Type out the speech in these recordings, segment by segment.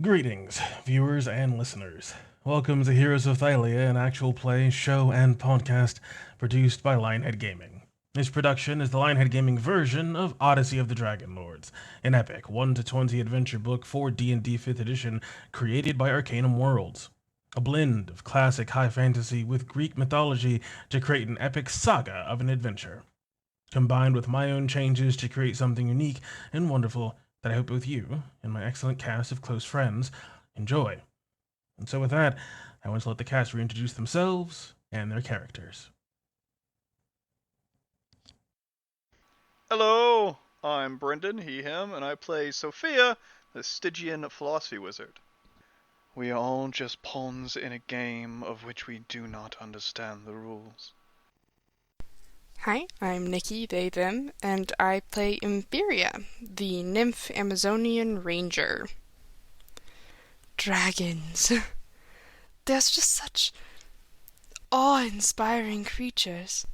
Greetings, viewers and listeners. Welcome to Heroes of Thylea, an actual play, show, and podcast produced by Lionhead Gaming. This production is the Lionhead Gaming version of Odyssey of the Dragon Lords, an epic 1 to 20 adventure book for D&D 5th edition created by Arcanum Worlds. A blend of classic high fantasy with Greek mythology to create an epic saga of an adventure, combined with my own changes to create something unique and wonderful that I hope both you and my excellent cast of close friends enjoy. And so, with that, I want to let the cast reintroduce themselves and their characters. Hello, I'm Brendan, he, him, and I play Sophia, the Stygian philosophy wizard. We are all just pawns in a game of which we do not understand the rules. Hi, I'm Nikki, they, them, and I play Imperia, the nymph Amazonian ranger. Dragons. They're just such awe-inspiring creatures.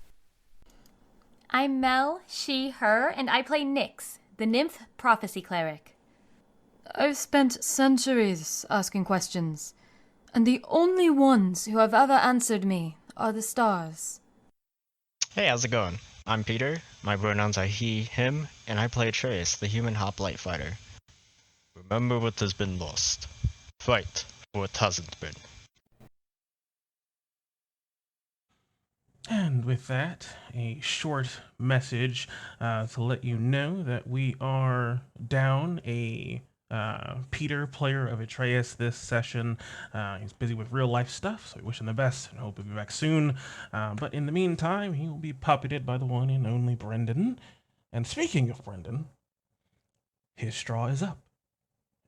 I'm Mel, she, her, and I play Nyx, the nymph prophecy cleric. I've spent centuries asking questions, and the only ones who have ever answered me are the stars. Hey, how's it going? I'm Peter, my pronouns are he, him, and I play Trace, the human hoplite fighter. Remember what has been lost. Fight for what hasn't been. And with that, a short message to let you know that we are down a Peter, player of Atreus, this session. He's busy with real life stuff, so we wish him the best and hope he'll be back soon. But in the meantime, he will be puppeted by the one and only Brendan. And speaking of Brendan, his straw is up,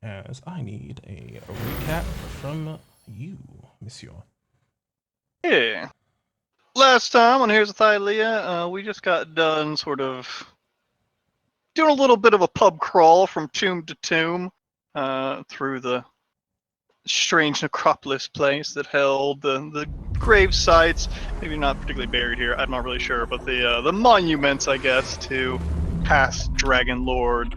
as I need a recap from you, monsieur. Yeah. Last time on Here's a Thylea, we just got done sort of doing a little bit of a pub crawl from tomb to tomb through the strange necropolis place that held the grave sites, maybe not particularly buried here, I'm not really sure, but the monuments, I guess, to past Dragon Lord.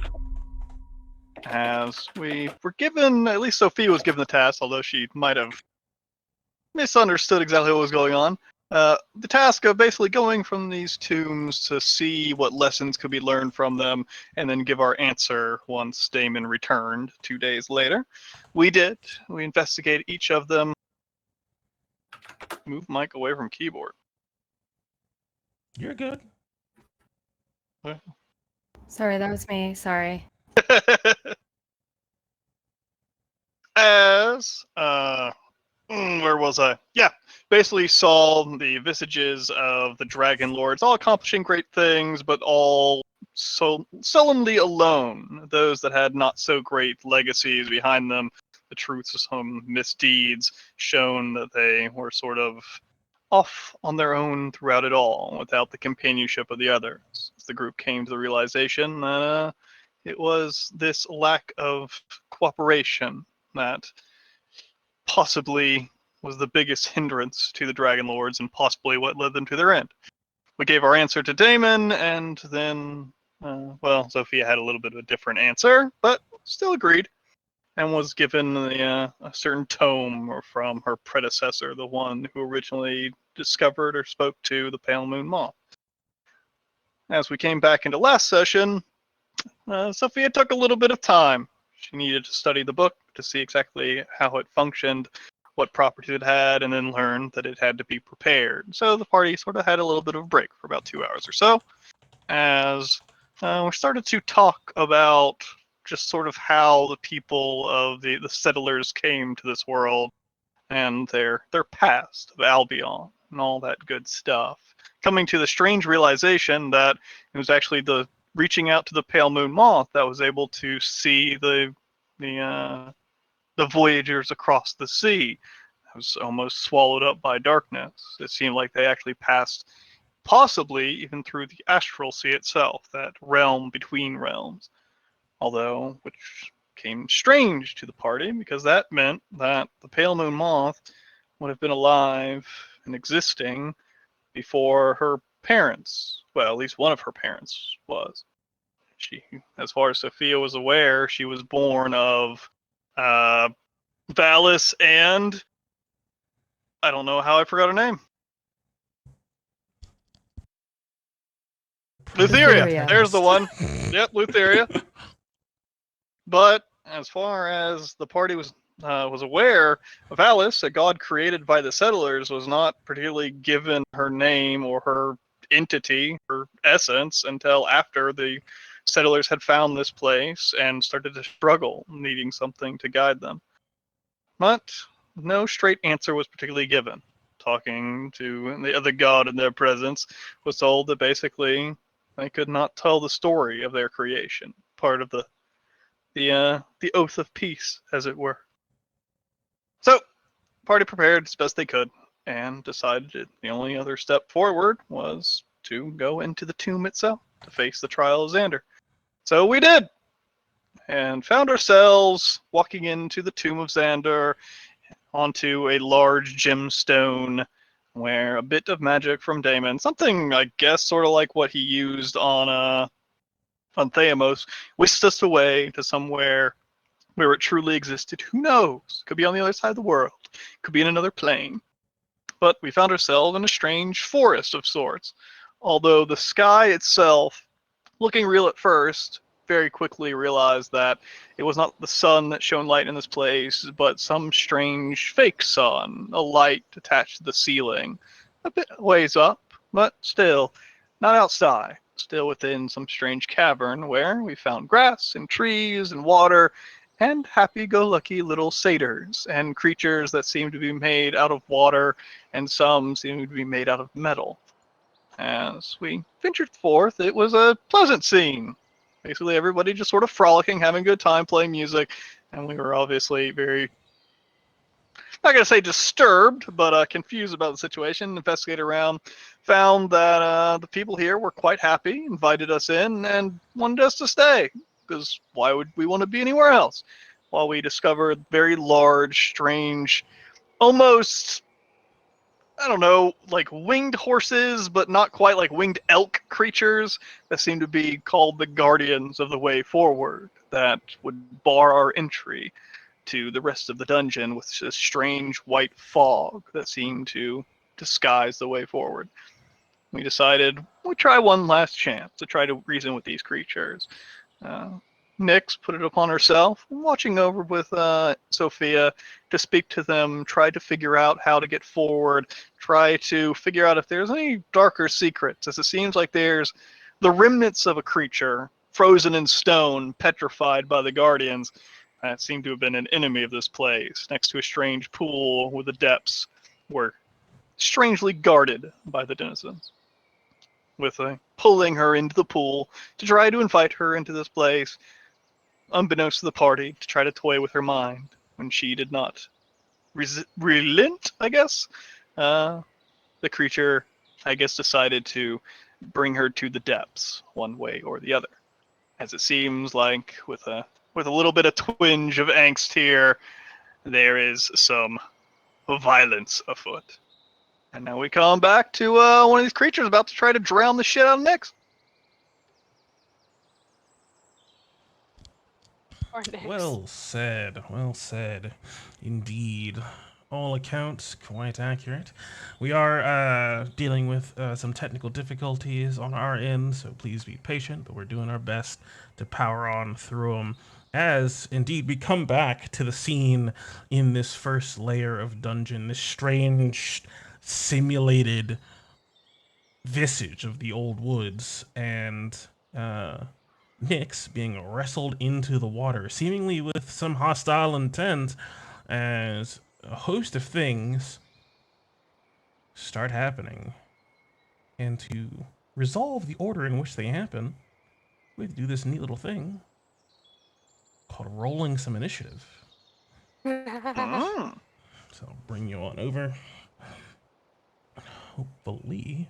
As we were given, at least Sophia was given the task, although she might have misunderstood exactly what was going on. The task of basically going from these tombs to see what lessons could be learned from them, and then give our answer once Damon returned 2 days later. We did. We investigated each of them. Move mic away from keyboard. You're good. Sorry, that was me. Sorry. As where was I? Yeah, basically saw the visages of the Dragon Lords, all accomplishing great things, but all so sullenly alone. Those that had not so great legacies behind them, the truths of some misdeeds, shown that they were sort of off on their own throughout it all, without the companionship of the others. As the group came to the realization that it was this lack of cooperation that possibly was the biggest hindrance to the Dragon Lords and possibly what led them to their end. We gave our answer to Damon, and then, Sophia had a little bit of a different answer, but still agreed, and was given a certain tome from her predecessor, the one who originally discovered or spoke to the Pale Moon Moth. As we came back into last session, Sophia took a little bit of time. She needed to study the book to see exactly how it functioned, what properties it had, and then learn that it had to be prepared. So the party sort of had a little bit of a break for about 2 hours or so, as we started to talk about just sort of how the people of the settlers came to this world and their past of Albion and all that good stuff. Coming to the strange realization that it was actually the reaching out to the Pale Moon Moth that was able to see the voyagers across the sea. It was almost swallowed up by darkness. It seemed like they actually passed, possibly even through the astral sea itself, that realm between realms. Although, which came strange to the party, because that meant that the Pale Moon Moth would have been alive and existing before her parents, well, at least one of her parents was. She, as far as Sophia was aware, she was born of Valis and I don't know how I forgot her name. Lutheria. Lutheria. There's the one. Yep, Lutheria. But as far as the party was aware, Valis, a god created by the settlers, was not particularly given her name or her entity, her essence, until after the settlers had found this place and started to struggle, needing something to guide them. But no straight answer was particularly given. Talking to the other god in their presence was told that basically they could not tell the story of their creation, part of the oath of peace, as it were. So, party prepared as best they could, and decided the only other step forward was to go into the tomb itself to face the trial of Xander. So we did, and found ourselves walking into the tomb of Xander, onto a large gemstone where a bit of magic from Damon, something I guess sort of like what he used on Theamos, whisked us away to somewhere where it truly existed. Who knows? Could be on the other side of the world. Could be in another plane. But we found ourselves in a strange forest of sorts. Although the sky itself, looking real at first, very quickly realized that it was not the sun that shone light in this place, but some strange fake sun, a light attached to the ceiling, a bit ways up, but still not outside, still within some strange cavern where we found grass and trees and water and happy-go-lucky little satyrs and creatures that seemed to be made out of water and some seemed to be made out of metal. As we ventured forth, it was a pleasant scene. Basically, everybody just sort of frolicking, having a good time, playing music, and we were obviously very, not going to say disturbed, but confused about the situation. Investigated around, found that the people here were quite happy, invited us in, and wanted us to stay, because why would we want to be anywhere else? While we discovered very large, strange, almost, I don't know, like winged horses, but not quite like winged elk creatures that seem to be called the Guardians of the Way Forward, that would bar our entry to the rest of the dungeon with a strange white fog that seemed to disguise the way forward. We decided we'd try one last chance to try to reason with these creatures. Uh, Nyx put it upon herself, watching over with Sophia, to speak to them, try to figure out how to get forward, try to figure out if there's any darker secrets, as it seems like there's the remnants of a creature frozen in stone, petrified by the Guardians, that seemed to have been an enemy of this place, next to a strange pool where the depths were strangely guarded by the denizens. With pulling her into the pool to try to invite her into this place, unbeknownst to the party, to try to toy with her mind when she did not relent, I guess. The creature, I guess, decided to bring her to the depths, one way or the other. As it seems like, with a little bit of twinge of angst here, there is some violence afoot. And now we come back to one of these creatures about to try to drown the shit out of Nyx. Or Nyx. Well said, well said. Indeed. All accounts quite accurate. We are dealing with some technical difficulties on our end, so please be patient, but we're doing our best to power on through them. As indeed we come back to the scene in this first layer of dungeon, this strange simulated visage of the old woods, and Nyx being wrestled into the water, seemingly with some hostile intent, as a host of things start happening. And to resolve the order in which they happen, we have to do this neat little thing called rolling some initiative. Mm. So I'll bring you on over. Hopefully.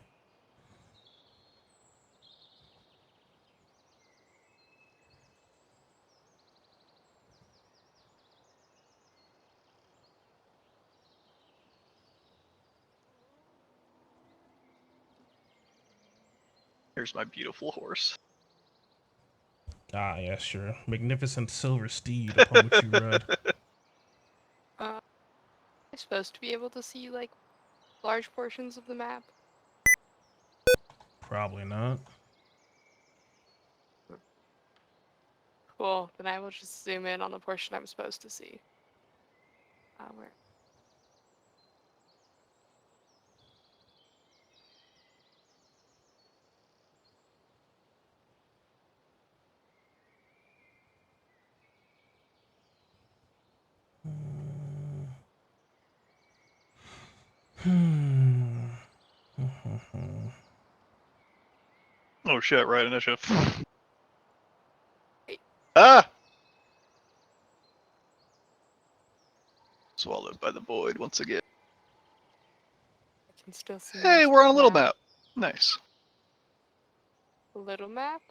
Here's my beautiful horse. Ah, yes, your magnificent silver steed upon which you ride. I supposed to be able to see, like, large portions of the map? Probably not. Cool, then I will just zoom in on the portion I'm supposed to see. Where? Hmm. Oh shit, right initiative. Wait. Ah! Swallowed by the void once again. I can still see Hey, most we're of on a the little map. Nice. A little map?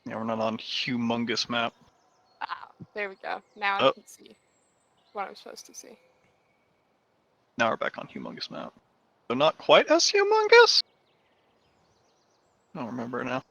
Yeah, we're not on humongous map. Ah, there we go. Now I Oh. can see what I'm supposed to see. Now we're back on humongous map. So not quite as humongous? I don't remember now.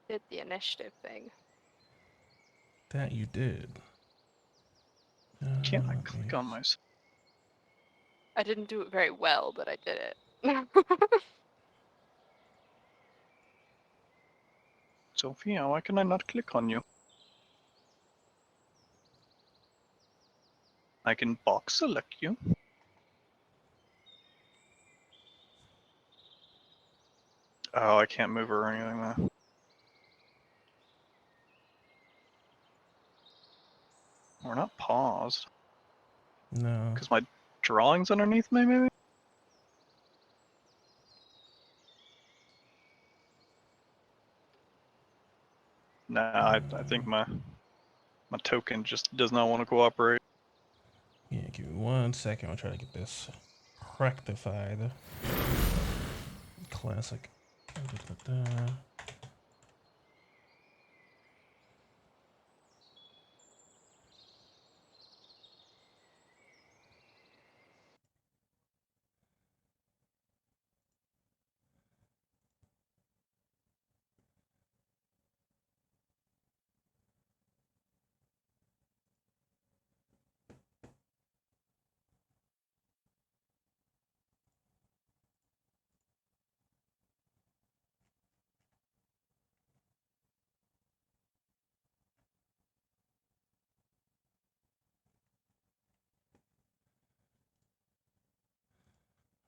Did the initiative thing. That you did. Can't I Let click me- on my... I didn't do it very well, but I did it. Sophia, why can I not click on you? I can box select you. Oh, I can't move her or anything though. We're not paused. No. Because my drawing's underneath me, maybe? Nah, I think my token just does not want to cooperate. Yeah, give me 1 second. I'll try to get this rectified. Classic. Da-da-da-da.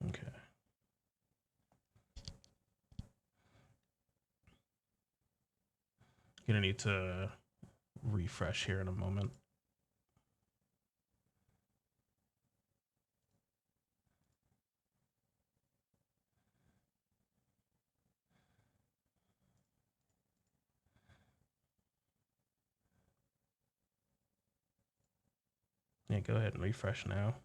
Okay. Gonna need to refresh here in a moment. Yeah, go ahead and refresh now.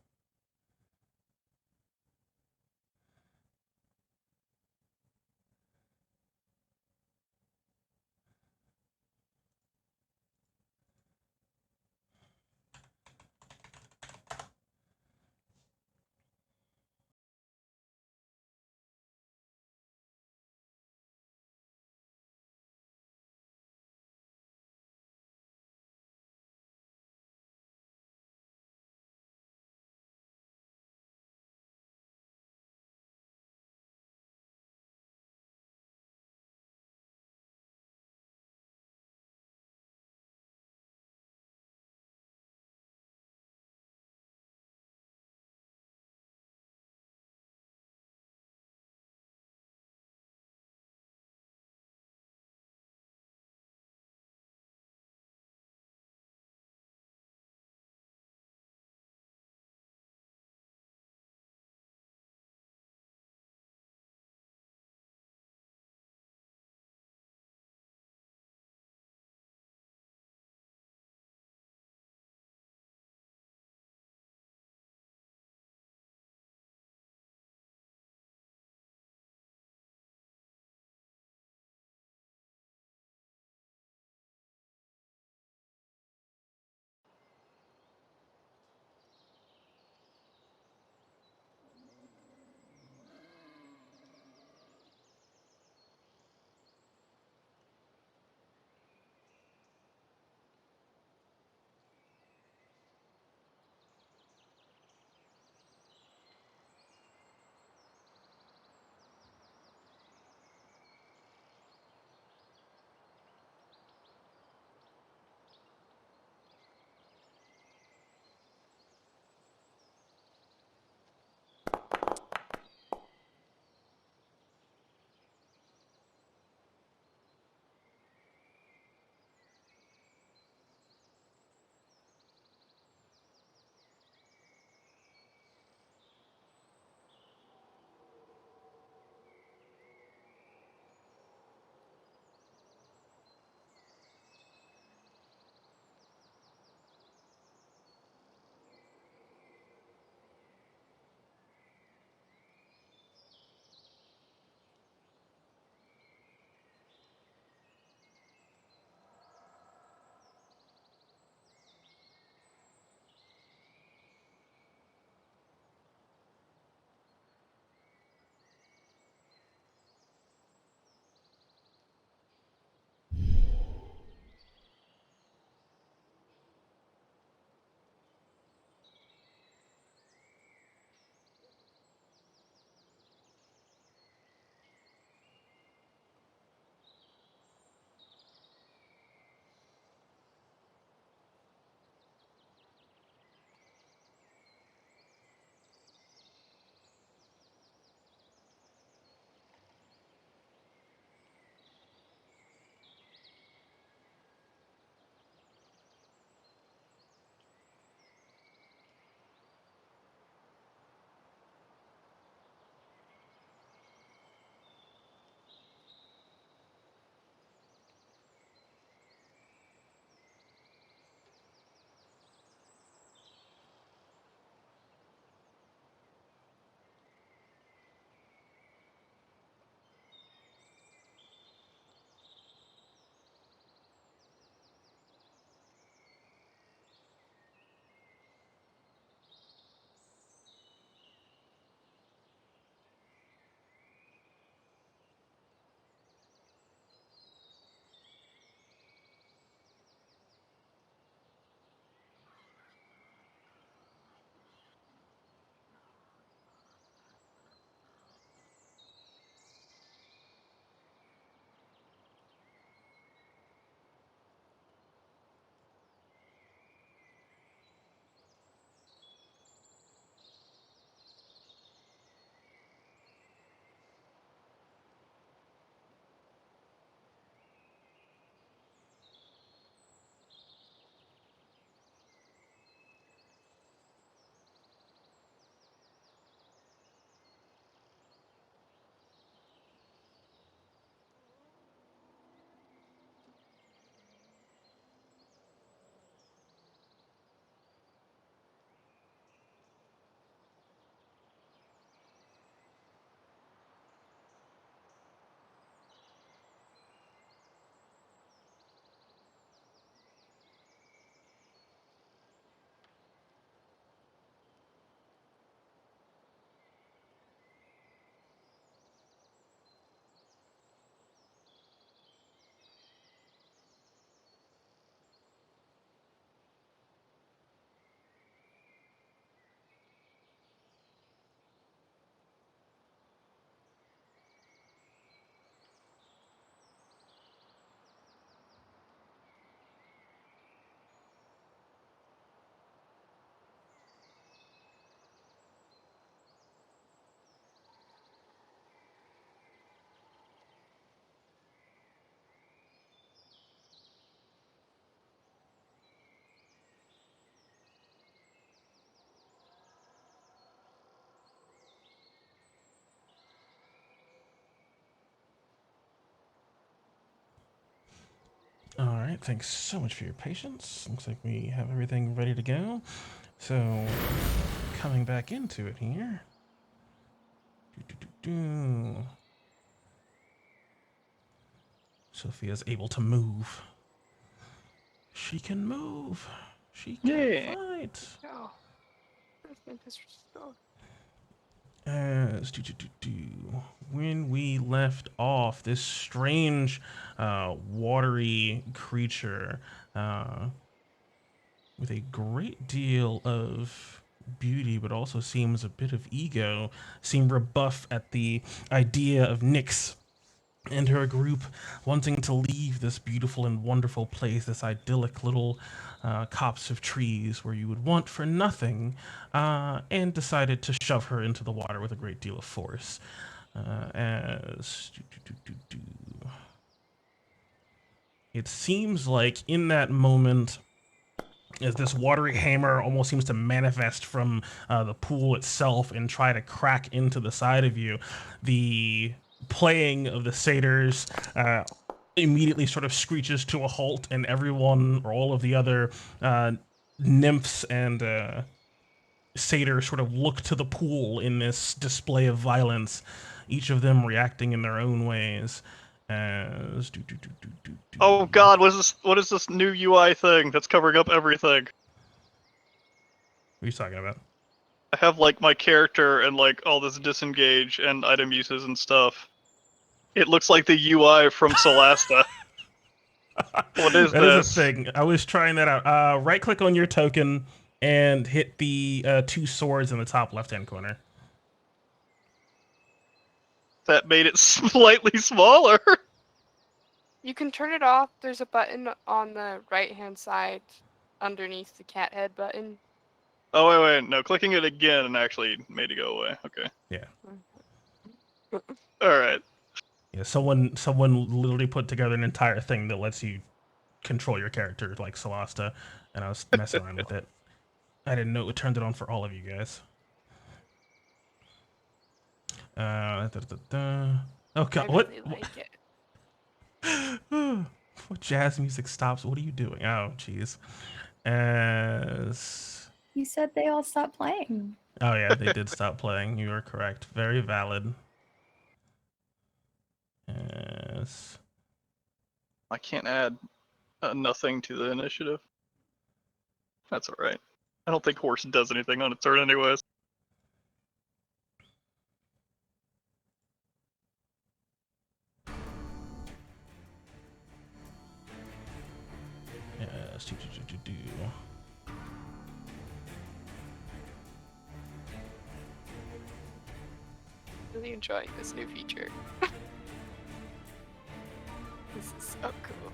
All right, thanks so much for your patience. Looks like we have everything ready to go. So, coming back into it here. Sophia's able to move. She can move. She can Yeah. fight. Oh, that's been restored. As when we left off, this strange, watery creature, with a great deal of beauty, but also seems a bit of ego, seemed rebuff at the idea of Nyx and her group wanting to leave this beautiful and wonderful place, this idyllic little copse of trees where you would want for nothing, and decided to shove her into the water with a great deal of force. As it seems like in that moment, as this watery hammer almost seems to manifest from the pool itself and try to crack into the side of you, the playing of the satyrs immediately sort of screeches to a halt, and everyone, or all of the other nymphs and satyrs, sort of look to the pool in this display of violence, each of them reacting in their own ways. As Oh God, what is this new UI thing that's covering up everything? What are you talking about? I have like my character and like all this disengage and item uses and stuff. It looks like the UI from Solasta. What is That this? is a thing. I was trying that out. Right click on your token and hit the two swords in the top left hand corner. That made it slightly smaller. You can turn it off. There's a button on the right-hand side underneath the cat head button. Oh wait, no, clicking it again and actually made it go away. Okay. Yeah. All right. Yeah, someone literally put together an entire thing that lets you control your character like Solasta, and I was messing around with it. I didn't know it turned it on for all of you guys. Oh God, I what? really like it. What jazz music stops? What are you doing? Oh, jeez. As You said they all stopped playing. oh yeah, they did stop playing. You are correct. Very valid. Yes. I can't add nothing to the initiative. That's all right. I don't think horse does anything on its turn anyways. Yes. Really enjoying this new feature. This is so cool.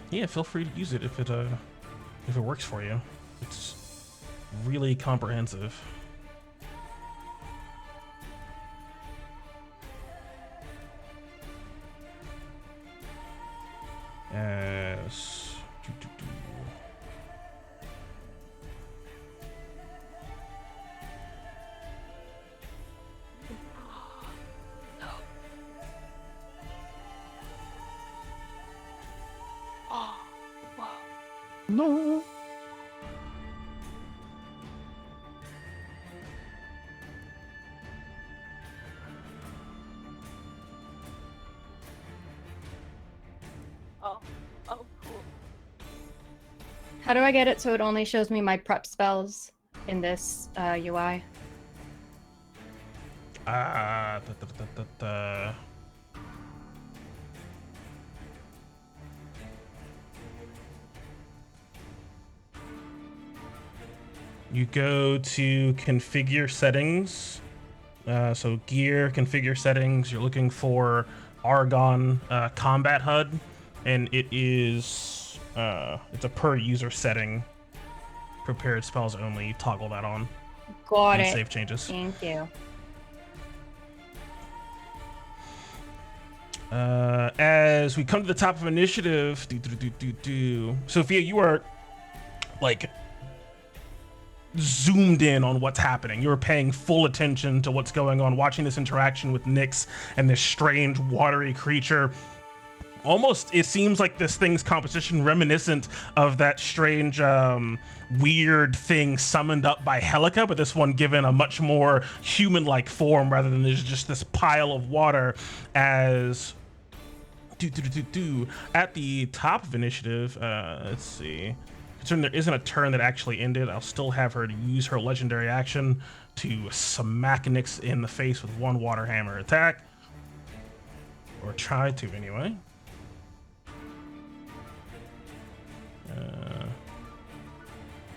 Yeah, feel free to use it if it works for you. It's really comprehensive. As Oh, wow. No. Oh, cool. How do I get it so it only shows me my prep spells in this UI? You go to configure settings. So gear, configure settings. You're looking for Argon combat HUD, and it is it's a per user setting. Prepared spells only. Toggle that on. Got and it. Save changes. Thank you. As we come to the top of initiative, Sophia, you are like zoomed in on what's happening. You're paying full attention to what's going on, watching this interaction with Nyx and this strange watery creature. Almost, it seems like this thing's composition reminiscent of that strange, weird thing summoned up by Helica, but this one given a much more human-like form rather than there's just this pile of water. As at the top of initiative, let's see. Considering there isn't a turn that actually ended, I'll still have her to use her legendary action to smack Nyx in the face with one water hammer attack, or try to anyway.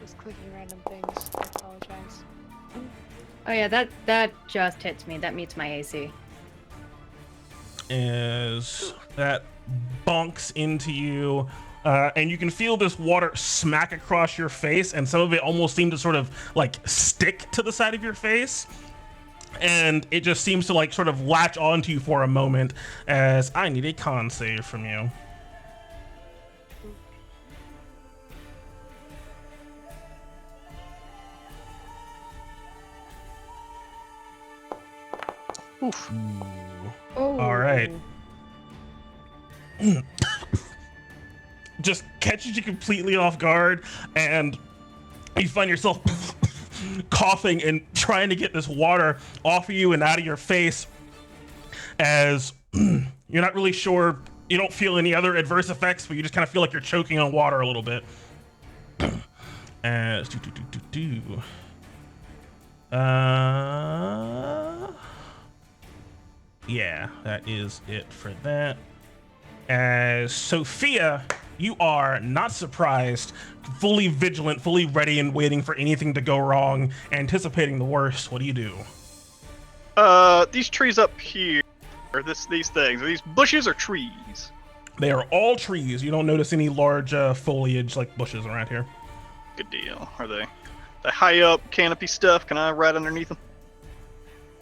Just clicking random things. I apologize. Oh yeah, that just hits me. That meets my AC. As that bonks into you, and you can feel this water smack across your face, and some of it almost seemed to sort of like stick to the side of your face, and it just seems to like sort of latch onto you for a moment. As I need a con save from you. Oof. Oh. All right. Just catches you completely off guard, and you find yourself coughing and trying to get this water off of you and out of your face, as you're not really sure. You don't feel any other adverse effects, but you just kind of feel like you're choking on water a little bit. As yeah, that is it for that. As Sophia, you are not surprised, fully vigilant, fully ready and waiting for anything to go wrong, anticipating the worst. What do you do? These trees up here, or these things, are these bushes or trees? They are all trees. You don't notice any large foliage like bushes around here. Good deal. Are they high up canopy stuff? Can I ride underneath them?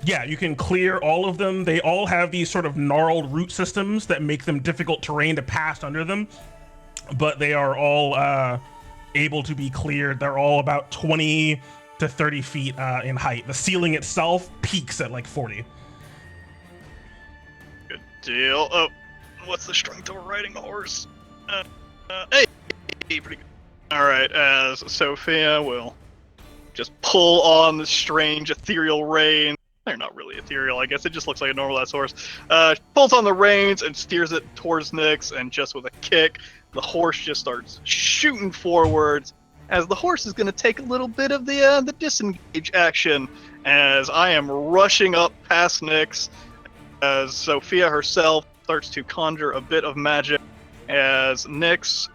Yeah, you can clear all of them. They all have these sort of gnarled root systems that make them difficult terrain to pass under them, but they are all able to be cleared. They're all about 20 to 30 feet in height. The ceiling itself peaks at like 40. Good deal. Oh, what's the strength of riding a horse? Hey, pretty good. All right, as Sophia will just pull on the strange ethereal rein. They're not really ethereal, I guess. It just looks like a normal ass horse. Pulls on the reins and steers it towards Nyx, and just with a kick, the horse just starts shooting forwards. As the horse is going to take a little bit of the disengage action, as I am rushing up past Nyx, as Sophia herself starts to conjure a bit of magic. As Nyx,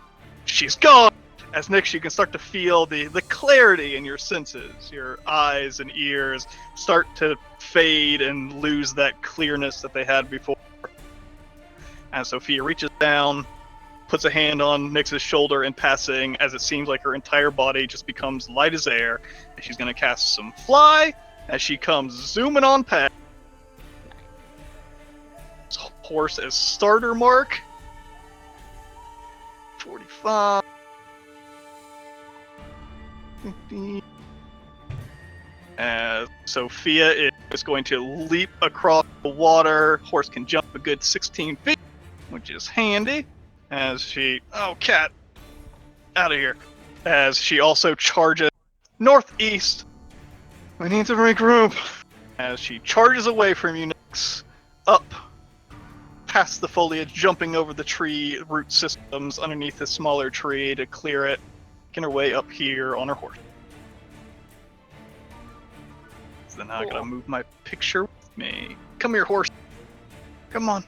she's gone. As Nyx, you can start to feel the clarity in your senses. Your eyes and ears start to fade and lose that clearness that they had before. And Sophia reaches down, puts a hand on Nyx's shoulder in passing, as it seems like her entire body just becomes light as air. And she's going to cast some fly as she comes zooming on past. Horse as starter mark. 45. 50. As Sophia is going to leap across the water. Horse can jump a good 16 feet, which is handy. As she... Oh, cat! Out of here. As she also charges northeast. We need to regroup. As she charges away from you next. Up. Past the foliage, jumping over the tree root systems underneath the smaller tree to clear it. Making her way up here on her horse. So then I gotta move my picture with me. Come here, horse. Come on.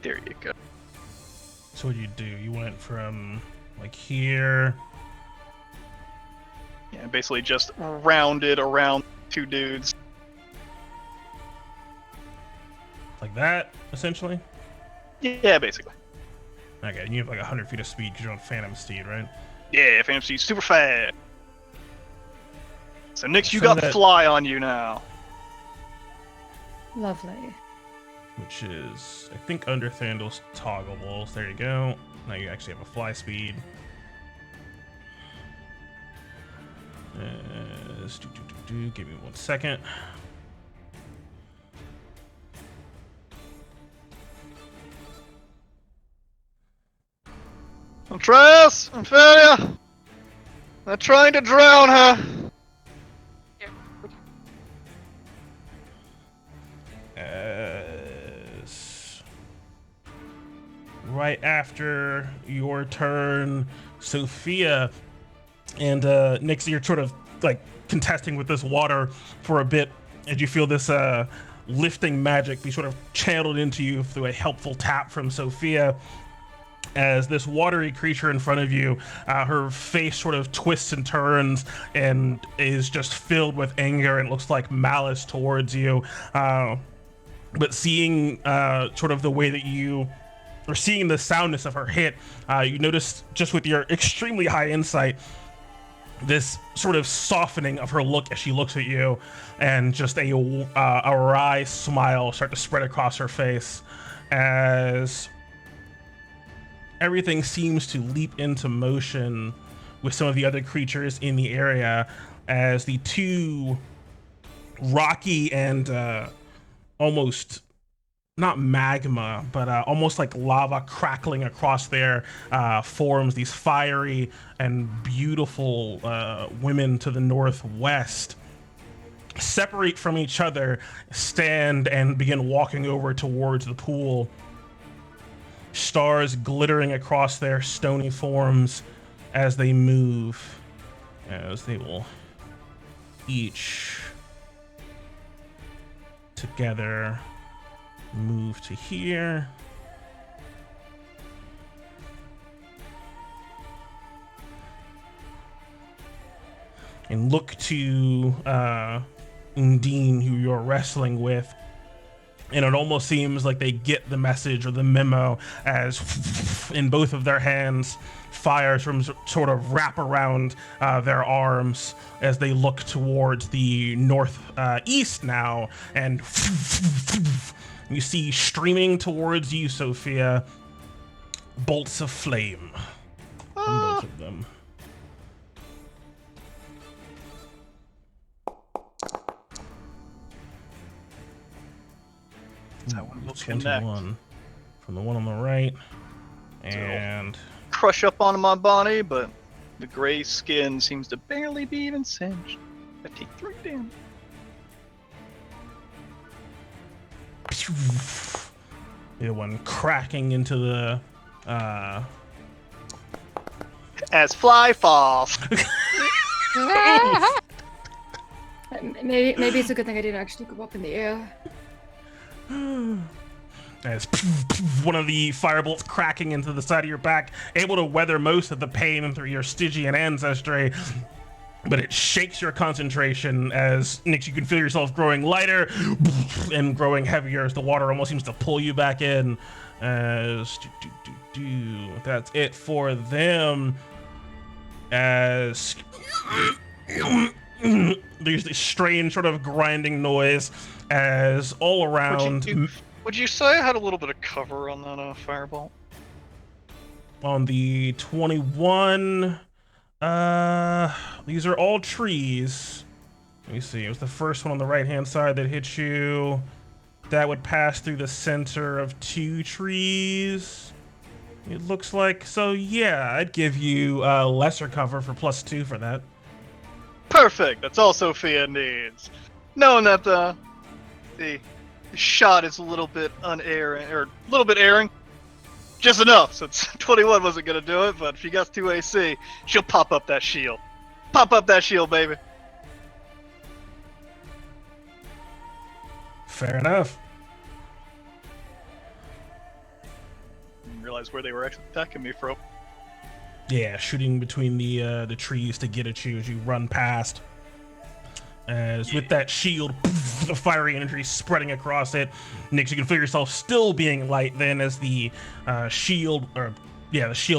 There you go. So what did you do? You went from like here. Yeah, basically just rounded around two dudes. Like that, essentially? Yeah, basically. Okay, and you have like 100 feet of speed because you're on Phantom Steed, right? Yeah, Phantom Steed's super fast. So Nyx, you So got that- fly on you now. Lovely. Which is, I think, under Thandal's toggleables. There you go. Now you actually have a fly speed. Give me 1 second. Atreus! Ophelia! They're trying to drown her! Right after your turn, Sophia and Nix, you're sort of like contesting with this water for a bit as you feel this lifting magic be sort of channeled into you through a helpful tap from Sophia. As this watery creature in front of you, her face sort of twists and turns and is just filled with anger and looks like malice towards you. But seeing sort of the way that you or seeing the soundness of her hit, you notice just with your extremely high insight, this sort of softening of her look as she looks at you, and just a wry smile start to spread across her face as everything seems to leap into motion with some of the other creatures in the area as the two rocky and almost not magma, but almost like lava crackling across their forms, these fiery and beautiful women to the northwest separate from each other, stand and begin walking over towards the pool, stars glittering across their stony forms as they move, as they will each together move to here. And look to Undine, who you're wrestling with. And it almost seems like they get the message or the memo as in both of their hands, fires from sort of wrap around their arms as they look towards the northeast now. And you see streaming towards you, Sophia, bolts of flame from both of them. That one will 21 from the one on the right, and crush up onto my body, but the gray skin seems to barely be even singed. I take 3 damage. The other one cracking into the as fly falls. Maybe it's a good thing I didn't actually go up in the air. as one of the firebolts cracking into the side of your back, able to weather most of the pain through your Stygian ancestry, but it shakes your concentration as, Nix, you can feel yourself growing lighter and growing heavier as the water almost seems to pull you back in. As that's it for them. As there's this strange sort of grinding noise as all around. Would you say I had a little bit of cover on that fireball? On the 21, these are all trees. Let me see. It was the first one on the right-hand side that hit you. That would pass through the center of 2 trees. It looks like. So yeah, I'd give you lesser cover for +2 for that. Perfect. That's all Sophia needs. Knowing that the shot is a little bit unerring, or a little bit erring, just enough. Since 21 wasn't gonna do it, but if she gets 2 AC, she'll pop up that shield. Pop up that shield, baby. Fair enough. Didn't realize where they were actually attacking me from. Yeah, shooting between the trees to get at you as you run past. As with that shield, the fiery energy spreading across it. Nix, you can feel yourself still being light then as the shield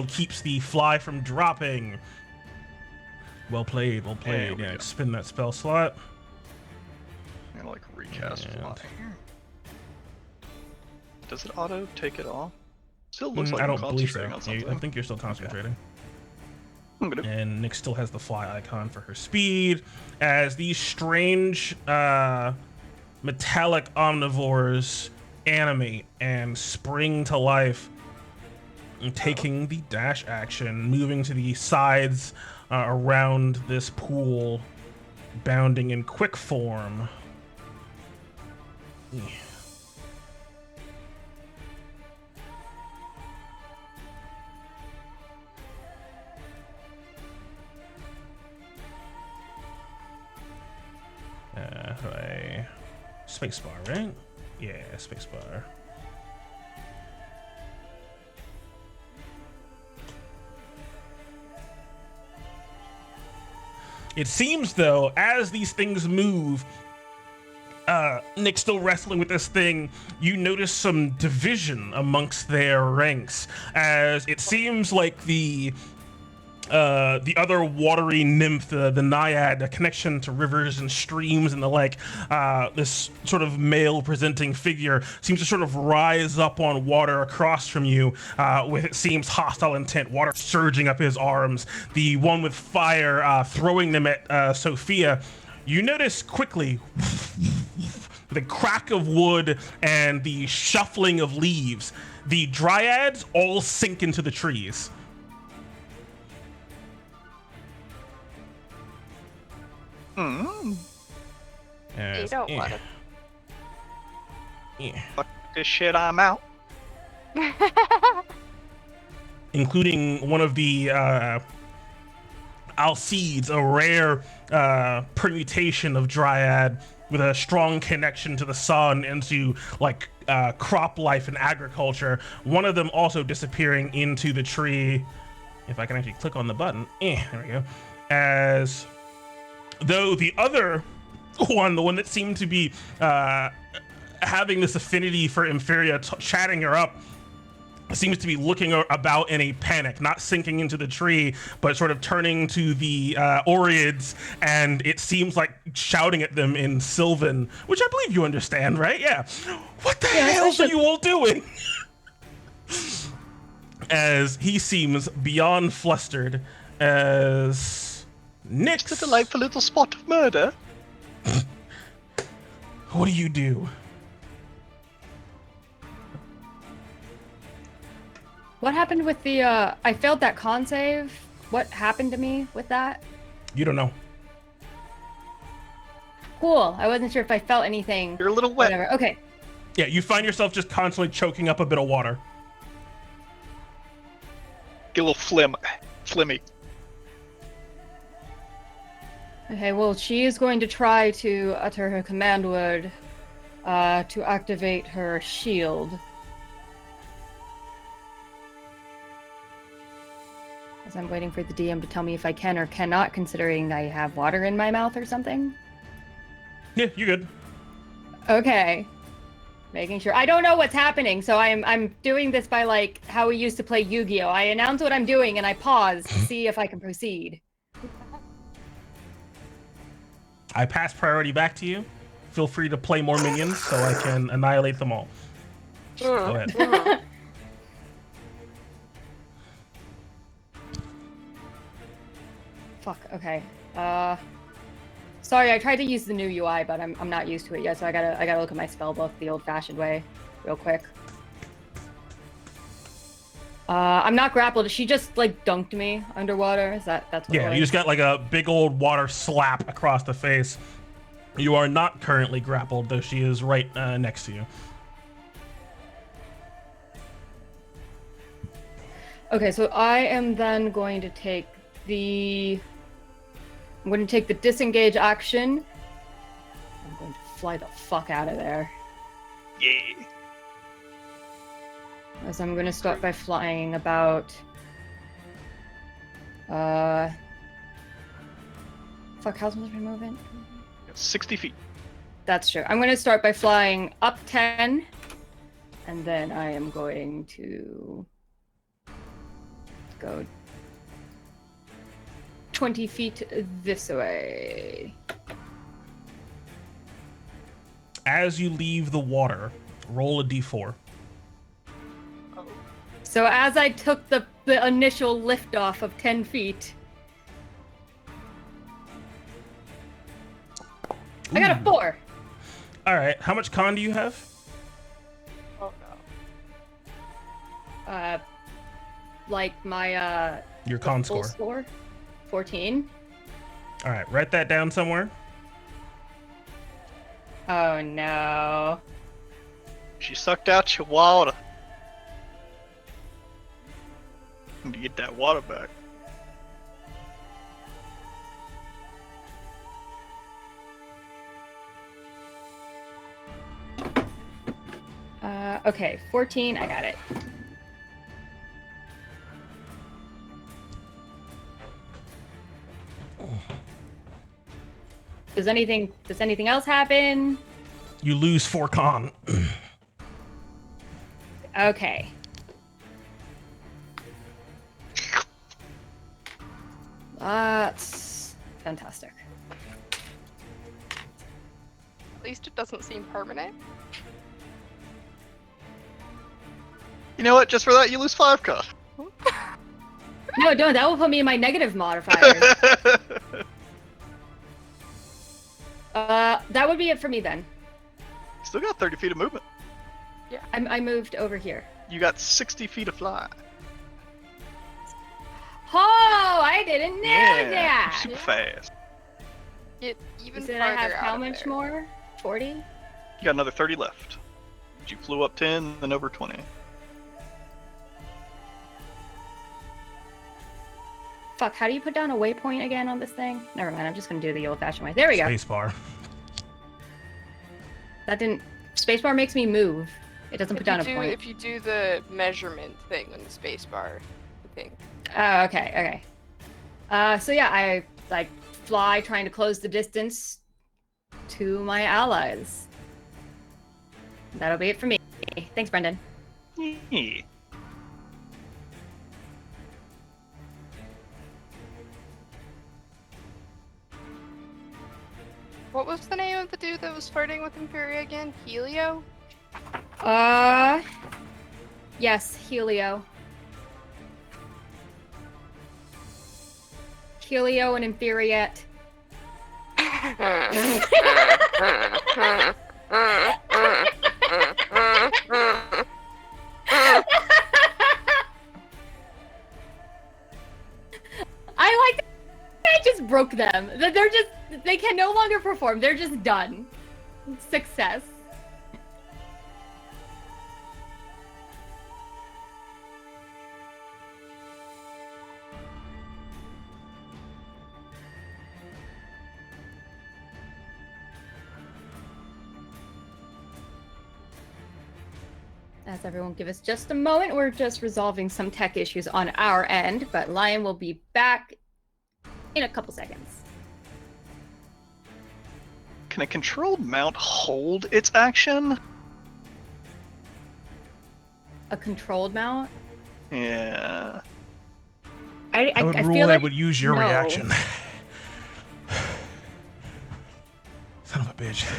keeps the fly from dropping. Well played, well played. Yeah, spin that spell slot. I'm gonna recast fly here. Does it auto take it off? Still looks like I I'm don't believe so. concentrating on something. I think you're still concentrating. And Nick still has the fly icon for her speed, as these strange metallic omnivores animate and spring to life, and taking the dash action, moving to the sides around this pool, bounding in quick form. Yeah. Spacebar, right? Yeah, spacebar. It seems, though, as these things move, Nick's still wrestling with this thing, you notice some division amongst their ranks, as it seems like the other watery nymph, the naiad, a connection to rivers and streams and the like, this sort of male presenting figure seems to sort of rise up on water across from you with, it seems, hostile intent, water surging up his arms. The one with fire throwing them at Sophia. You notice quickly the crack of wood and the shuffling of leaves. The dryads all sink into the trees. Mm. You don't want to. Yeah. Fuck this shit, I'm out. Including one of the Alcedes, a rare permutation of dryad with a strong connection to the sun and to like crop life and agriculture. One of them also disappearing into the tree. If I can actually click on the button, there we go. As though the other one, the one that seemed to be having this affinity for Inferior, chatting her up, seems to be looking about in a panic, not sinking into the tree, but sort of turning to the Oreads, and it seems like shouting at them in Sylvan, which I believe you understand, right? Yeah. What the hell are you all doing? As he seems beyond flustered, as Nick's It's a delightful little spot of murder. What do you do? What happened with the, I failed that con save. What happened to me with that? You don't know. Cool. I wasn't sure if I felt anything. You're a little wet. Whatever. Okay. Yeah, you find yourself just constantly choking up a bit of water. Get a little flimmy. Okay, well, she is going to try to utter her command word to activate her shield. As I'm waiting for the DM to tell me if I can or cannot, considering I have water in my mouth or something. Yeah, you're good. Okay. Making sure. I don't know what's happening, so I'm doing this by like how we used to play Yu-Gi-Oh! I announce what I'm doing and I pause to see if I can proceed. I pass priority back to you. Feel free to play more minions so I can annihilate them all. Go ahead. Fuck, okay. Sorry, I tried to use the new UI, but I'm not used to it yet, so I gotta look at my spell book the old-fashioned way, real quick. I'm not grappled. She just like dunked me underwater. That's what? Yeah, you just got like a big old water slap across the face. You are not currently grappled, though she is right next to you. Okay, so I am then going to take the. I'm going to take the disengage action. I'm going to fly the fuck out of there. Yeah. As I'm going to start by flying about. Fuck, how's my movement? 60 feet. That's true. I'm going to start by flying up 10, and then I am going to go 20 feet this way. As you leave the water, roll a d4. So as I took the initial liftoff of 10 feet, I got a 4. All right. How much con do you have? Oh no. Like my Your con full score. score, 14. All right. Write that down somewhere. Oh no. She sucked out your water. Need to get that water back. Okay, 14. I got it. Does anything else happen? You lose 4 con. Okay. That's fantastic. At least it doesn't seem permanent. You know what? Just for that, you lose 5 con. No, don't. That will put me in my negative modifiers. That would be it for me then. Still got 30 feet of movement. I moved over here. You got 60 feet of fly. Oh, I didn't know that. Super fast. Get even You said farther I have out how of much there. more? 40? You got another 30 left. You flew up 10, then over 20. Fuck, how do you put down a waypoint again on this thing? Never mind, I'm just gonna do the old-fashioned way. There we go. Spacebar. That didn't... Spacebar makes me move. It doesn't put down a point. If you do the measurement thing on the spacebar, I think. Oh, okay. So yeah, I like fly trying to close the distance to my allies. That'll be it for me. Thanks, Brendan. Yeah. What was the name of the dude that was flirting with Imperia again? Helio? Yes, Helio. Helio and Inferiate. I like that I just broke them. They can no longer perform. They're just done. Success. As everyone give us just a moment, we're just resolving some tech issues on our end, but Lion will be back in a couple seconds. Can a controlled mount hold its action? A controlled mount? Yeah. I would I rule feel I like would use your no. reaction. Son of a bitch.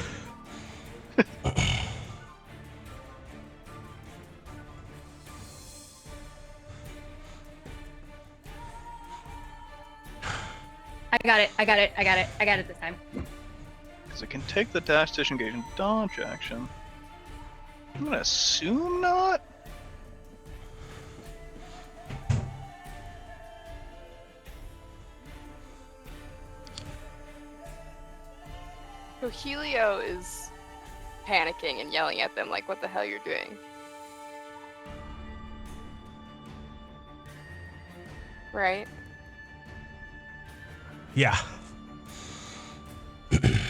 I got it this time. Because it can take the dash, disengage, and dodge action. I'm gonna assume not? So Helio is panicking and yelling at them like, what the hell you're doing? Right? Yeah. Interesting.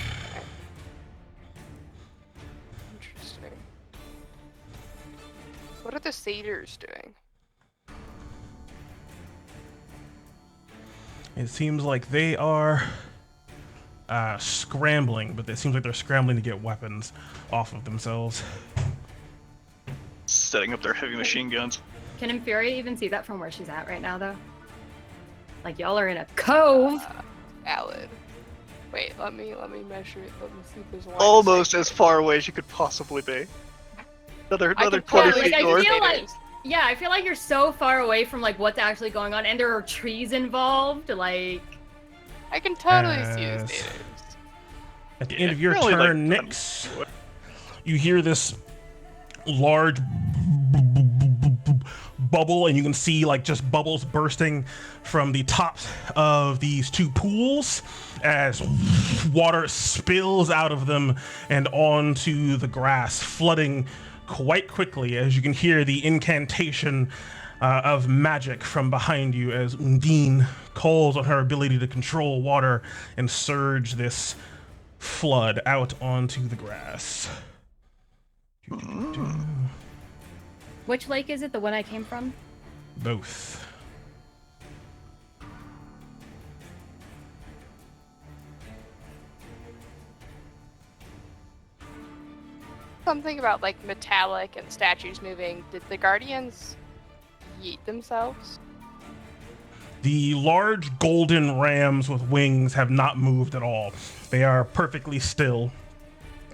What are the satyrs doing? It seems like they are scrambling, but it seems like they're scrambling to get weapons off of themselves. Setting up their heavy machine guns. Can Inferior even see that from where she's at right now, though? Like, y'all are in a cove. Valid. Wait, let me measure it. Let me see if there's one. Almost as far away as you could possibly be. Another I could 20 totally feet I north. feel like, yeah, I feel like you're so far away from like what's actually going on, and there are trees involved. Like, I can totally see the Yes. satyrs. At the end of your Really, turn, like, Nyx, you hear this large bubble, and you can see like just bubbles bursting from the tops of these two pools as water spills out of them and onto the grass, flooding quite quickly as you can hear the incantation of magic from behind you as Undine calls on her ability to control water and surge this flood out onto the grass. Which lake is it? The one I came from? Both. Something about like metallic and statues moving. Did the guardians yeet themselves? The large golden rams with wings have not moved at all. They are perfectly still.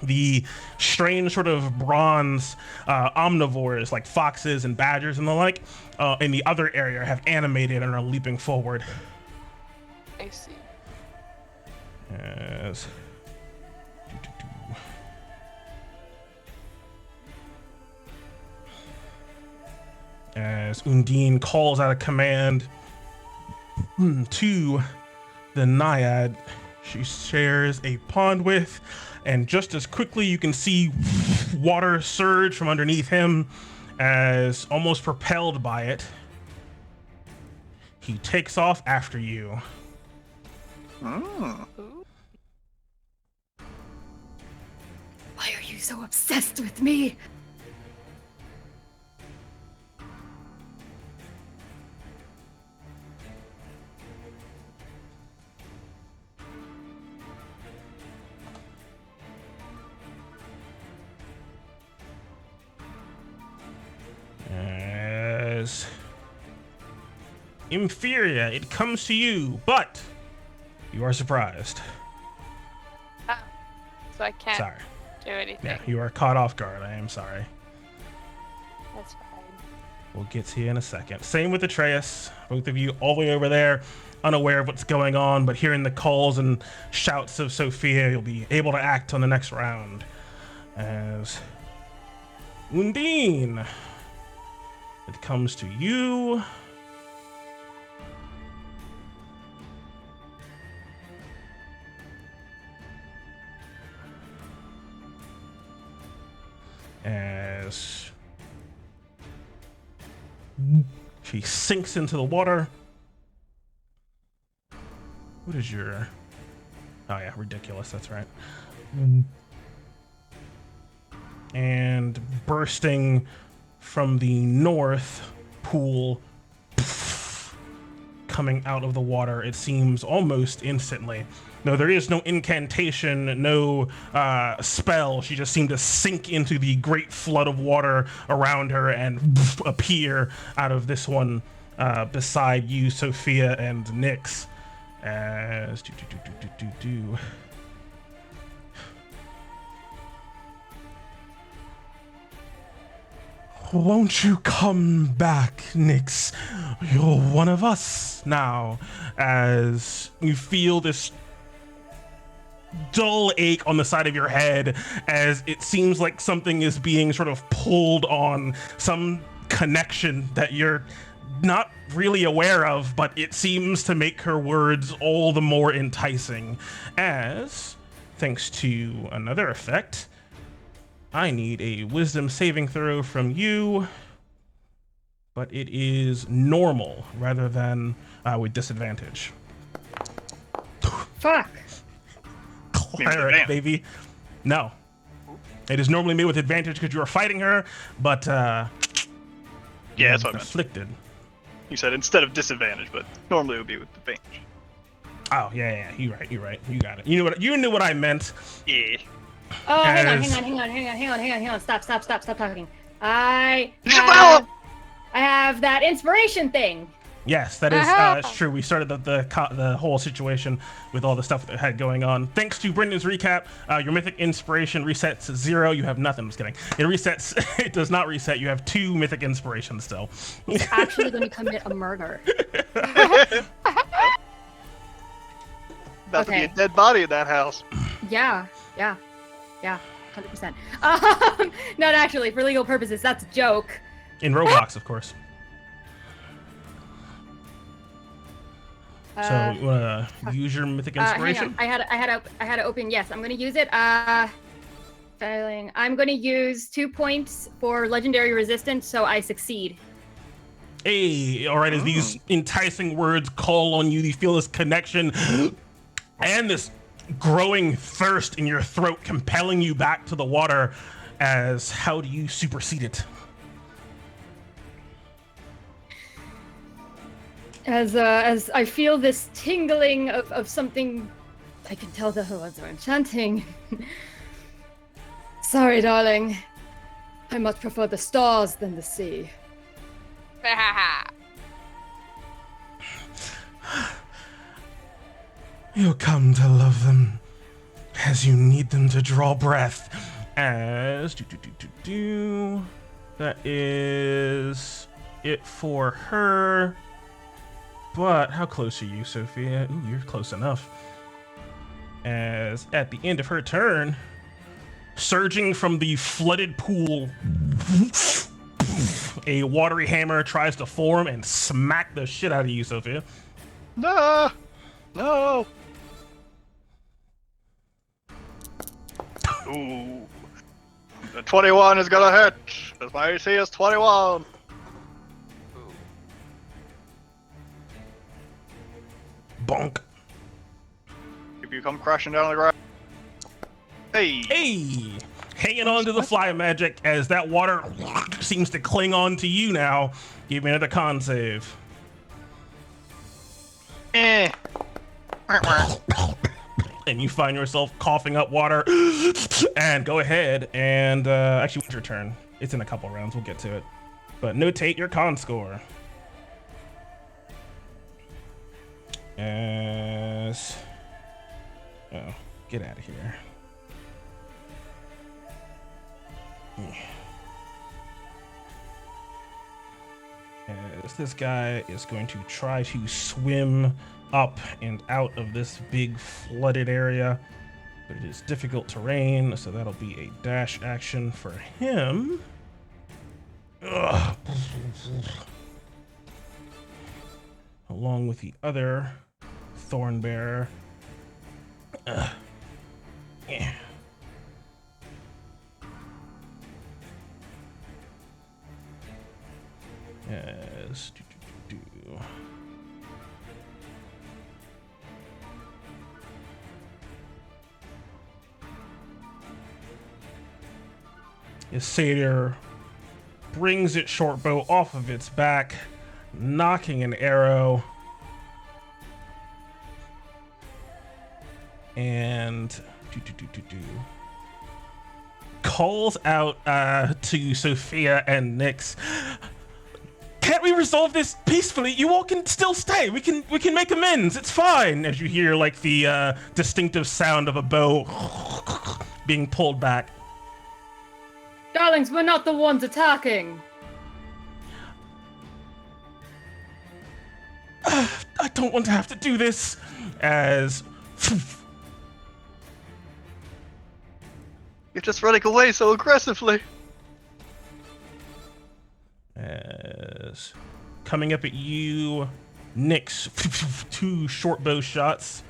The strange sort of bronze omnivores like foxes and badgers and the like in the other area have animated and are leaping forward. I see. As Undine calls out a command to the naiad she shares a pond with, and just as quickly you can see water surge from underneath him as, almost propelled by it, he takes off after you. Why are you so obsessed with me? As Inferior, it comes to you, but you are surprised. Oh. So I can't Sorry. do anything. Yeah, you are caught off guard. I am sorry. That's fine. We'll get to you in a second. Same with Atreus. Both of you all the way over there, unaware of what's going on, but hearing the calls and shouts of Sophia, you'll be able to act on the next round. As Undine, it comes to you. As she sinks into the water. What is your... Oh yeah, ridiculous, that's right. And bursting from the north pool, coming out of the water, it seems almost instantly. No, there is no incantation, no spell. She just seemed to sink into the great flood of water around her and appear out of this one beside you, Sophia and Nyx. As Won't you come back, Nyx? You're one of us now. As you feel this dull ache on the side of your head, as it seems like something is being sort of pulled on, some connection that you're not really aware of, but it seems to make her words all the more enticing. As, thanks to another effect, I need a wisdom saving throw from you, but it is normal rather than with disadvantage. Fuck. Cleric, baby. No. It is normally made with advantage because you are fighting her, but Yeah, that's what I meant. afflicted. You said instead of disadvantage, but normally it would be with advantage. Oh, yeah, you're right. You got it. You knew what I meant. Yeah. Oh, hang on. Stop talking. I have that inspiration thing. Yes, that is it's true. We started the whole situation with all the stuff that had going on. Thanks to Brendan's recap, your mythic inspiration resets to 0. You have nothing. I'm just kidding. It resets. It does not reset. You have 2 mythic inspirations still. He's actually going to commit a murder. About to be a dead body in that house. Yeah. Yeah. 100%. Not actually, for legal purposes, that's a joke. In Roblox, of course. So you wanna use your mythic inspiration? Hang on. I had to open. Yes, I'm gonna use it. Failing. I'm gonna use 2 points for legendary resistance, so I succeed. Hey, all right. As these enticing words call on you, you feel this connection and this growing thirst in your throat, compelling you back to the water. As how do you supersede it? As I feel this tingling of something, I can tell the words are enchanting. Sorry, darling. I much prefer the stars than the sea. You'll come to love them as you need them to draw breath. As that is it for her. But how close are you, Sophia? Ooh, you're close enough. As at the end of her turn, surging from the flooded pool, a watery hammer tries to form and smack the shit out of you, Sophia. No. Ooh. The 21 is gonna hit. Because my AC is 21. Bonk. If you come crashing down on the ground. Hey! Hanging on to the fly magic as that water seems to cling on to you now. Give me another con save. Eh. And you find yourself coughing up water. And go ahead and actually, it's your turn. It's in a couple rounds. We'll get to it. But notate your con score. As oh, get out of here. As this guy is going to try to swim up and out of this big flooded area, but it is difficult terrain, so that'll be a dash action for him. Ugh. Along with the other thorn bearer. Yeah. Yes. His satyr brings its short bow off of its back, knocking an arrow, and calls out to Sophia and Nyx. Can't we resolve this peacefully? You all can still stay. We can make amends. It's fine. As you hear like the distinctive sound of a bow being pulled back. Darlings, we're not the ones attacking. I don't want to have to do this. As You're just running away so aggressively. As coming up at you, Nyx, 2 short bow shots.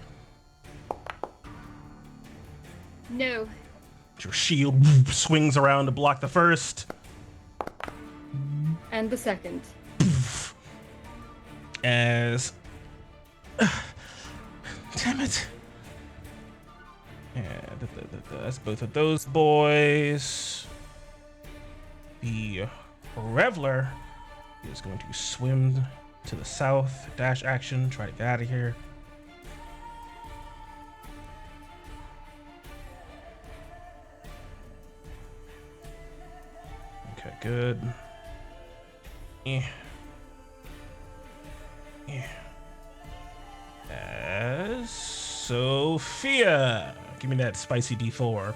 No. Your shield swings around to block the first. And the second. As damn it. And that's both of those boys. The Reveler is going to swim to the south, dash action, try to get out of here. Okay, good. As Sophia, give me that spicy D4.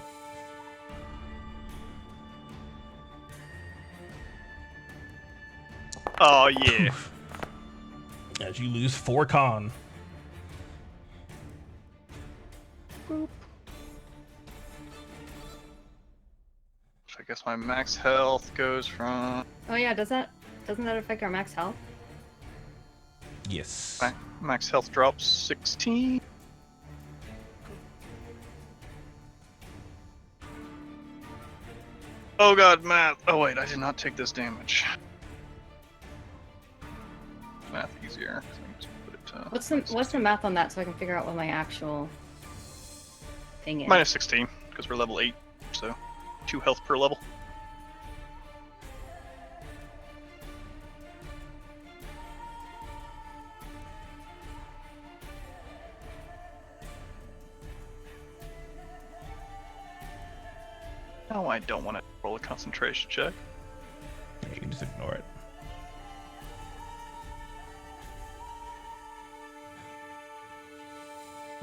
Oh yeah. As you lose 4 con. Boop. I guess my max health goes from Oh yeah, doesn't that affect our max health? Yes. max health drops 16. Oh god, math. Oh wait, I did not take this damage. Math easier. So I can just put it, What's the math on that so I can figure out what my actual thing is? minus 16 because we're level 8, so 2 health per level. No, I don't want to roll a concentration check. You can just ignore it.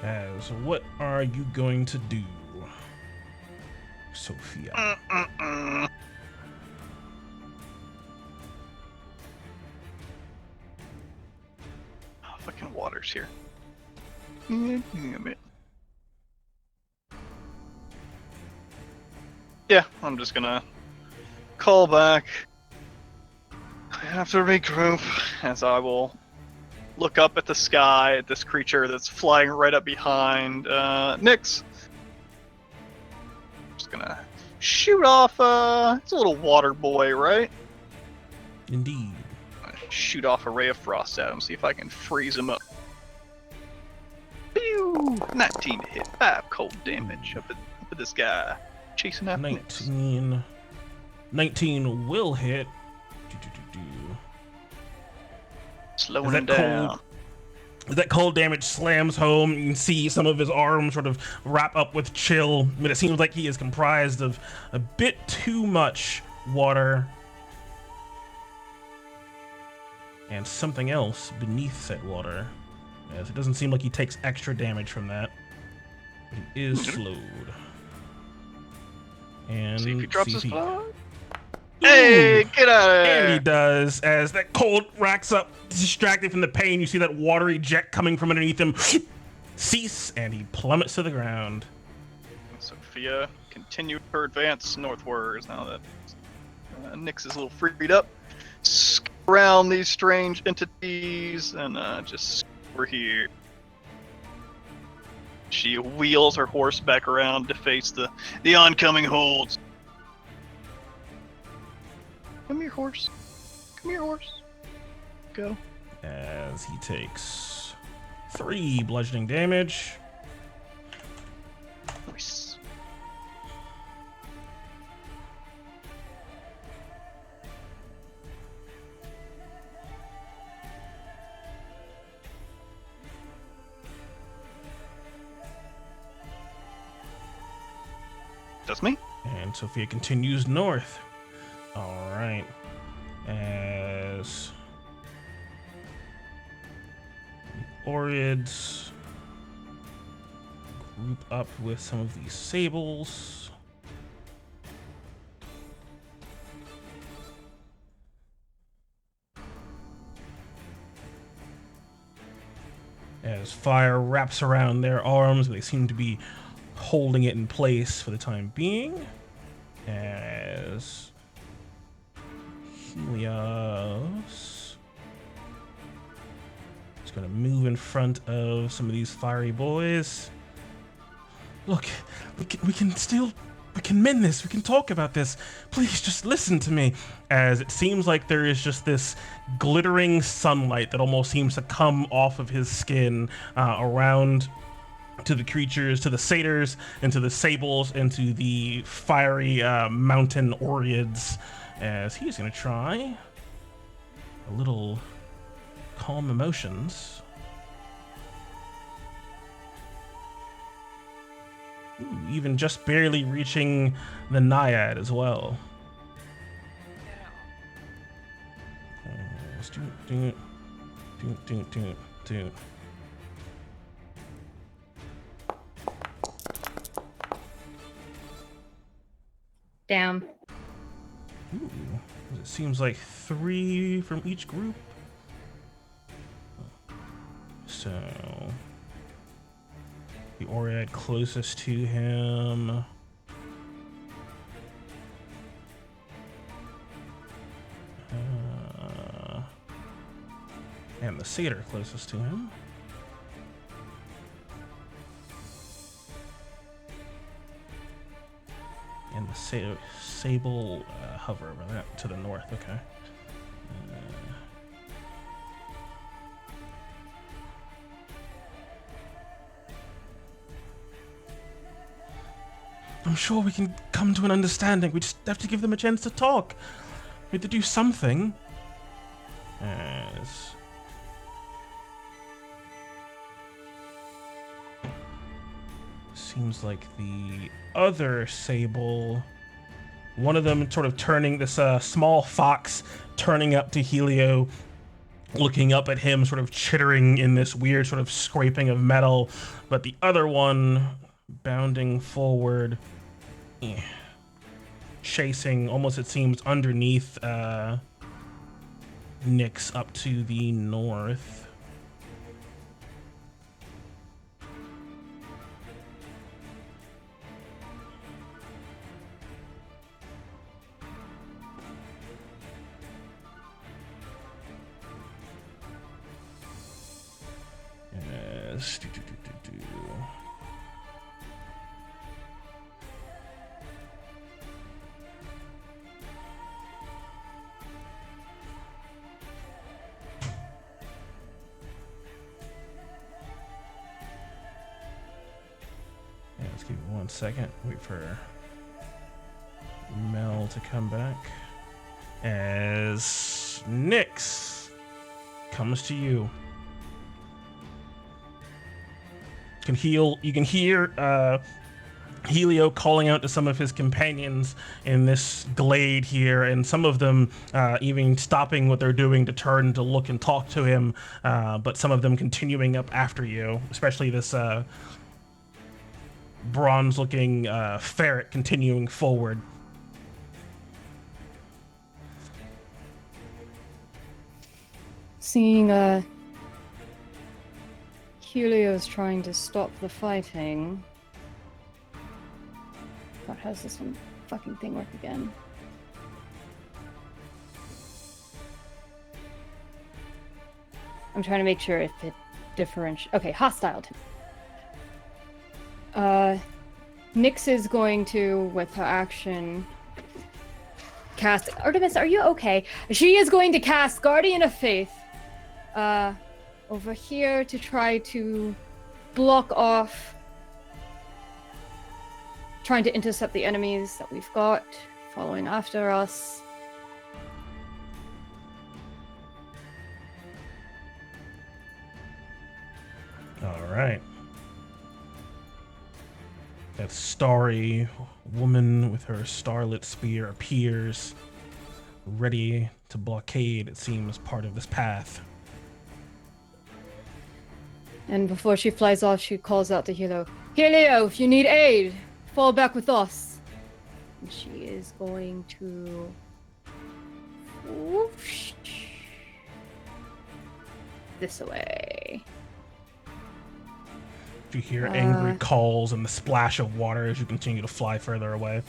As what are you going to do, Sophia? Oh, fucking water's here. Damn it. Yeah, I'm just gonna call back. I have to regroup as I will look up at the sky at this creature that's flying right up behind Nyx. Just gonna shoot off, it's a little water boy, right? Indeed. Shoot off a ray of frost at him, see if I can freeze him up. Pew! 19 to hit, 5 cold damage up at this guy. Chasing after Nyx. 19 will hit. Slowing him down. As that cold damage slams home, you can see some of his arms sort of wrap up with chill, but it seems like he is comprised of a bit too much water and something else beneath said water, as it doesn't seem like he takes extra damage from that, but he is slowed. And See if he drops his CP. blood. Hey, get out of there! And he does, as that cold racks up, distracted from the pain. You see that watery jet coming from underneath him cease, and he plummets to the ground. Sophia continued her advance northwards now that Nyx is a little freed up. Around these strange entities, and just over here. She wheels her horse back around to face the oncoming holds. Come here, horse. Come here, horse. Go. As he takes 3 bludgeoning damage. Nice. That's me. And Sophia continues north. Alright. As the Orids group up with some of these sables. As fire wraps around their arms, they seem to be holding it in place for the time being. As Helios is going to move in front of some of these fiery boys. Look, we can mend this. We can talk about this. Please just listen to me. As it seems like there is just this glittering sunlight that almost seems to come off of his skin around to the creatures, to the satyrs, and to the sables, and to the fiery mountain Oriids, as he's going to try a little calm emotions. Ooh, even just barely reaching the Naiad as well. Let's do it. Damn. Ooh, it seems like 3 from each group. So the Oriad closest to him the satyr closest to him. And the sable hover over that to the north. Okay. I'm sure we can come to an understanding. We just have to give them a chance to talk. We have to do something. As seems like the other sable, one of them sort of turning, this small fox turning up to Helio, looking up at him, sort of chittering in this weird sort of scraping of metal, but the other one bounding forward, chasing almost, it seems, underneath Nyx up to the north. Yes. Let's give it 1 second. Wait for Mel to come back. As Nyx comes to you. You can hear Helio calling out to some of his companions in this glade here, and some of them even stopping what they're doing to turn to look and talk to him, but some of them continuing up after you, especially this bronze-looking ferret continuing forward. Seeing Helio's trying to stop the fighting. God, how does this one fucking thing work again? I'm trying to make sure if it differentiates. Okay, hostile to. Nyx is going to, with her action, cast. Artemis, are you okay? She is going to cast Guardian of Faith. Over here to try to block off, trying to intercept the enemies that we've got following after us. All right. That starry woman with her starlit spear appears, ready to blockade, it seems, part of this path. And before she flies off, she calls out to Helio. Helio, if you need aid, fall back with us. And she is going to... whoosh this way. You hear angry calls and the splash of water as you continue to fly further away.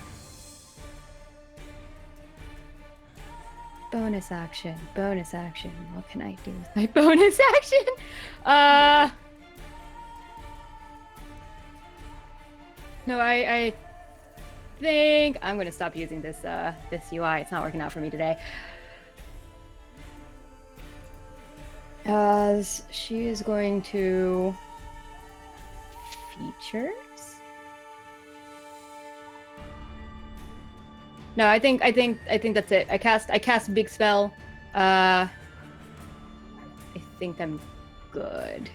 Bonus action. Bonus action. What can I do with my bonus action? No, I think I'm gonna stop using this this UI. It's not working out for me today. As she is going to features. No, I think that's it. I cast big spell. I think I'm good.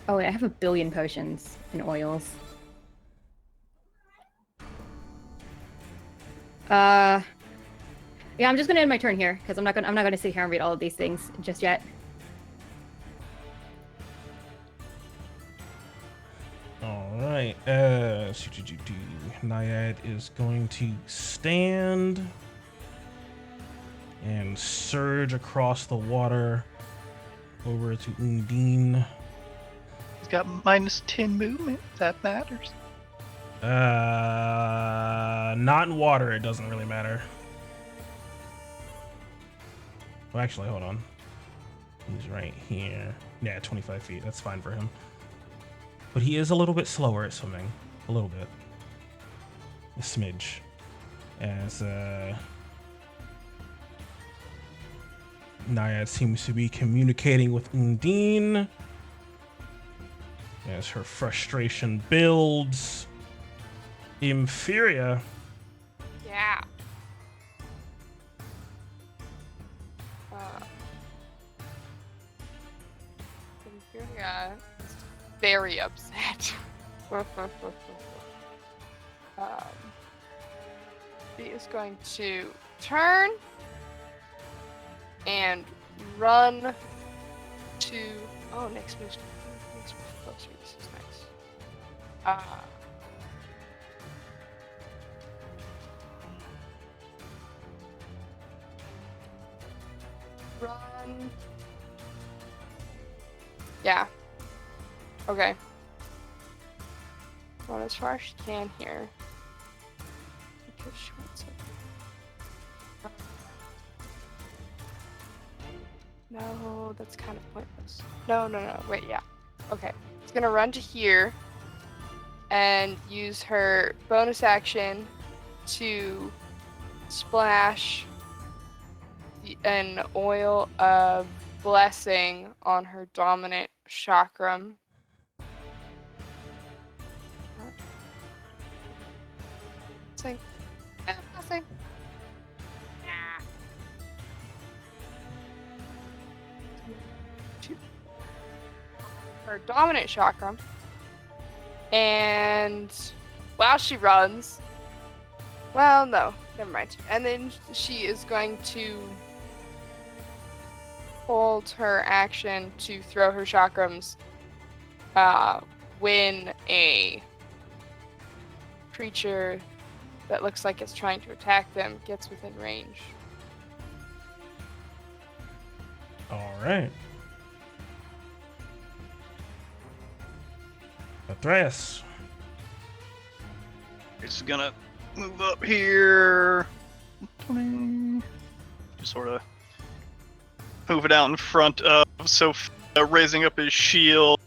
Oh wait, I have 1 billion potions and oils. Yeah, I'm just gonna end my turn here because I'm not gonna sit here and read all of these things just yet. All right. Naiad is going to stand and surge across the water over to Undine. He's got -10 movement, if that matters. Not in water, it doesn't really matter. Well, actually, hold on. He's right here. Yeah, 25 feet. That's fine for him. But he is a little bit slower at swimming. A little bit. A smidge. As Naiad seems to be communicating with Undine. As her frustration builds. Inferior. Yeah. Inferior is very upset. He is going to turn and run to. Oh, next move closer. This is nice. Run. Yeah. Okay. Run as far as she can here. Because she wants it. No, that's kind of pointless. No. Wait, yeah. Okay. It's gonna run to here and use her bonus action to splash an oil of blessing on her dominant chakram. Blessing. Her dominant chakram. And while she runs, well, no, never mind. And then she is going to hold her action to throw her chakrams when a creature that looks like it's trying to attack them gets within range. All right. Atreus. It's gonna move up here. 20. Just sort of move it out in front of Sophia, raising up his shield.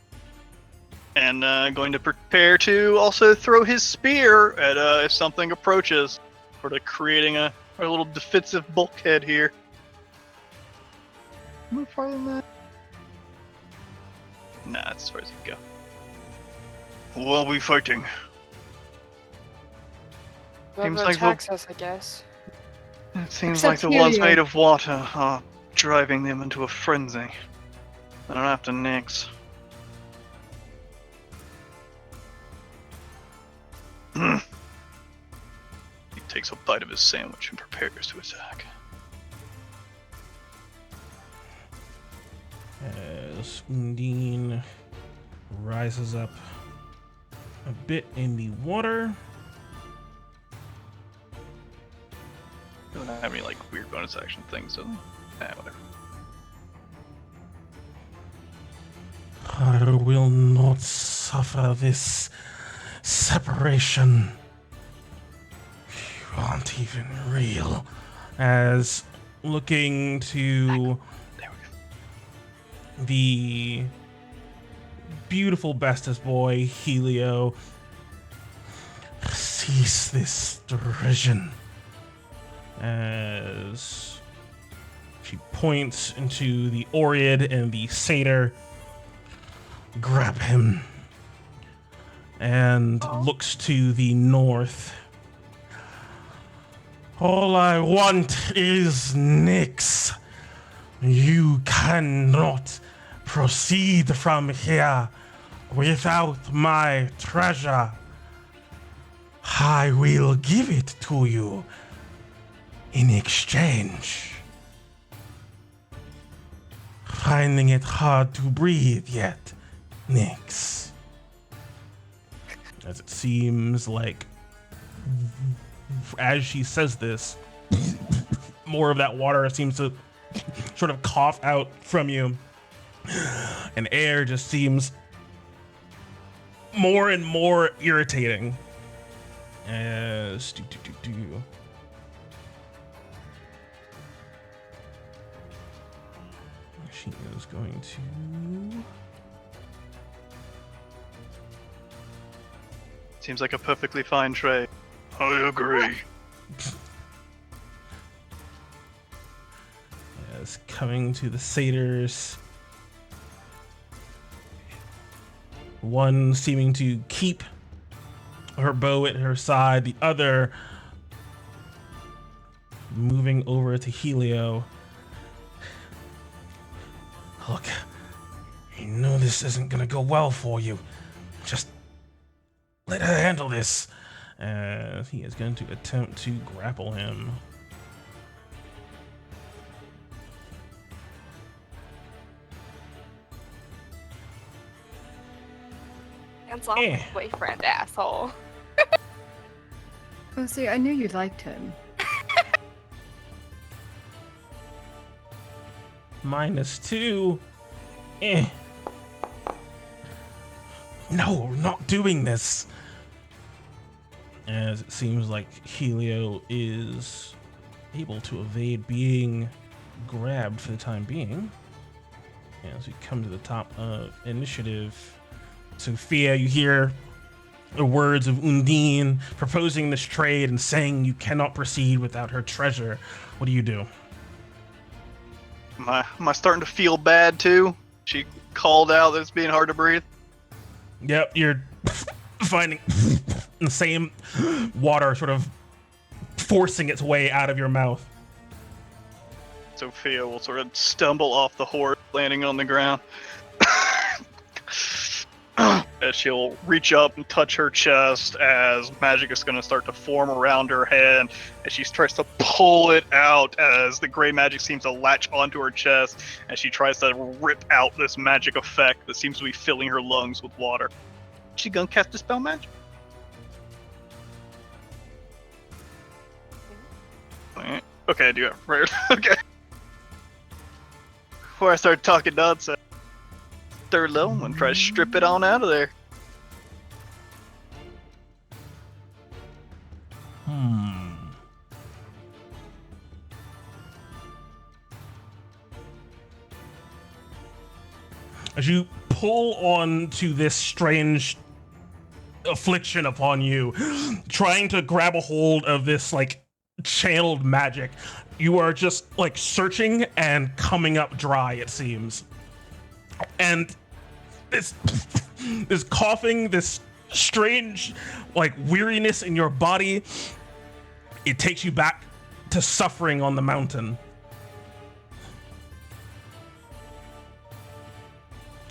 And going to prepare to also throw his spear at if something approaches. Sort of creating a little defensive bulkhead here. Move farther than that? Nah, that's as far as you can go. We'll be fighting. Whoever Seems like attacks us, I guess. It seems Except like the ones Thylea. made of water are driving them into a frenzy. I don't have to nix. He takes a bite of his sandwich and prepares to attack. As Undine rises up a bit in the water. Doesn't have any like weird bonus action things, does it? Whatever. I will not suffer this separation. You aren't even real. As looking to There we go. the beautiful bestest boy, Helio, cease this derision. As she points into the Oread and the Satyr, grab him, and looks to the north. All I want is Nyx. You cannot proceed from here without my treasure. I will give it to you in exchange. Finding it hard to breathe yet, Nyx? As it seems like, as she says this, more of that water seems to sort of cough out from you, and air just seems more and more irritating. As She is going to. Seems like a perfectly fine trade. I agree. Yes, coming to the satyrs. One seeming to keep her bow at her side, the other moving over to Helio. Look, you know this isn't gonna go well for you. Just let her handle this. He is going to attempt to grapple him. Hands off my boyfriend, asshole. Oh, see, I knew you liked him. -2. No, not doing this. As it seems like Helio is able to evade being grabbed for the time being. As we come to the top of initiative, Sophia, you hear the words of Undine proposing this trade and saying you cannot proceed without her treasure. What do you do? Am I starting to feel bad too? She called out that it's being hard to breathe. Yep, you're finding the same water sort of forcing its way out of your mouth. Sophia will sort of stumble off the horse, landing on the ground. As she'll reach up and touch her chest as magic is going to start to form around her head, and she tries to pull it out as the gray magic seems to latch onto her chest, and she tries to rip out this magic effect that seems to be filling her lungs with water. She gonna cast Dispel Magic? Okay, I do have prayer. Okay. Before I start talking nonsense, third level, I'm gonna try to strip it on out of there. As you pull on to this strange affliction upon you, trying to grab a hold of this like channeled magic, you are just like searching and coming up dry, it seems. And this coughing, this strange like weariness in your body, it takes you back to suffering on the mountain.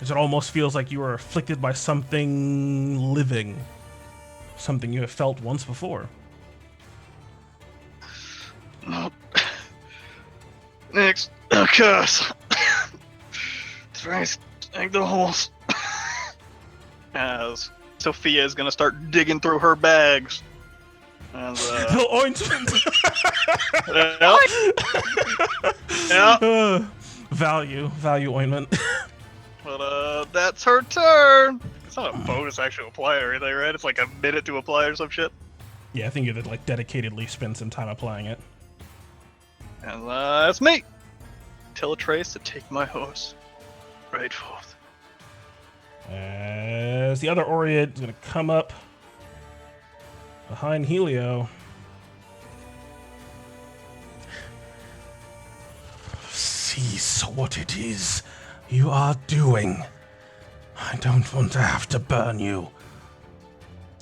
As it almost feels like you are afflicted by something living, something you have felt once before. Next, a curse. Thrice, egg the holes. As Sophia is gonna start digging through her bags. As, The ointment. Yep. Value ointment. But that's her turn. It's not a bonus actually apply or anything, right? It's like a minute to apply or some shit. Yeah, I think you had to like dedicatedly spend some time applying it. And that's me. Tell Trace to take my horse right forth. As the other Oread is gonna come up behind Helio. Cease what it is you are doing. I don't want to have to burn you.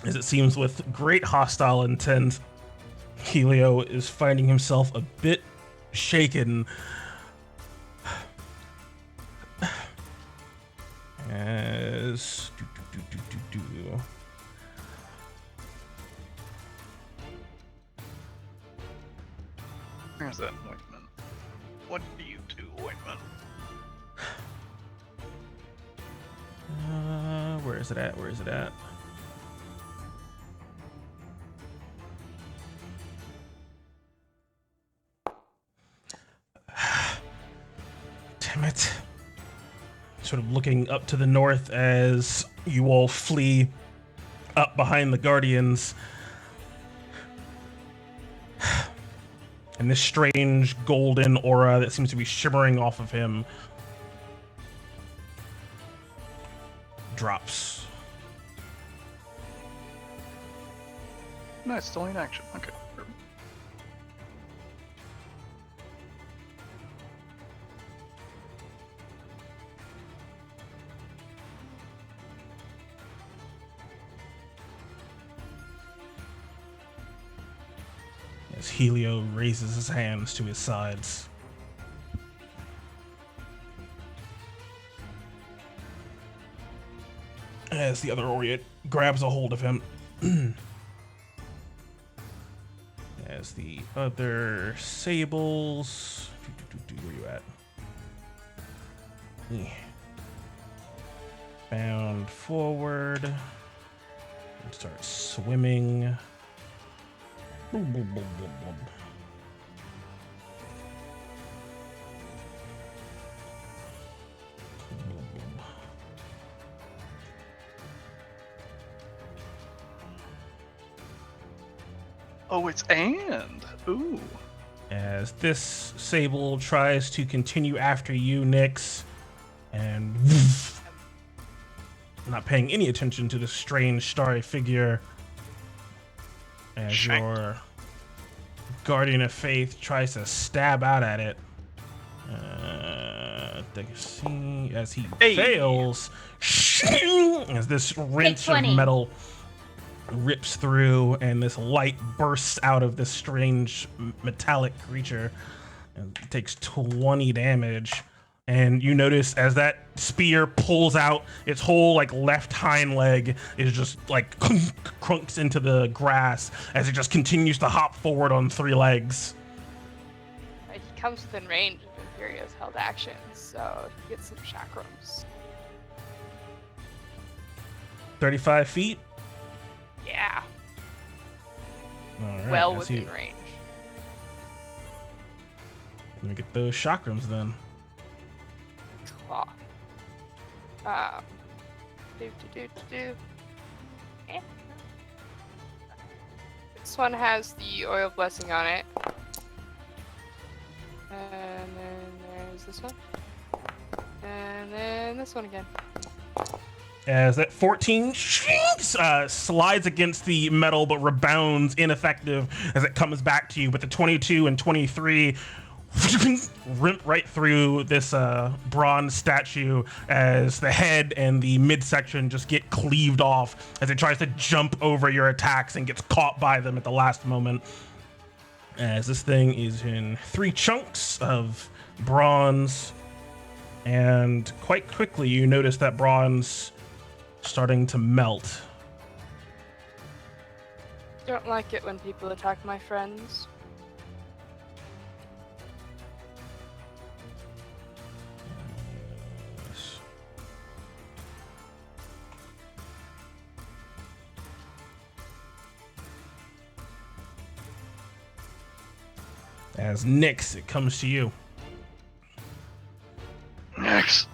As it seems with great hostile intent, Helio is finding himself a bit shaken. As Where's that ointment? What do you do, ointment? where is it at? Where is it at? Damn it. Sort of looking up to the north as you all flee up behind the Guardians. And this strange golden aura that seems to be shimmering off of him drops. Nice, it's only an action. Okay. As Helio raises his hands to his sides. As the other Oriate grabs a hold of him. As the other Sables... Where you at? Yeah. Bound forward. And start swimming. Boom, boom, boom, boom, boom. Oh, it's and. Ooh. As this Sable tries to continue after you, Nyx, and not paying any attention to the strange starry figure as Shanked. your Guardian of Faith tries to stab out at it. As he Hey. fails, as this wrench of 20. metal rips through and this light bursts out of this strange metallic creature and it takes 20 damage. And you notice as that spear pulls out, its whole like left hind leg is just like crunks into the grass as it just continues to hop forward on 3 legs. He comes within range of Imperia's held actions, so he gets some chakrams. 35 feet. Yeah, All right, well I see. within range. Let me get those chakrams then. Claw. Do. Eh. This one has the oil blessing on it. And then there's this one. And then this one again. As that 14 slides against the metal but rebounds ineffective as it comes back to you, but the 22 and 23 rip right through this bronze statue as the head and the midsection just get cleaved off as it tries to jump over your attacks and gets caught by them at the last moment. As this thing is in 3 chunks of bronze, and quite quickly you notice that bronze starting to melt. Don't like it when people attack my friends. As Nyx, it comes to you. Next.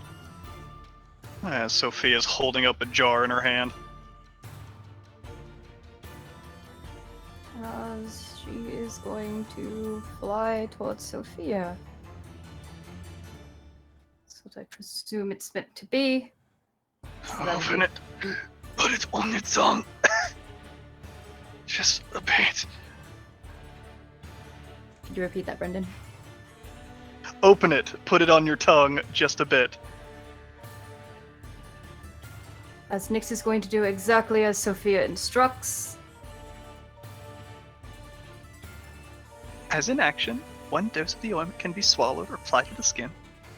As Sophia's holding up a jar in her hand. As she is going to fly towards Sophia. That's what I presume it's meant to be. So that'll Open be- it. Put it on your tongue. Just a bit. Could you repeat that, Brendan? Open it. Put it on your tongue just a bit. As Nyx is going to do exactly as Sophia instructs. As in action, 1 dose of the ointment can be swallowed or applied to the skin.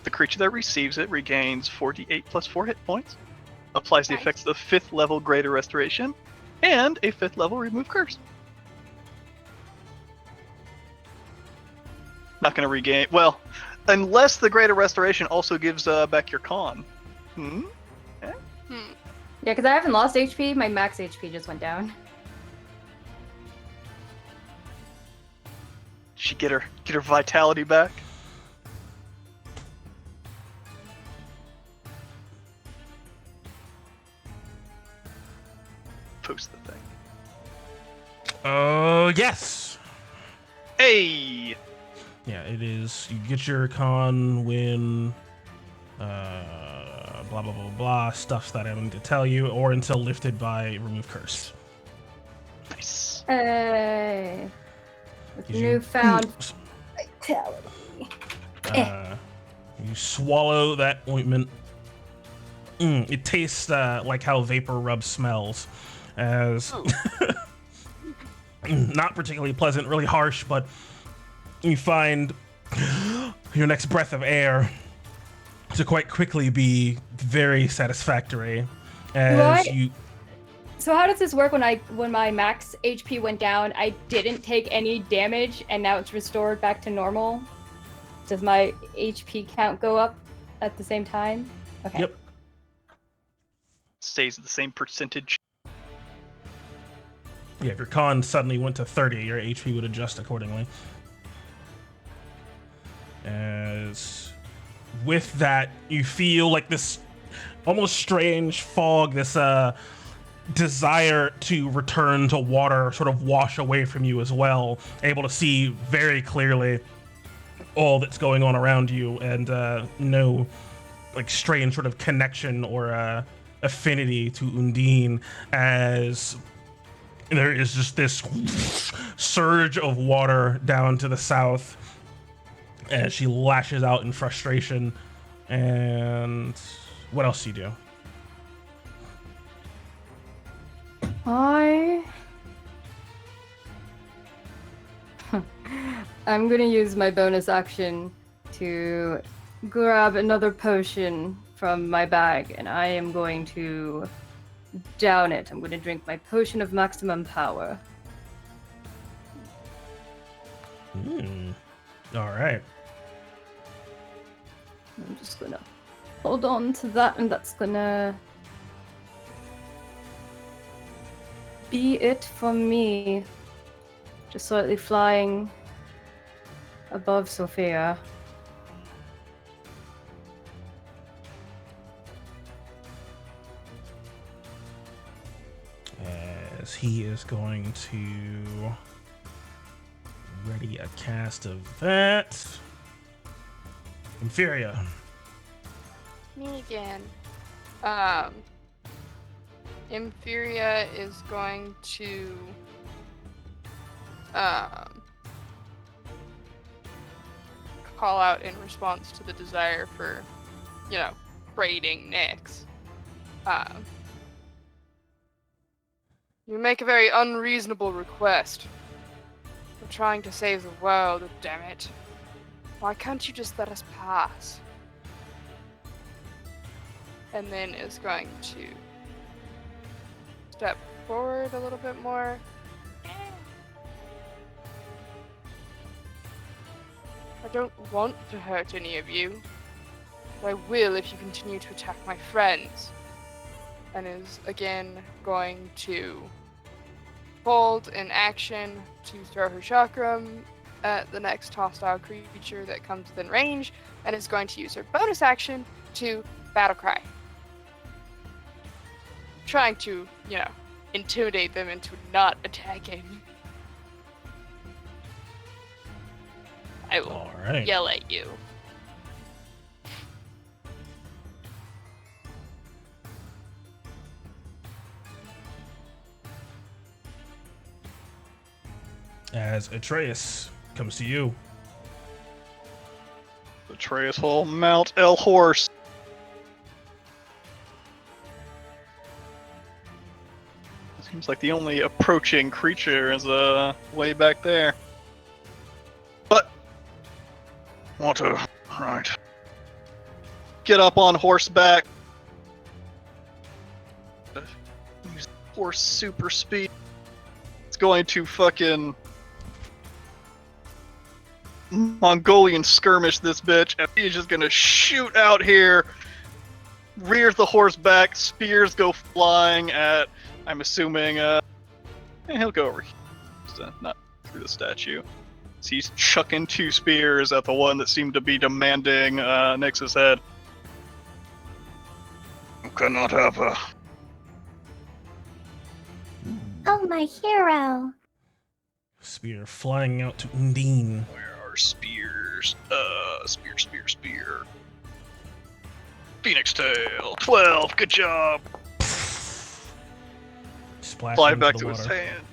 The creature that receives it regains 48 plus 4 hit points, applies the Nice. effects of 5th level Greater Restoration, and a 5th level Remove Curse. Not going to regain... Well, unless the Greater Restoration also gives back your con. Yeah, because I haven't lost HP, my max HP just went down. She get her vitality back. Post the thing. Oh, yes. Hey! Yeah, it is. You get your con when blah blah blah blah stuff that I don't need to tell you, or until lifted by remove curse. Nice. Hey. With Did you- newfound vitality. You swallow that ointment. It tastes like how vapor rub smells, as not particularly pleasant, really harsh, but you find your next breath of air to quite quickly be very satisfactory. As you, So how does this work when my max HP went down, I didn't take any damage and now it's restored back to normal? Does my HP count go up at the same time? Okay. Yep. Stays at the same percentage. Yeah, if your con suddenly went to 30, your HP would adjust accordingly. As with that, you feel like this almost strange fog, this desire to return to water sort of wash away from you as well, able to see very clearly all that's going on around you, and no like strange sort of connection or affinity to Undine, as there is just this surge of water down to the south as she lashes out in frustration. And what else do you do? I'm gonna use my bonus action to grab another potion from my bag, and I am going to down it. I'm going to drink my potion of maximum power. All right. I'm just gonna hold on to that, and that's gonna be it for me. Just slightly flying above Sophia. As he is going to ready a cast of that. Inferia. Me again. Inferia is going to call out in response to the desire for, raiding Nyx. You make a very unreasonable request. We're trying to save the world, damn it. Why can't you just let us pass? And then is going to step forward a little bit more. I don't want to hurt any of you, but I will if you continue to attack my friends. And is again going to hold an action to throw her chakram at the next hostile creature that comes within range, and is going to use her bonus action to battle cry. Trying to, intimidate them into not attacking. I will All right. yell at you. As Atreus comes to you. Atreus will mount El Horse. Seems like the only approaching creature is way back there. But want to get up on horseback. Use horse super speed. It's going to fucking Mongolian skirmish this bitch, and he's just gonna shoot out here, rears the horse back, spears go flying at, I'm assuming, he'll go over here, not through the statue. So he's chucking 2 spears at the one that seemed to be demanding Nyx's head. You cannot have her. Oh, my hero. Spear flying out to Undine. Where are spears? Spear. Phoenix Tail. 12. Good job. Splash Fly into back the to his water. hand.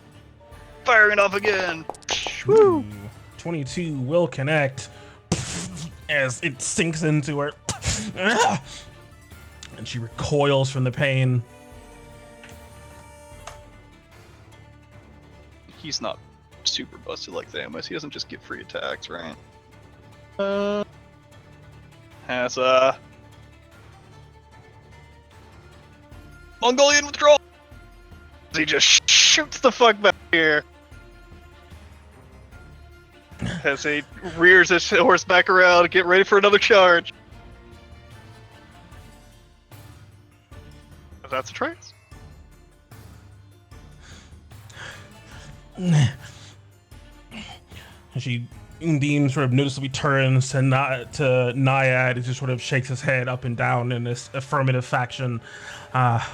Firing off again. Ooh, 22 will connect as it sinks into her. And she recoils from the pain. He's not super busted like Thamus. He doesn't just get free attacks, right? Has Mongolian withdrawal. He just shoots the fuck back here. As he rears his horse back around, get ready for another charge. That's a trace. She Undine sort of noticeably turns to Naiad, who just sort of shakes his head up and down in this affirmative faction. I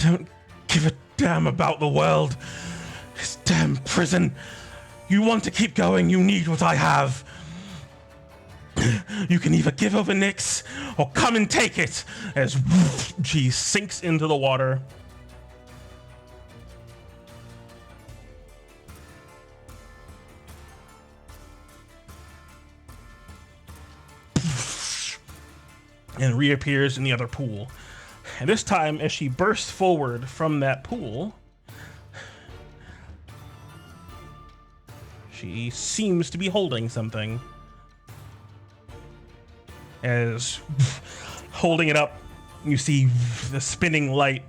don't give a damn about the world. This damn prison. You want to keep going, you need what I have. You can either give over Nyx or come and take it. As she sinks into the water. And reappears in the other pool. And this time, as she bursts forward from that pool, she seems to be holding something. As holding it up, you see the spinning light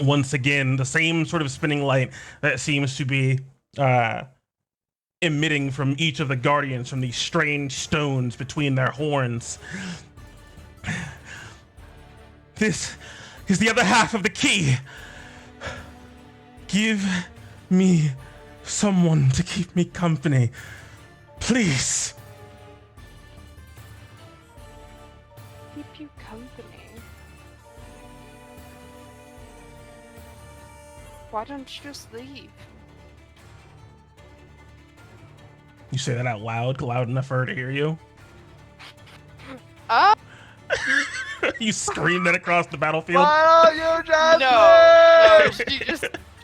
once again, the same sort of spinning light that seems to be emitting from each of the guardians from these strange stones between their horns. This is the other half of the key. Give me someone to keep me company, please. Keep you company. Why don't you just leave? You say that out loud enough for her to hear you? You scream that across the battlefield? Why don't you just No,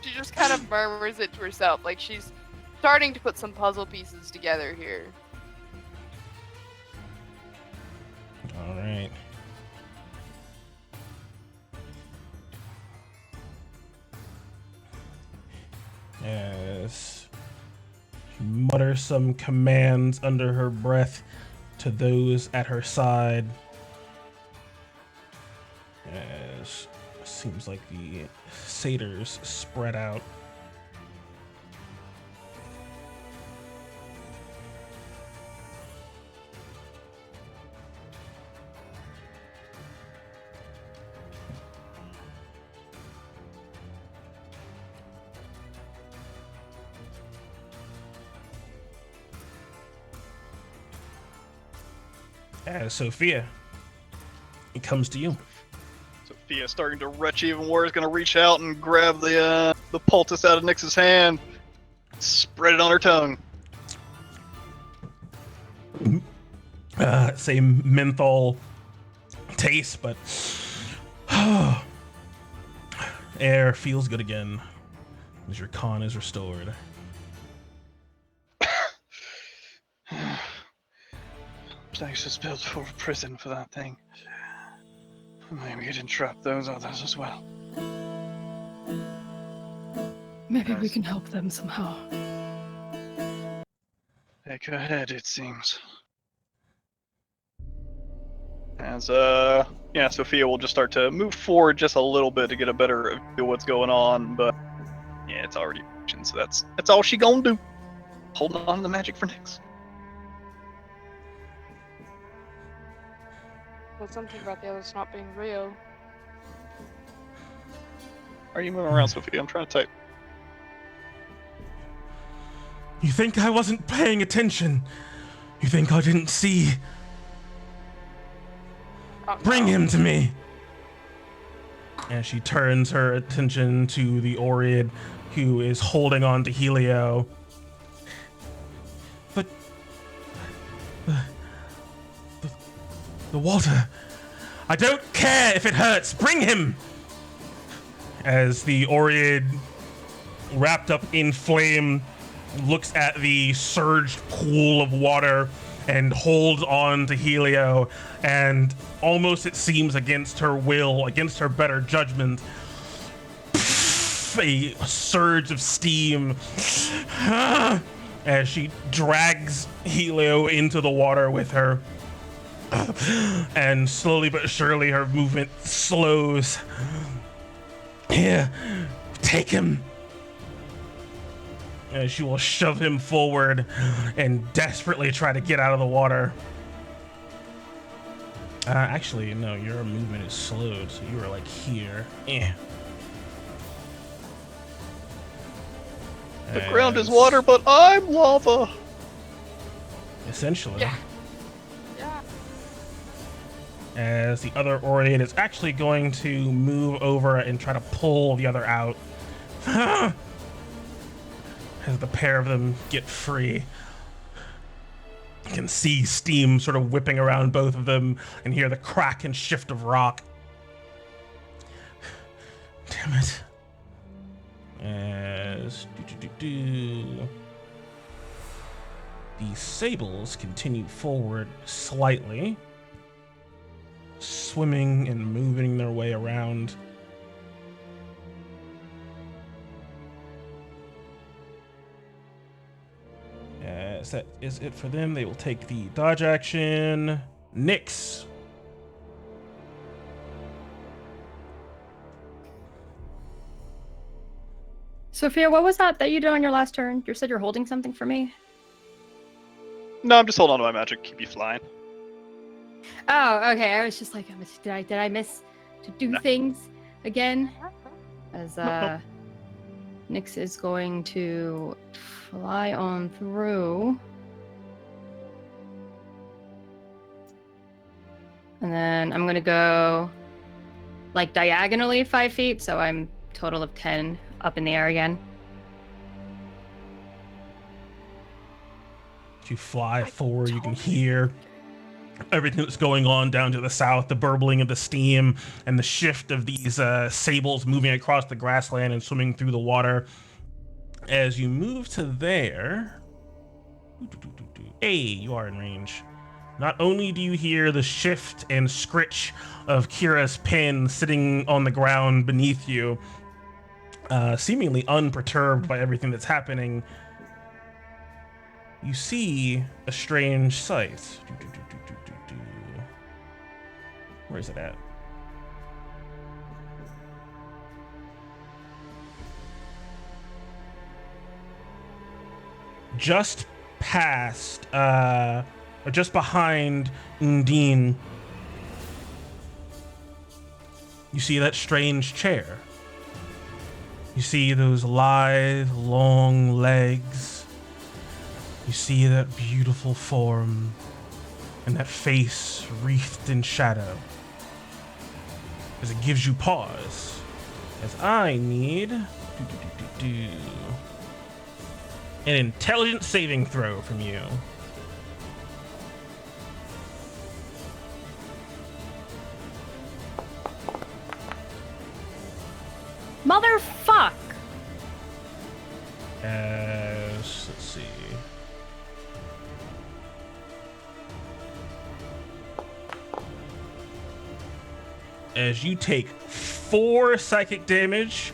she just kind of murmurs it to herself, like she's starting to put some puzzle pieces together here. All right. Yes. She mutters some commands under her breath to those at her side. As seems like the satyrs spread out. As Sophia, it comes to you. Sophia starting to retch even more, is going to reach out and grab the poultice out of Nyx's hand, spread it on her tongue. Same menthol taste, but air feels good again as your con is restored. Thanks to built for a prison for that thing. Maybe you didn't trap those others as well. Maybe we can help them somehow. Take ahead, it seems. As Sophia will just start to move forward just a little bit to get a better view of what's going on, but yeah, it's already action, so that's all she gonna do. Holding on to the magic for Nyx. There's something about the others not being real. Are you moving around, Sophia? I'm trying to type. You think I wasn't paying attention? You think I didn't see? Bring him to me. And she turns her attention to the Oread, who is holding on to Helio. But The water. I don't care if it hurts. Bring him! As the Oread, wrapped up in flame, looks at the surged pool of water and holds on to Helio, and almost it seems against her will, against her better judgment, a surge of steam as she drags Helio into the water with her. And slowly but surely her movement slows. Here, take him. As she will shove him forward and desperately try to get out of the water. Actually, no, your movement is slowed, so you are like here. The ground is water, but I'm lava. Essentially. Yeah. Yeah. As the other Oread is actually going to move over and try to pull the other out. As the pair of them get free. You can see steam sort of whipping around both of them and hear the crack and shift of rock. Damn it. As the sables continue forward slightly, swimming and moving their way around. As that is it for them, they will take the dodge action. Nyx. Sophia, what was that you did on your last turn? You said you're holding something for me? No, I'm just holding on to my magic. Keep you flying. Oh, okay. I was just like, did I miss to do things again? As Nyx is going to fly on through. And then I'm gonna go like diagonally 5 feet, so I'm total of 10 up in the air again. As you fly forward, you can hear everything that's going on down to the south, the burbling of the steam and the shift of these sables moving across the grassland and swimming through the water. As you move to there, hey, you are in range. Not only do you hear the shift and scritch of Kira's pin sitting on the ground beneath you, seemingly unperturbed by everything that's happening, you see a strange sight. Where is it at? Just past, or just behind Undine, you see that strange chair. You see those lithe, long legs. You see that beautiful form and that face wreathed in shadow. As it gives you pause, as I need an intelligence saving throw from you. Motherfuck! As, let's see. As you take 4 psychic damage,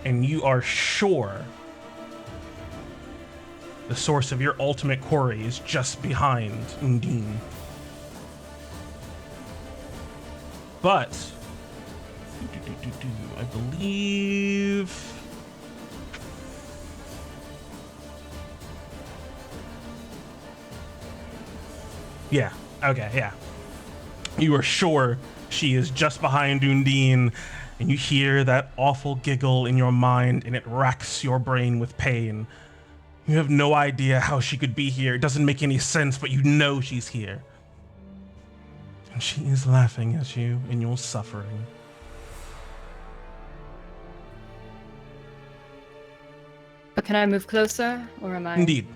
and you are sure the source of your ultimate quarry is just behind Undine. But I believe yeah, okay, yeah. You are sure she is just behind Undine, and you hear that awful giggle in your mind, and it racks your brain with pain. You have no idea how she could be here. It doesn't make any sense, but you know she's here. And she is laughing at you in your suffering. But can I move closer, or am I? Indeed.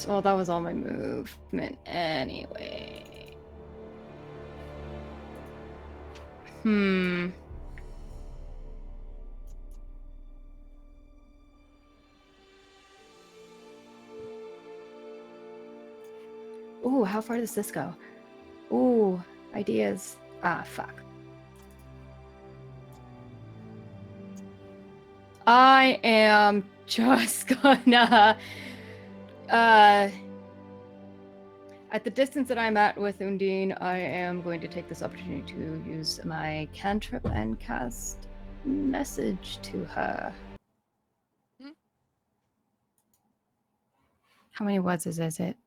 Well, that was all my movement anyway. Ooh, how far does this go? Ooh, ideas. Ah, fuck. I am just gonna, at the distance that I'm at with Undine, I am going to take this opportunity to use my cantrip and cast message to her. Hmm. How many words is it?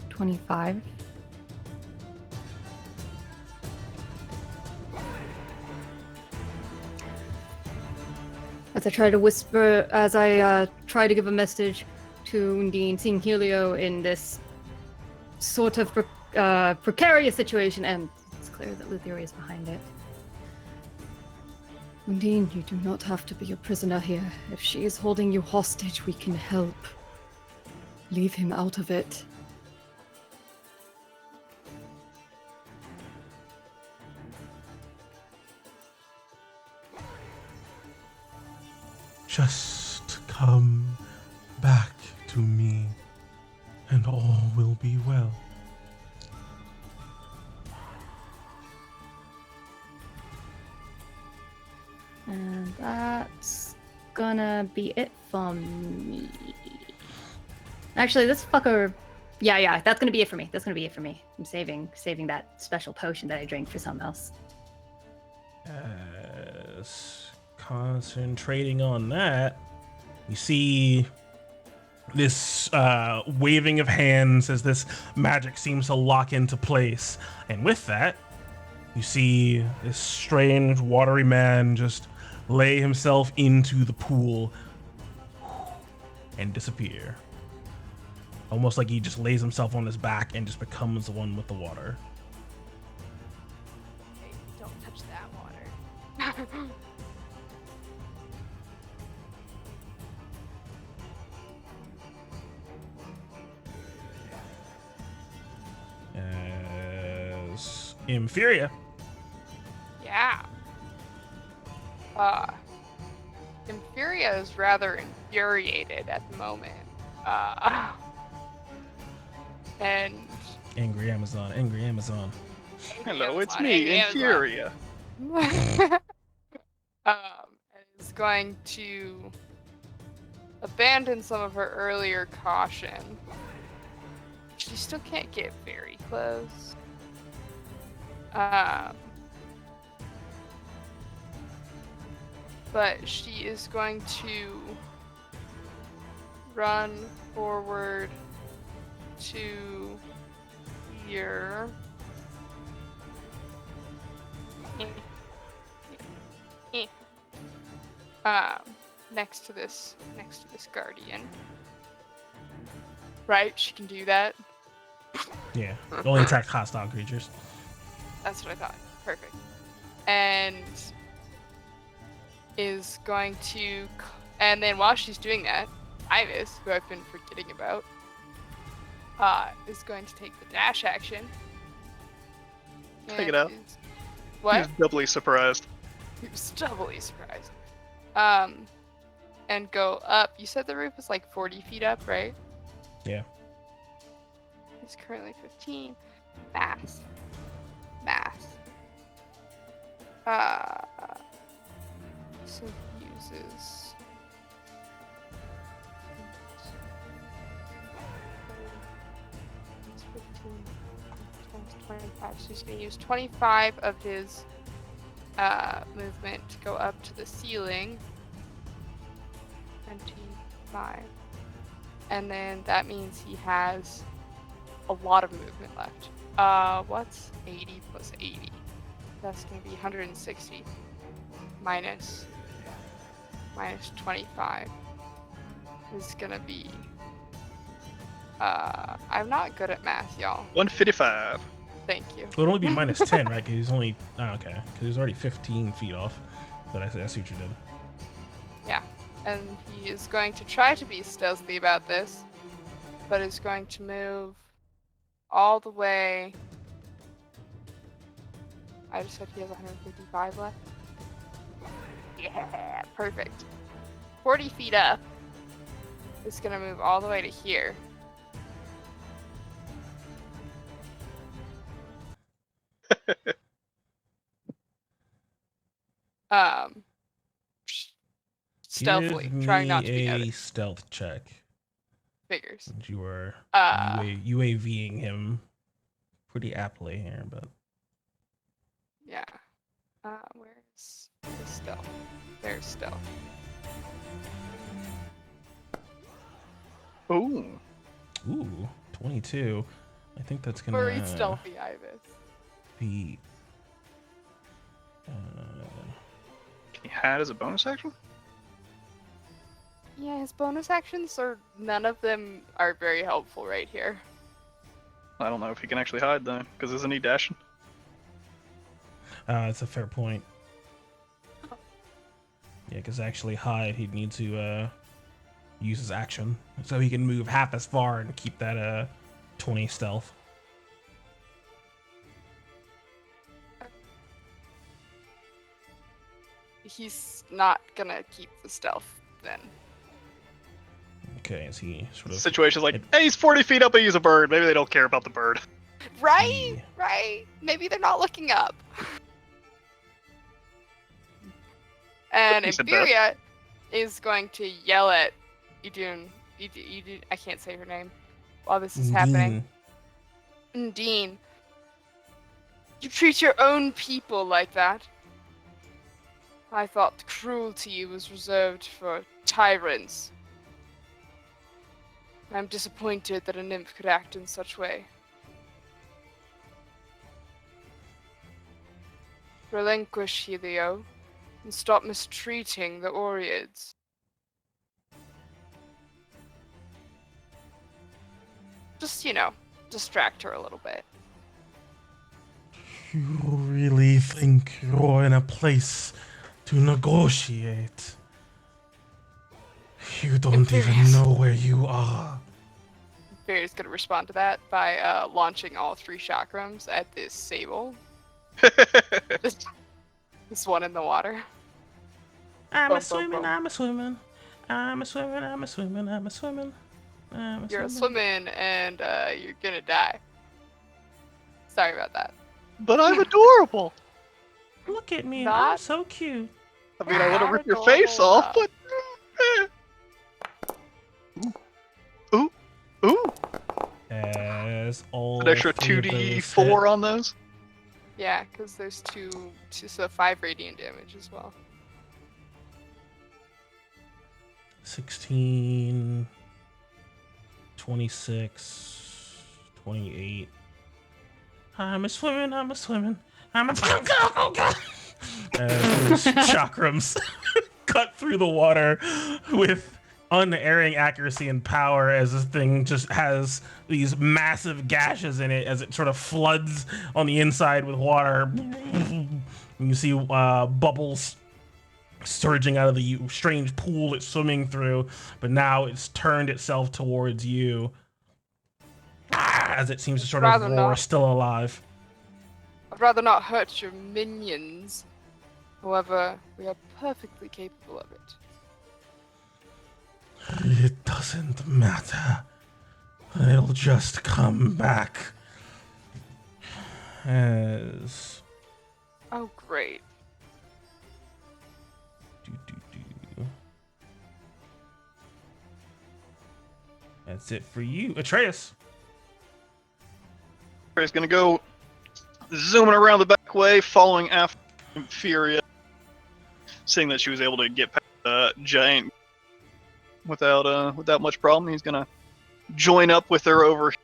25? As I try to whisper, as I try to give a message to Undine, seeing Helio in this sort of precarious situation, and it's clear that Lutheria is behind it. Undine, you do not have to be a prisoner here. If she is holding you hostage, we can help. Leave him out of it. Just come back to me, and all will be well. And that's gonna be it for me. Actually, this fucker... Yeah, that's gonna be it for me. I'm saving that special potion that I drank for something else. Concentrating on that, you see this waving of hands as this magic seems to lock into place. And with that, you see this strange watery man just lay himself into the pool and disappear. Almost like he just lays himself on his back and just becomes the one with the water. Hey, don't touch that water. As Inferior. Yeah. Inferior is rather infuriated at the moment. And Angry Amazon. Hello, it's me, Inferior. is going to abandon some of her earlier caution. She still can't get very close. But she is going to run forward to here. Next to this guardian. Right? She can do that. Yeah, only attack hostile creatures. That's what I thought. Perfect. And is going to, and then while she's doing that, Ivis, who I've been forgetting about, is going to take the dash action. Take it out. What? He's doubly surprised. He was doubly surprised. And go up. You said the roof was like 40 feet up, right? Yeah. He's currently 15. Math. So he uses... It's 15 times 25. So he's going to use 25 of his movement to go up to the ceiling. 25. And then that means he has a lot of movement left. What's 80 plus 80? That's going to be 160 minus 25 is going to be... I'm not good at math, y'all. 155. Thank you. It would only be minus 10, right? Because he's only... Oh, okay. Because he's already 15 feet off. But I see what you did. Yeah. and he is going to try to be stealthy about this, but is going to move all the way. I just said he has 155 left. Yeah, perfect. 40 feet up. It's gonna move all the way to here. Um, stealthily, Give trying not me to be a noticed. stealth check. Figures. Since you are UAVing him pretty aptly here, but Yeah. Where's the stealth? There's stealth. Ooh. ooh, 22. I think that's gonna Furry stealthy ibis. be. Can you hide as a bonus action? Yeah, his bonus actions are none of them are very helpful right here. I don't know if he can actually hide though, because isn't he dashing? It's a fair point. Yeah, because actually hide, he'd need to use his action, so he can move half as far and keep that 20 stealth. He's not gonna keep the stealth then. Okay, as he sort of Situation's like, hey, he's 40 feet up and he's a bird. Maybe they don't care about the bird. Right? Yeah. Right? Maybe they're not looking up. And He said that. Imperia is going to yell at Idun. I can't say her name while this is happening. Undine. You treat your own people like that. I thought cruelty was reserved for tyrants. I'm disappointed that a nymph could act in such way. Relinquish Helio, and stop mistreating the Oreads. Just, distract her a little bit. You really think you're in a place to negotiate? You don't even Imperious. know where you are. Fairy's gonna respond to that by launching all 3 chakrams at this sable. This one in the water. I'm Boom, a swimming, boom, boom. I'm a swimming. I'm a swimming, I'm a swimming, I'm a swimming. I'm a You're swimming. swimming and you're gonna die. Sorry about that. But I'm adorable. Look at me, I'm Not- so cute. I mean, I want to Not rip your face adorable off, but. Ooh. Ooh. As all An extra 3 of those 2d4 on those? Yeah, because there's 2, so 5 radiant damage as well. 16, 26, 28. I'm a swimming, I'm a swimming. I'm a oh God. As those chakrams cut through the water with unerring accuracy and power, as this thing just has these massive gashes in it as it sort of floods on the inside with water. You see bubbles surging out of the strange pool it's swimming through, but now it's turned itself towards you as it seems to sort of Rather roar, not. still alive. I'd rather not hurt your minions. However, we are perfectly capable of it. It doesn't matter. It'll just come back. As Oh, great. That's it for you, Atreus. He's gonna go zooming around the back way, following after Furia, seeing that she was able to get past the giant without much problem. He's gonna join up with her over.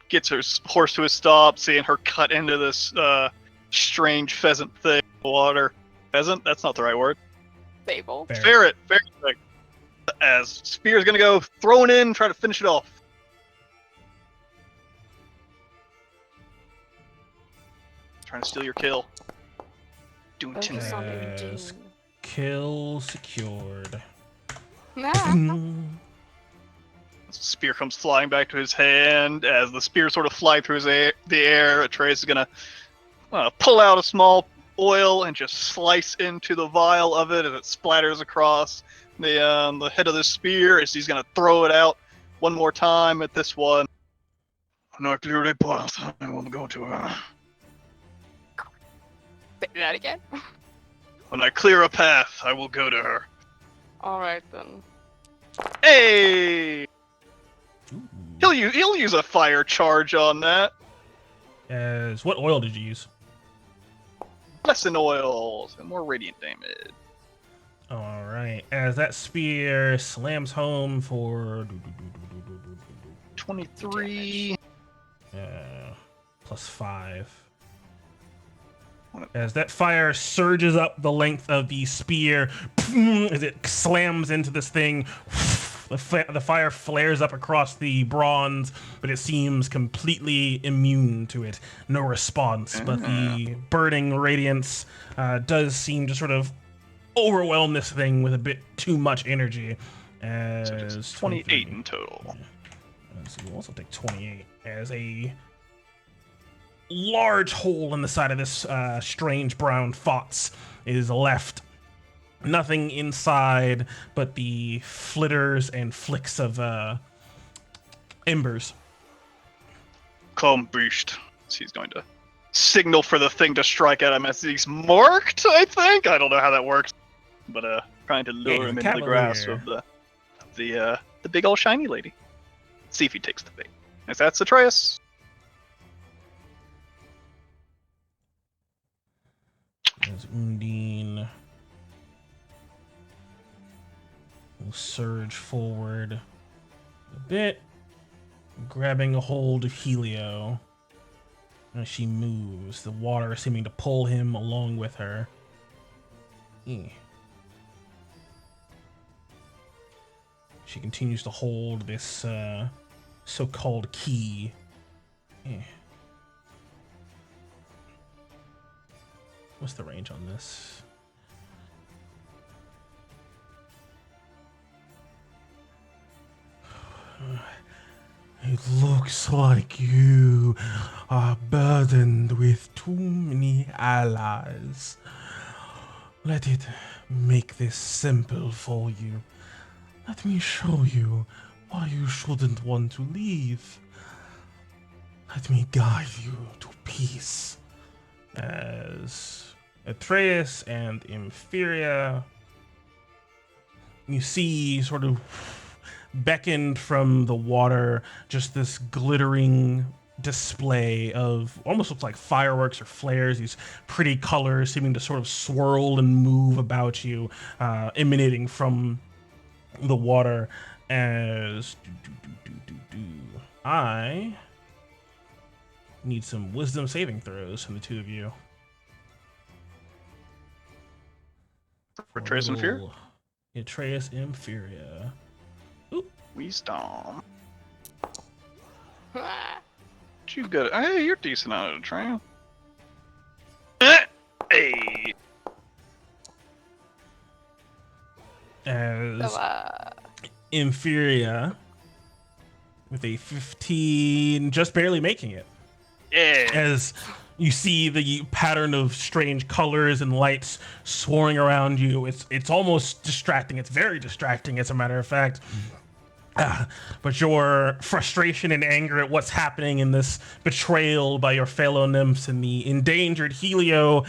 Gets her horse to a stop, seeing her cut into this strange pheasant thing in the water. Pheasant? That's not the right word. Sable. Ferret. Ferret. As Spear's gonna go throwing in, try to finish it off. Trying to steal your kill. Doing Focus 10. on As Undine. Kill secured. Nah. Spear comes flying back to his hand. As the spear sort of fly through the air, Atreus is gonna pull out a small oil and just slice into the vial of it as it splatters across the head of the spear. As he's gonna throw it out one more time at this one. I clearly pass. I want to go to her. Say that again. When I clear a path, I will go to her. All right then. Hey! Ooh. He'll use a fire charge on that. As what oil did you use? Lesson oil and more radiant damage. All right. As that spear slams home for 23. plus 5. As that fire surges up the length of the spear, as it slams into this thing, the fire flares up across the bronze, but it seems completely immune to it. No response, but the burning radiance does seem to sort of overwhelm this thing with a bit too much energy. As So just 28 in total. Yeah. So we'll also take 28 as a large hole in the side of this strange brown fox is left. Nothing inside but the flitters and flicks of embers. Come, beast. So he's going to signal for the thing to strike at him as he's marked, I think. I don't know how that works. But trying to lure him into the grasp of the big old shiny lady. See if he takes the bait. As that's Atreus. As Undine will surge forward a bit, grabbing a hold of Helio. As she moves, the water seeming to pull him along with her. She continues to hold this so-called key. What's the range on this? It looks like you are burdened with too many allies. Let it make this simple for you. Let me show you why you shouldn't want to leave. Let me guide you to peace. As Atreus and Inferior, you see sort of beckoned from the water just this glittering display of almost looks like fireworks or flares, these pretty colors seeming to sort of swirl and move about you, emanating from the water. As I need some wisdom saving throws from the two of you. For Atreus Inferior? Atreus Inferior. Wisdom. You got it. Hey, you're decent out of the train. Hey. As Inferior with a 15, just barely making it. Yeah. As you see the pattern of strange colors and lights swirling around you, it's almost distracting. It's very distracting, as a matter of fact. But your frustration and anger at what's happening in this betrayal by your fellow nymphs and the endangered Helio,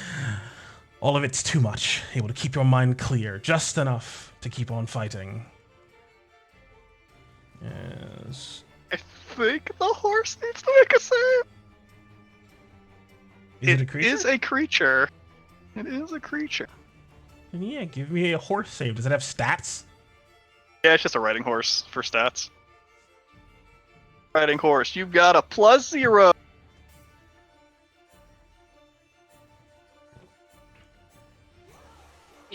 all of it's too much. Able to keep your mind clear, just enough to keep on fighting. Yes. I think the horse needs to make a save. Is it a creature? It is a creature. It is a creature. Then yeah, give me a horse save. Does it have stats? Yeah, it's just a riding horse for stats. Riding horse, you've got a +0.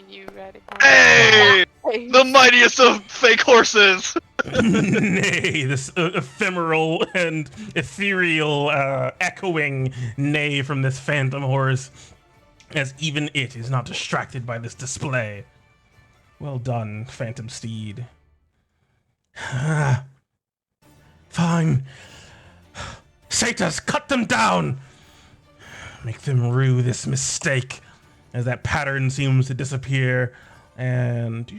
You ready? Hey! The mightiest of fake horses! Nay, this ephemeral and ethereal echoing neigh from this phantom horse, as even it is not distracted by this display. Well done, Phantom Steed. Fine. Satyrs, cut them down! Make them rue this mistake. As that pattern seems to disappear. And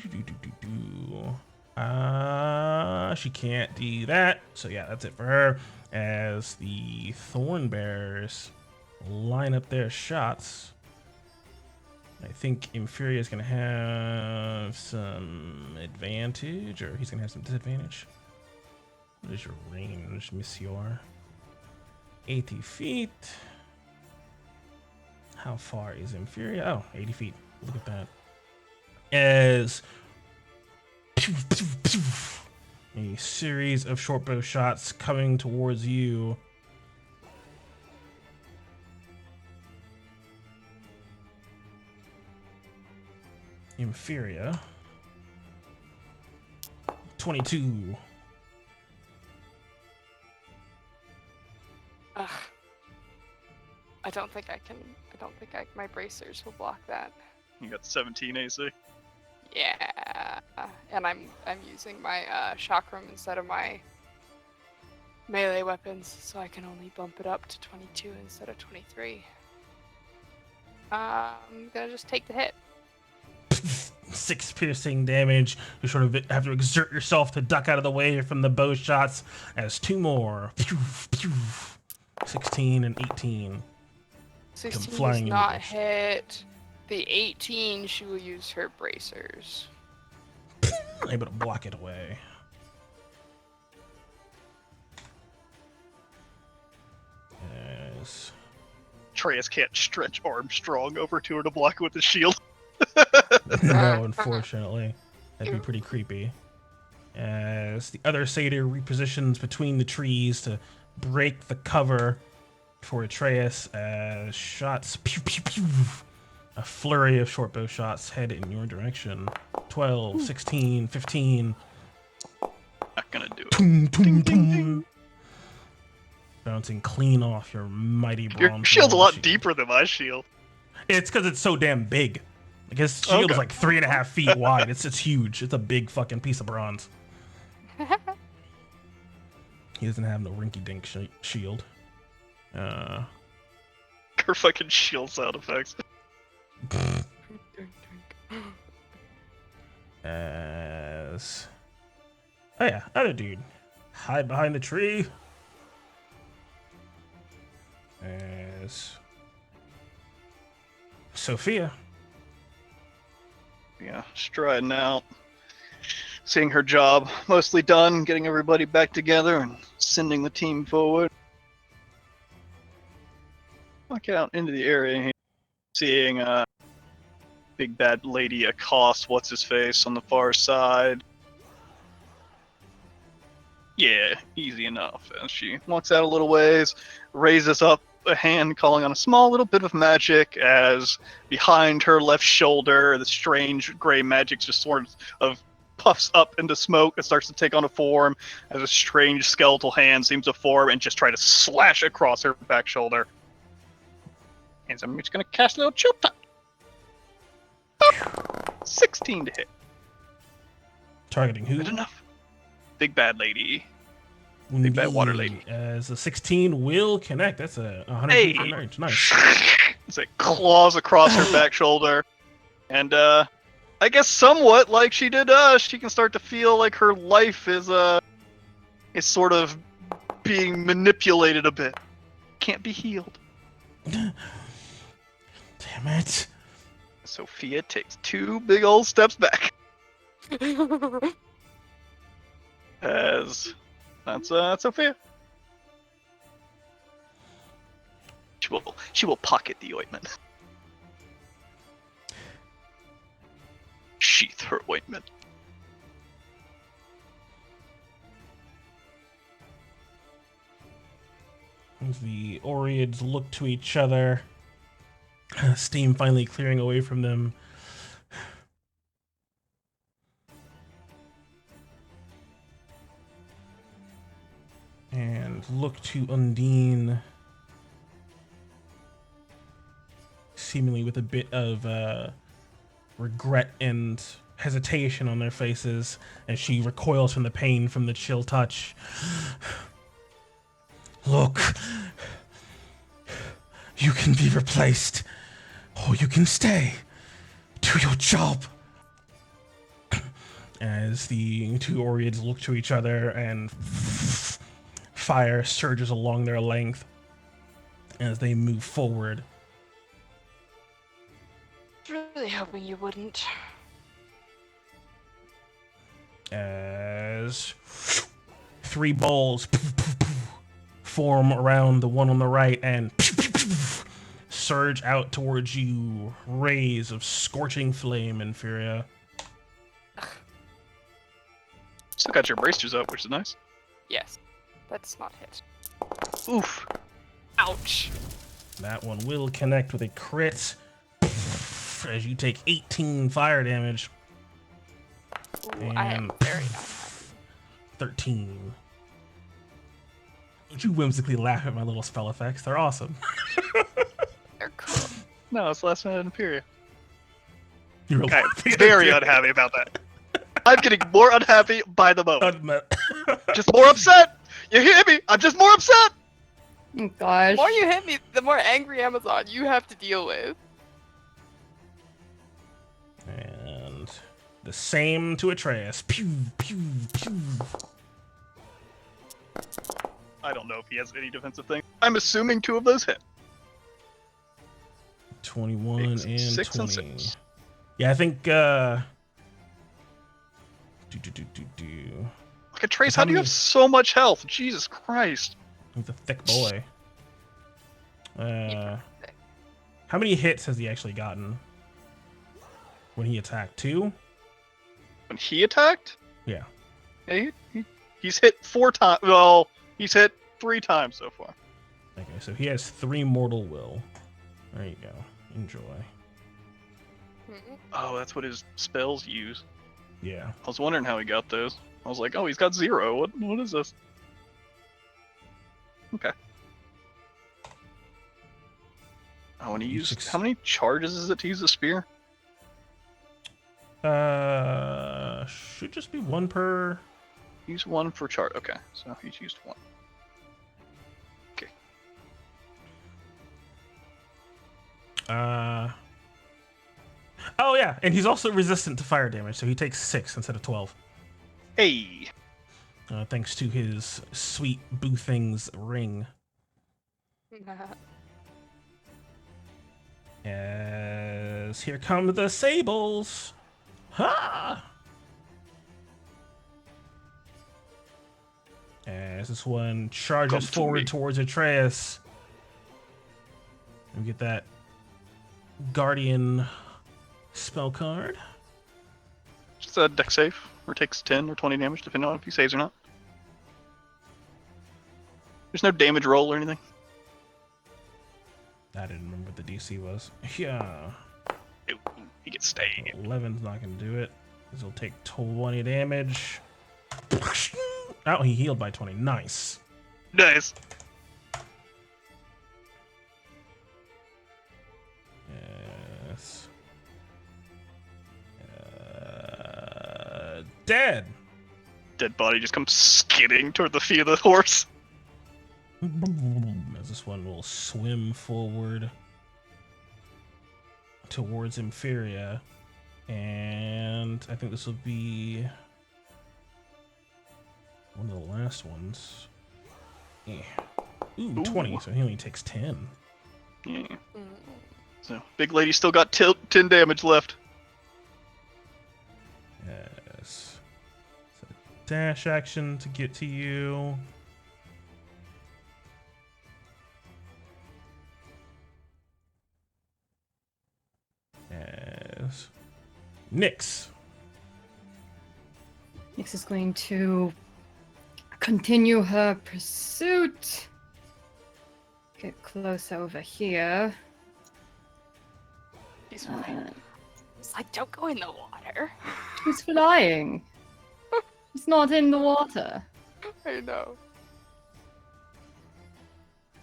she can't do that. So yeah, that's it for her. As the Thorn Bears line up their shots. I think Inferi is going to have some advantage, or he's going to have some disadvantage. What is your range, Monsieur? 80 feet. How far is Inferi? Oh, 80 feet. Look at that. As a series of short bow shots coming towards you. Inferior. 22. Ugh. I don't think my bracers will block that. You got 17 AC. Yeah, and I'm using my chakram instead of my melee weapons, so I can only bump it up to 22 instead of 23. I'm gonna just take the hit. 6 piercing damage. You sort of have to exert yourself to duck out of the way from the bow shots. As 2 more. 16 and 18. 16 flying does not eagles. hit. The 18, she will use her bracers. Able to block it away. Yes. Atreus can't stretch Armstrong over to her to block it with his shield. No, unfortunately. That'd be pretty creepy. As the other satyr repositions between the trees to break the cover for Atreus, as shots, pew, pew, pew. A flurry of short bow shots head in your direction. 12, 16, 15. Not gonna do it. Toom, toom, toom. Bouncing clean off your mighty bronze. Your shield's a lot shield. deeper than my shield. It's because it's so damn big. Like his shield is like 3.5 feet wide. It's huge. It's a big fucking piece of bronze. He doesn't have no rinky-dink shield. Her fucking shield sound effects. As oh yeah, other dude, hide behind the tree. As Sophia. Yeah, striding out, seeing her job mostly done, getting everybody back together and sending the team forward. Walk out into the area here, seeing big bad lady accost what's his face on the far side. Yeah, easy enough. As she walks out a little ways, raises up a hand calling on a small little bit of magic, as behind her left shoulder the strange gray magic just sort of puffs up into smoke and starts to take on a form as a strange skeletal hand seems to form and just try to slash across her back shoulder. And so I'm just gonna cast a little chill touch. 16 to hit. Targeting who? Good enough. Big bad lady. Big bad water lady. As a 16 will connect. That's a 100 for range. Nice. It's like claws across her back shoulder. And I guess somewhat like she did us, she can start to feel like her life is sort of being manipulated a bit. Can't be healed. Damn it. Sophia takes 2 big old steps back. As that's Sophia. She will pocket the ointment. Sheath her ointment. As the Oreads look to each other, steam finally clearing away from them. And look to Undine, seemingly with a bit of regret and hesitation on their faces as she recoils from the pain from the chill touch. Look, you can be replaced, or you can stay. Do your job. As the two Oreads look to each other and fire surges along their length as they move forward. Really hoping you wouldn't. As 3 balls form around the one on the right and surge out towards you, rays of scorching flame, Inferior. Still got your bracers up, which is nice. Yes. That's not hit. Oof. Ouch. That one will connect with a crit as you take 18 fire damage. Ooh, I am very unhappy. 13. Would you whimsically laugh at my little spell effects? They're awesome. They're cool. No, it's last minute Imperia. You're I'm laughing at very it. unhappy about that. I'm getting more unhappy by the moment. Unmet. Just more upset. You hear me? I'm just more upset. Oh, gosh. The more you hit me, the more angry Amazon you have to deal with. And the same to Atreus. Pew, pew, pew. I don't know if he has any defensive thing. I'm assuming 2 of those hit. 21 and 6 and 20. 6. Yeah, I think, Look at Trace, how do you have so much health? Jesus Christ. He's a thick boy. How many hits has he actually gotten when he attacked? 2? When he attacked? Yeah. Yeah, he's hit 4 times. Well, he's hit 3 times so far. Okay, so he has 3 mortal will. There you go. Enjoy. Oh, that's what his spells use. Yeah. I was wondering how he got those. I was like, oh, he's got 0. What is this? Okay. Oh, and he used... How many charges is it to use a spear? Should just be 1 per... Use 1 per charge. Okay, so he's used 1. Okay. Oh yeah, and he's also resistant to fire damage, so he takes 6 instead of 12. Hey! Thanks to his sweet Boo Things ring. As here come the sables. Ha! As this one charges forward towards Atreus. And we get that Guardian spell card. Just a deck save, or takes 10 or 20 damage, depending on if he saves or not. There's no damage roll or anything. I didn't remember what the DC was. Yeah. Ooh, he gets staying. 11's not going to do it. This will take 20 damage. Oh, he healed by 20. Nice. Nice. Yes. Dead. Dead body just comes skidding toward the feet of the horse. As this one will swim forward towards Inferior. And I think this will be one of the last ones. Yeah. Ooh, 20, so he only takes 10. Yeah. So, big lady still got 10 damage left. Yes. So dash action to get to you. Yes. Nyx. Nyx is going to continue her pursuit. Get close over here. It's like, don't go in the water. He's flying. He's not in the water. I know.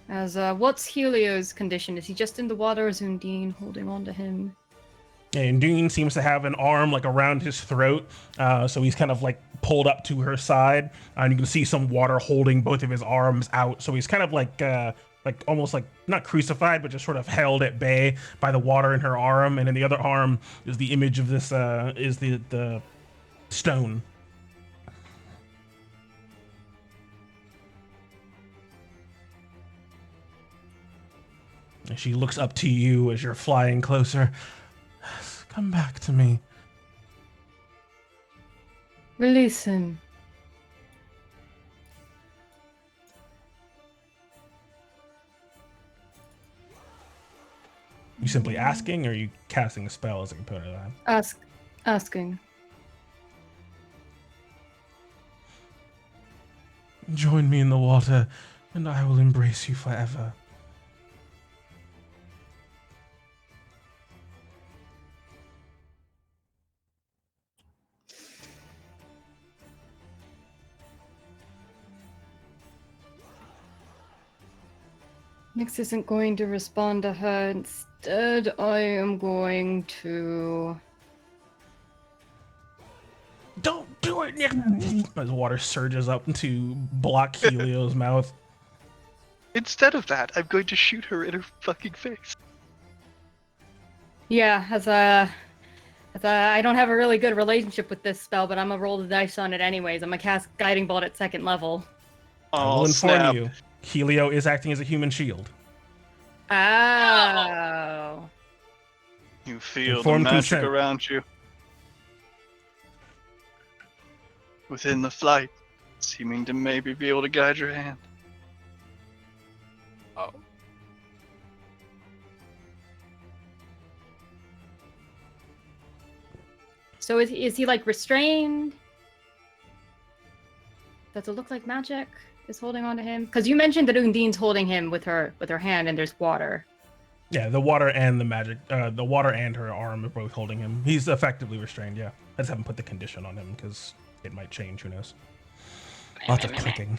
As what's Helio's condition? Is he just in the water, or is Undine holding on to him? And Dean seems to have an arm like around his throat, so he's kind of like pulled up to her side, and you can see some water holding both of his arms out. So he's kind of like almost like not crucified, but just sort of held at bay by the water in her arm. And in the other arm is the image of this is the stone. And she looks up to you as you're flying closer. Come back to me. Release him. You simply asking, or are you casting a spell as a component of that? Asking. Join me in the water, and I will embrace you forever. Nyx isn't going to respond to her. Instead, I am going to... Don't do it, Nick! As water surges up to block Helio's mouth. Instead of that, I'm going to shoot her in her fucking face. Yeah, as I don't have a really good relationship with this spell, but I'm gonna roll the dice on it anyways. I'm gonna cast Guiding Bolt at 2nd level. I will inform snap. you. Helio is acting as a human shield. Oh. You feel Informed the magic consent. around you. Within the flight, seeming to maybe be able to guide your hand. Oh. So is he like restrained? Does it look like magic is holding on to him? Because you mentioned that Undine's holding him with her hand, and there's water. Yeah, the water and the magic, the water and her arm are both holding him. He's effectively restrained, yeah. I just haven't put the condition on him because it might change, who knows. Lots of clicking.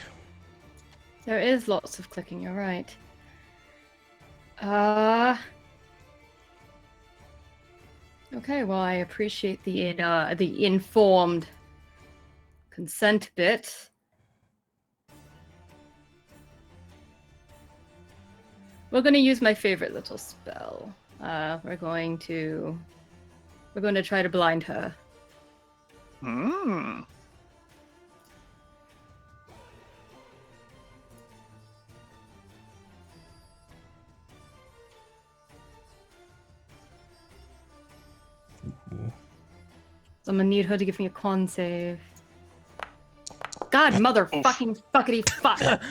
There is lots of clicking, you're right. Okay, well, I appreciate the informed consent bit. We're going to use my favorite little spell. We're going to try to blind her. Hmm. So I'm gonna need her to give me a con save. God, motherfucking fuckity fuck.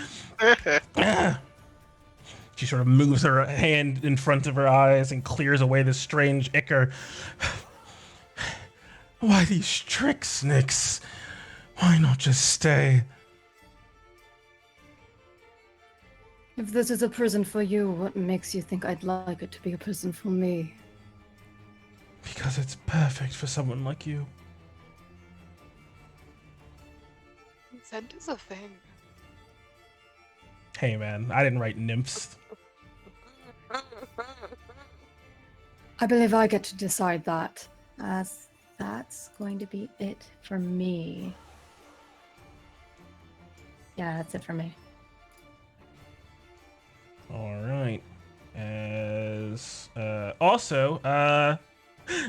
She sort of moves her hand in front of her eyes and clears away this strange ichor. Why these tricks, Nyx? Why not just stay? If this is a prison for you, what makes you think I'd like it to be a prison for me? Because it's perfect for someone like you. Consent is a thing. Hey man, I didn't write nymphs. I believe I get to decide that, as that's going to be it for me. Yeah, that's it for me. All right. As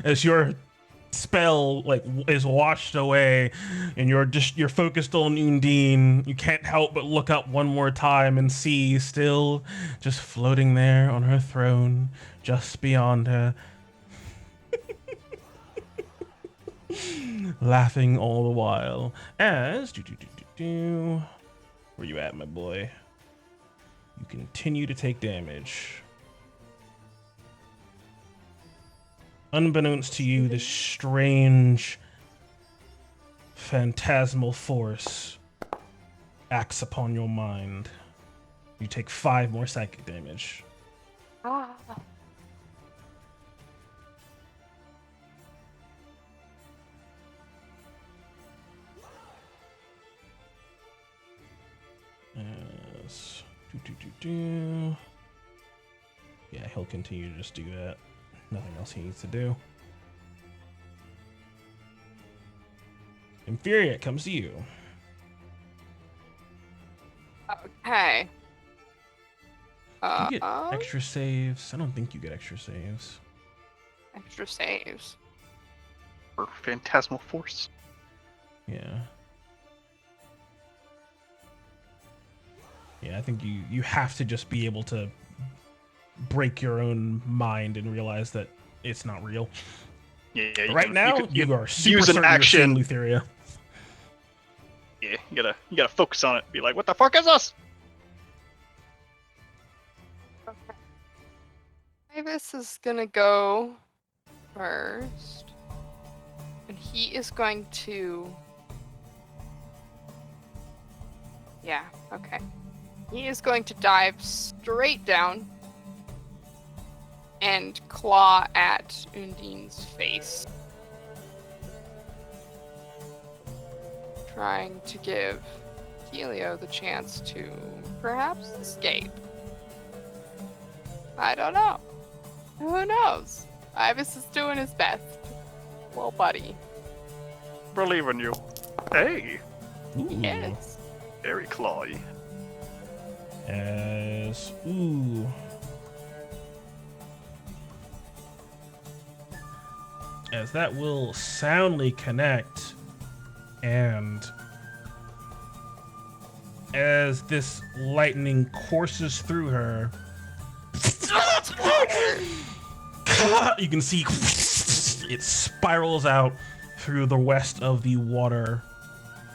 as your spell is washed away and you're focused on Undine, you can't help but look up one more time and see still just floating there on her throne just beyond her, laughing all the while as where you at, my boy? You continue to take damage. Unbeknownst to you, this strange, phantasmal force acts upon your mind. You take 5 more psychic damage. Ah. Yes. Yeah, he'll continue to just do that. Nothing else he needs to do. Inferior, it comes to you. Okay. Do you get extra saves? I don't think you get extra saves. Extra saves. Or phantasmal force. Yeah. Yeah, I think you have to just be able to break your own mind and realize that it's not real. Yeah. Right now, you are super use an certain action. you're seeing Lutheria. Yeah, you gotta focus on it. Be like, what the fuck is this? Ibis is gonna go first. And he is going to... Yeah, okay. He is going to dive straight down and claw at Undine's face. Trying to give Helio the chance to perhaps escape. I don't know. Who knows? Ibis is doing his best. Well, buddy. Believe in you. Hey, Ooh. Yes. very clawy. As that will soundly connect, and as this lightning courses through her, you can see it spirals out through the rest of the water,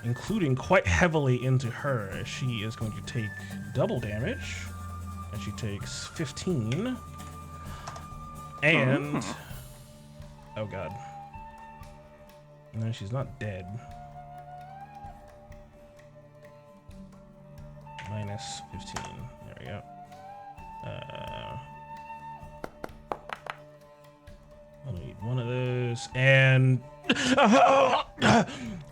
including quite heavily into her, as she is going to take double damage, and she takes 15. And oh god, no, she's not dead. Minus 15. There we go. I'll need one of those, and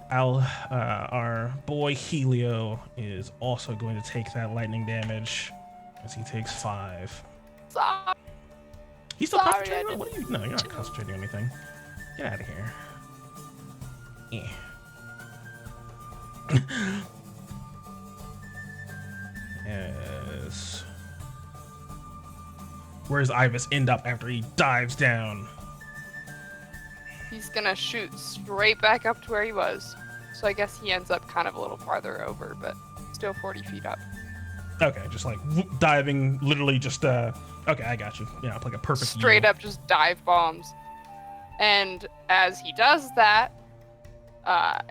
our boy Helio is also going to take that lightning damage, as he takes 5. Sorry. He's still Sorry, concentrating? What are you? No, you're not concentrating on anything. Get out of here. Yes. Where does Ibis end up after he dives down? He's gonna shoot straight back up to where he was. So I guess he ends up kind of a little farther over, but still 40 feet up. Okay, just like diving, literally just, okay, I got you. Yeah, like a perfect Straight up just dive bombs. And as he does that,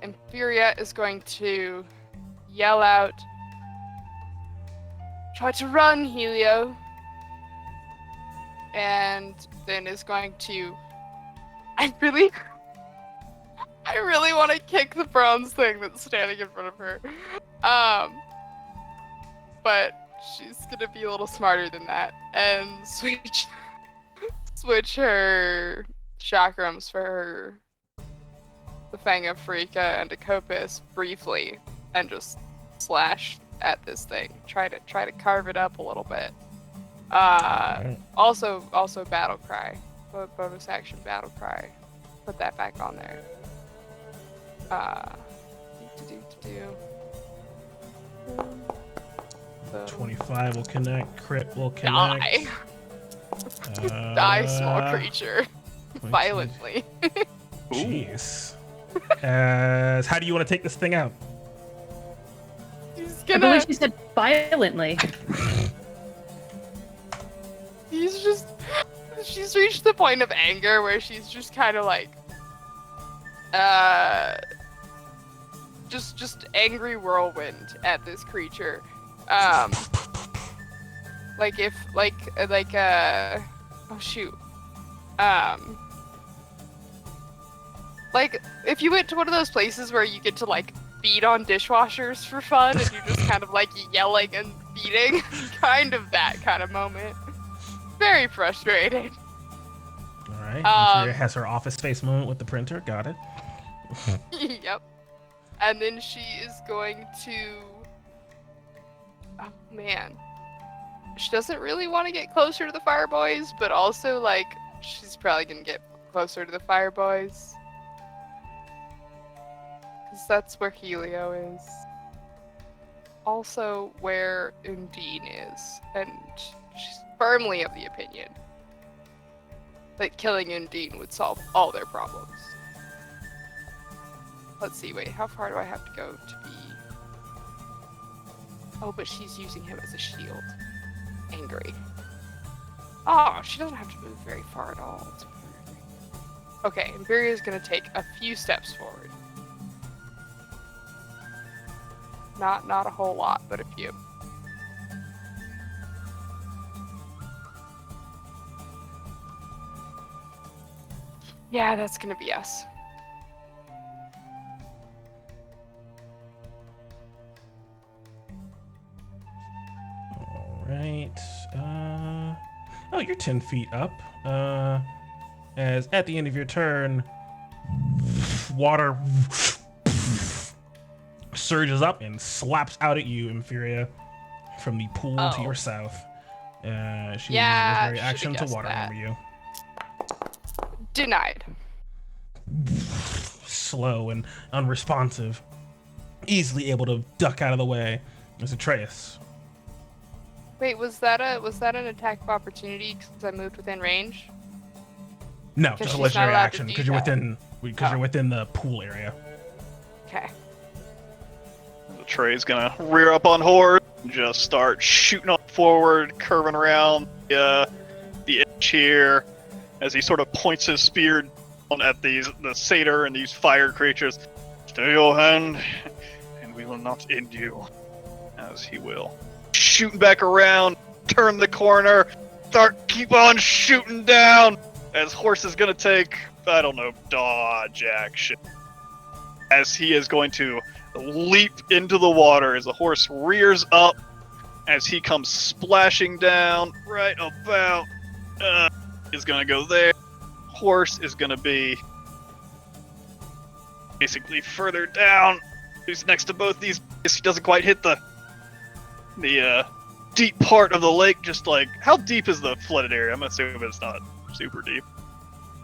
Inferior is going to yell out, "Try to run, Helio." And then is going to... I really want to kick the bronze thing that's standing in front of her. But she's gonna be a little smarter than that and switch her chakrams for the Fang of Freaka and Acopus briefly, and just slash at this thing. Try to carve it up a little bit. Also battle cry. Bonus action battle cry. Put that back on there. 25 will connect, crit will connect. Die. Die, small creature. Violently. Jeez. How do you want to take this thing out? He's I gonna... believe she said violently. She's reached the point of anger where she's just kind of like, just angry whirlwind at this creature. Oh shoot. Like if you went to one of those places where you get to like beat on dishwashers for fun and you're just kind of like yelling and beating, kind of that kind of moment. Very frustrated. Alright, Inferior has her office space moment with the printer, got it. Yep. And then she is going to... Oh, man. She doesn't really want to get closer to the Fire Boys, but also, like, she's probably going to get closer to the Fire Boys. that's where Helio is. Also where Undine is, and she's firmly of the opinion that killing Undine would solve all their problems. Let's see, wait, how far do I have to go to be... Oh, but she's using him as a shield. Angry. Oh, she doesn't have to move very far at all. It's weird. Okay, Imperia's gonna take a few steps forward. Not a whole lot, but a few. Yeah, that's gonna be us. All right. Oh, you're 10 feet up. As at the end of your turn, water surges up and slaps out at you, Inferior, from the pool to your south. She uses her action to water hammer you. Denied. Slow and unresponsive, easily able to duck out of the way. There's Atreus. Wait, was that an attack of opportunity because I moved within range? No, just a she's legendary not allowed to action do because you're that. you're within the pool area. Okay. The Trey's gonna rear up on horse and just start shooting up forward, curving around the edge here, as he sort of points his spear down at the satyr and these fire creatures. Stay your hand, and we will not end you. As he will. Shooting back around, turn the corner, keep on shooting down, as horse is gonna take, I don't know, dodge action. As he is going to leap into the water as the horse rears up, as he comes splashing down right about, is gonna go there. Horse is gonna be basically further down. He's next to both these. He doesn't quite hit the deep part of the lake. Just like, how deep is the flooded area? I'm assuming it's not super deep.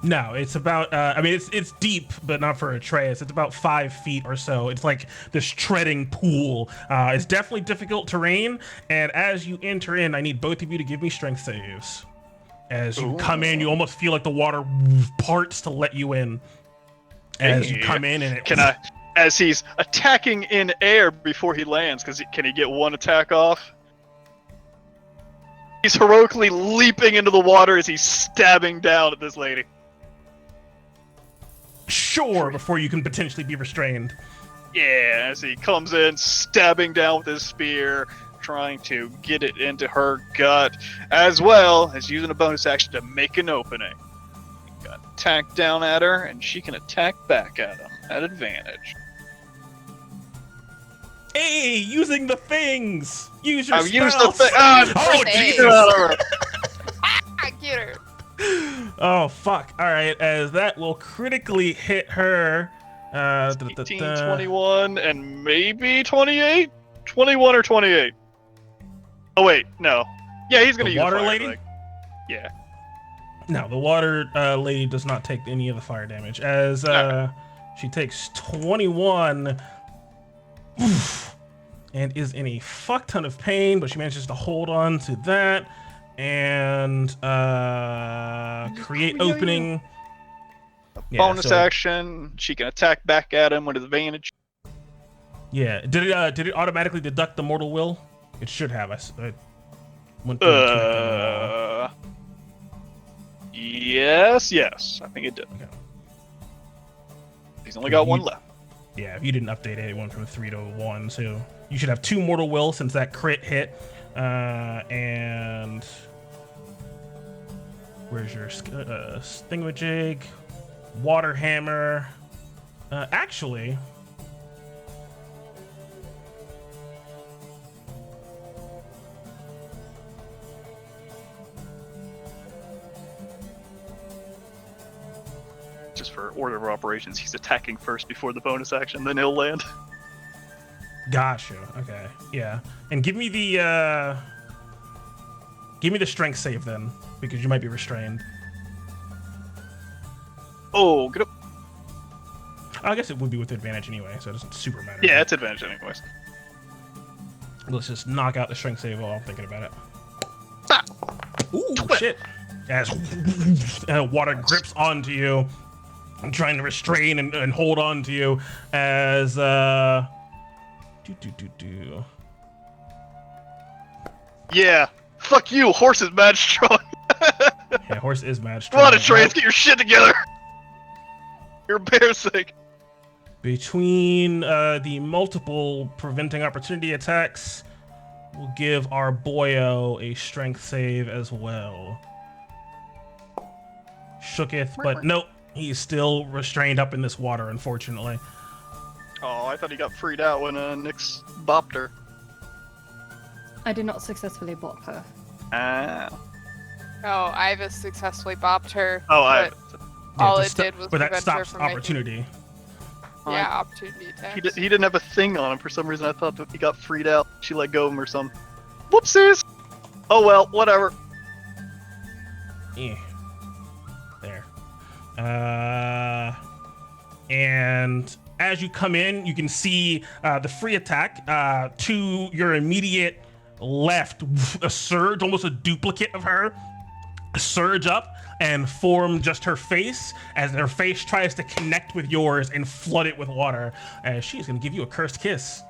No, it's about. I mean, it's deep, but not for Atreus. It's about 5 feet or so. It's like this treading pool. It's definitely difficult terrain. And as you enter in, I need both of you to give me strength saves. As you come in, you almost feel like the water parts to let you in. As you come in, and as he's attacking in air before he lands, can he get one attack off? He's heroically leaping into the water as he's stabbing down at this lady. Sure, before you can potentially be restrained. Yeah, as he comes in, stabbing down with his spear, trying to get it into her gut, as well as using a bonus action to make an opening. He got attack down at her, and she can attack back at him at advantage. Hey, using the things! Use your I've spells! used the thing! Oh, Jesus! Get her! Oh, fuck. Alright, as that will critically hit her. 18, 21, and maybe 28? 21 or 28. Oh, wait, no. Yeah, he's gonna use water fire, lady? like, yeah. No, the water lady does not take any of the fire damage, as she takes 21 and is in a fuck ton of pain, but she manages to hold on to that and create opening. Bonus action, she can attack back at him with advantage. Yeah, did it automatically deduct the mortal will? It should have. I went yes, I think it did. Okay. He's only got one left. Yeah, if you didn't update it, it went from 3 to 1, so you should have 2 mortal will since that crit hit. And where's your thingamajig? Water hammer. Actually, just for order of operations, he's attacking first before the bonus action, then he'll land. Gotcha. Okay. Yeah. And give me the strength save then, because you might be restrained. Oh, get up. I guess it would be with advantage anyway, so it doesn't super matter. Yeah, it's advantage anyways. Let's just knock out the strength save while I'm thinking about it. Ah! Ooh, Twit. shit. As water grips onto you, I'm trying to restrain and hold on to you as Yeah. Fuck you, horse is mad strong. Yeah, horse is mad strong. Come on, Atreus, get your shit together. You're embarrassing. Between the multiple preventing opportunity attacks, we'll give our boyo a strength save as well. Shooketh, but nope, he's still restrained up in this water, unfortunately. Oh, I thought he got freed out when Nyx bopped her. I did not successfully bop her. Ah. Oh, Iva successfully bopped her. Oh, I. but all Yeah, it did was but that prevent her stops from making, opportunity. yeah, opportunity attacks. He didn't have a thing on him for some reason. I thought that he got freed out. She let go of him or something. Whoopsies! Oh well, whatever. Yeah. There. And as you come in, you can see the free attack to your immediate left, a surge, almost a duplicate of her, surge up and form just her face as her face tries to connect with yours and flood it with water. As she's going to give you a cursed kiss.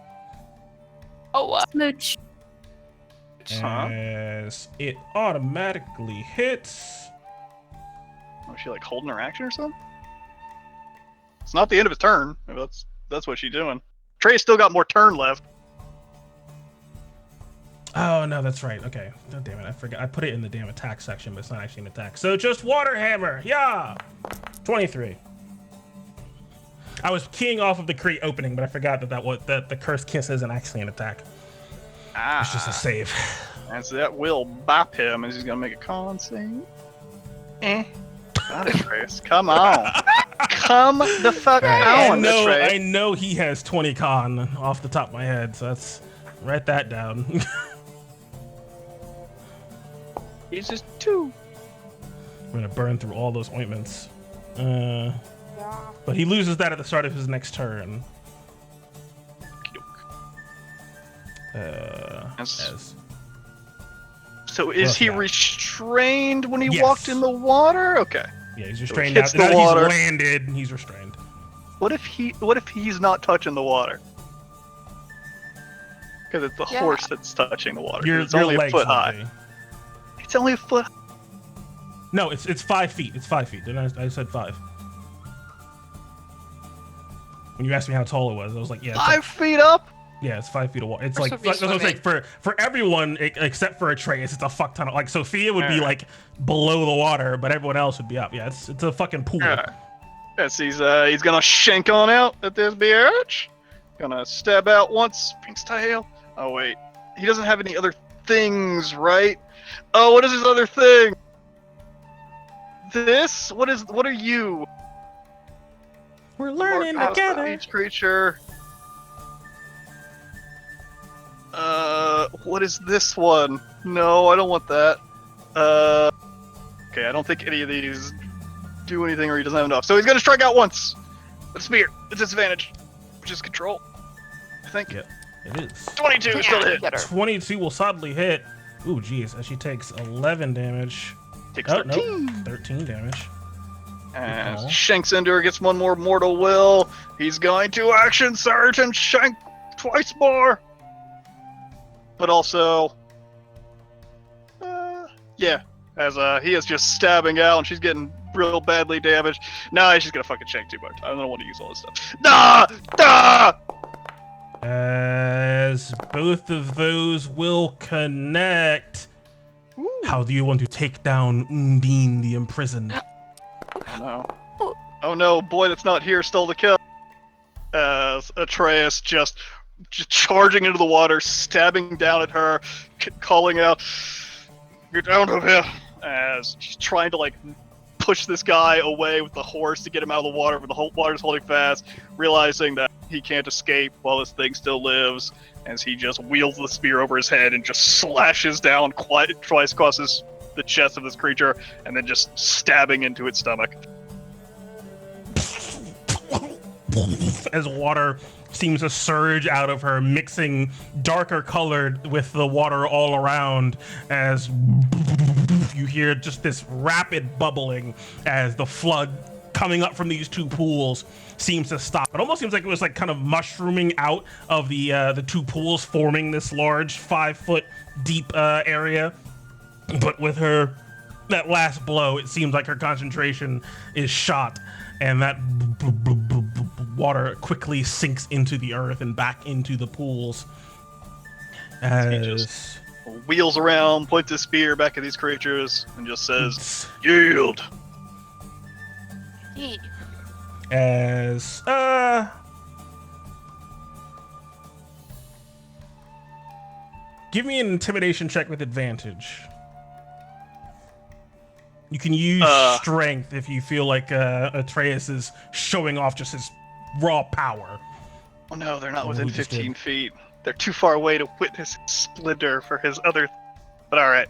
Oh, Smooch. Huh? As it automatically hits. Was she like holding her action or something? It's not the end of his turn. Maybe that's what she's doing. Trey's still got more turn left. Oh, no, that's right. Okay. Oh, damn it. I forgot. I put it in the damn attack section, but it's not actually an attack. So just Water Hammer. Yeah. 23. I was keying off of the crate opening, but I forgot that the Cursed Kiss isn't actually an attack. Ah. It's just a save. And so that will bop him as he's gonna make a con save. Got it, Trace. Come on. Come the fuck on, Trace. I know he has 20 con off the top of my head, so that's write that down. He's just 2. I'm gonna burn through all those ointments. yeah. But he loses that at the start of his next turn. So is he restrained when he Yes. walked in the water? Okay. Yeah, he's restrained hits now. the Now water. he's landed. He's restrained. What if he's not touching the water? Because it's the Yeah. horse that's touching the water. Your It's only a legs foot will high. be. It's only a foot. No, it's 5 feet. It's 5 feet. Didn't I said 5. When you asked me how tall it was, I was like, yeah, it's 5 feet up. yeah, it's 5 feet of water. It's Horse like, would be that's what I'm saying, swimming. for everyone except for Atreus, it's a fuck ton of, like, Sophia would be like below the water, but everyone else would be up. Yeah, it's a fucking pool. Yes, he's gonna shank on out at this bitch. Gonna stab out once. Pink's tail. Oh wait, he doesn't have any other things, right? Oh, what is his other thing? This? What are you? We're learning Mark together. Each creature. What is this one? No, I don't want that. Okay, I don't think any of these do anything or he doesn't have enough. So he's gonna strike out once. With a spear. It's disadvantage. Which is control. I think. Yeah, it is. 22 still hit. Get her. 22 will solidly hit. Ooh, geez, as she takes 11 damage. Takes Oh, 13. nope, 13 damage. And Oh. shanks into her, gets one more mortal will. He's going to action surge and shank twice more. But also, yeah, as he is just stabbing out and she's getting real badly damaged. Nah, she's gonna fucking shank too much. I don't want to use all this stuff. Nah! Nah! As both of those will connect. Ooh. How do you want to take down Undine the imprisoned? Oh no. Oh no, boy that's not here stole the kill. As Atreus just charging into the water, stabbing down at her, calling out, "Get out of here!" As he's trying to like push this guy away with the horse to get him out of the water, but the whole water's holding fast, realizing that he can't escape while this thing still lives, as he just wields the spear over his head and just slashes down twice across the chest of this creature, and then just stabbing into its stomach. as water seems to surge out of her, mixing darker colored with the water all around, as you hear just this rapid bubbling as the flood coming up from these two pools seems to stop. It almost seems like it was like kind of mushrooming out of the two pools, forming this large 5-foot deep area. But with that last blow, it seems like her concentration is shot, and that water quickly sinks into the earth and back into the pools. He just wheels around, points his spear back at these creatures, and just says, "Yield." As give me an intimidation check with advantage. You can use strength if you feel like Atreus is showing off just his raw power. Oh no, they're not within 15 feet. They're too far away to witness his splendor for his other... But alright.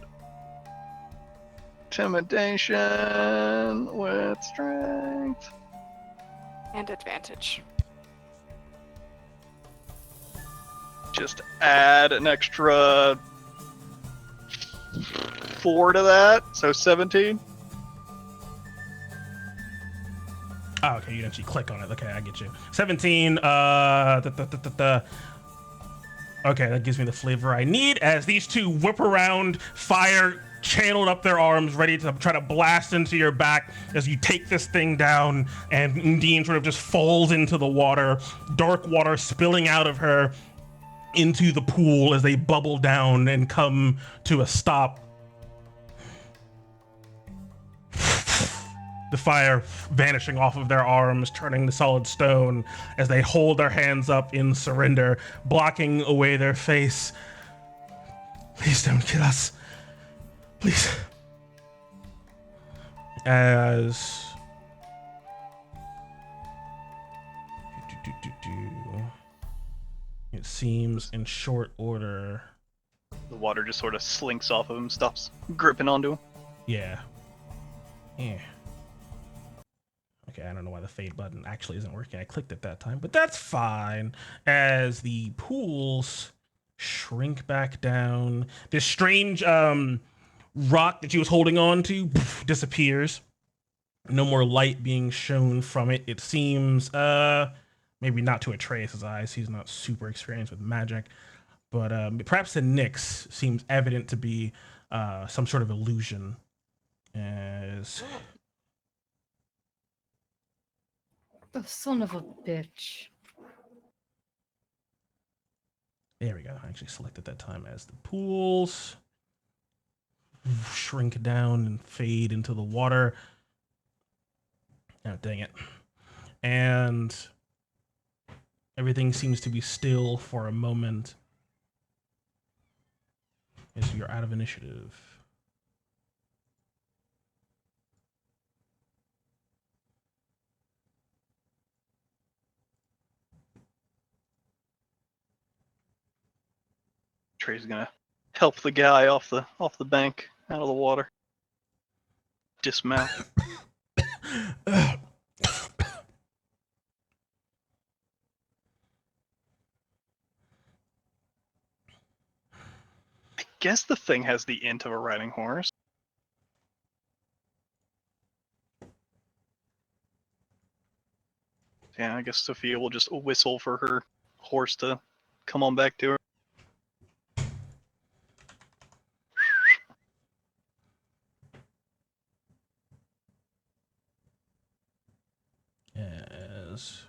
Intimidation with strength. And advantage. Just add an extra 4 to that, so 17. Oh, okay, you actually click on it. Okay, I get you. 17. Okay, that gives me the flavor I need as these two whip around, fire channeled up their arms, ready to try to blast into your back as you take this thing down, and Undine sort of just falls into the water, dark water spilling out of her into the pool as they bubble down and come to a stop. The fire vanishing off of their arms, turning to solid stone as they hold their hands up in surrender, blocking away their face. Please don't kill us. Please. As... It seems in short order. The water just sort of slinks off of him, stops gripping onto him. Yeah. Yeah. Okay, I don't know why the fade button actually isn't working. I clicked it that time, but that's fine. As the pools shrink back down, this strange rock that she was holding on to disappears. No more light being shown from it. It seems, maybe not to Atreus' eyes. He's not super experienced with magic, but perhaps to Nyx seems evident to be some sort of illusion. As... The son of a bitch. There we go. I actually selected that time as the pools shrink down and fade into the water. Oh, dang it. And everything seems to be still for a moment as you're out of initiative. Trey's gonna help the guy off the bank, out of the water. Dismount. I guess the thing has the int of a riding horse. Yeah, I guess Sophia will just whistle for her horse to come on back to her. As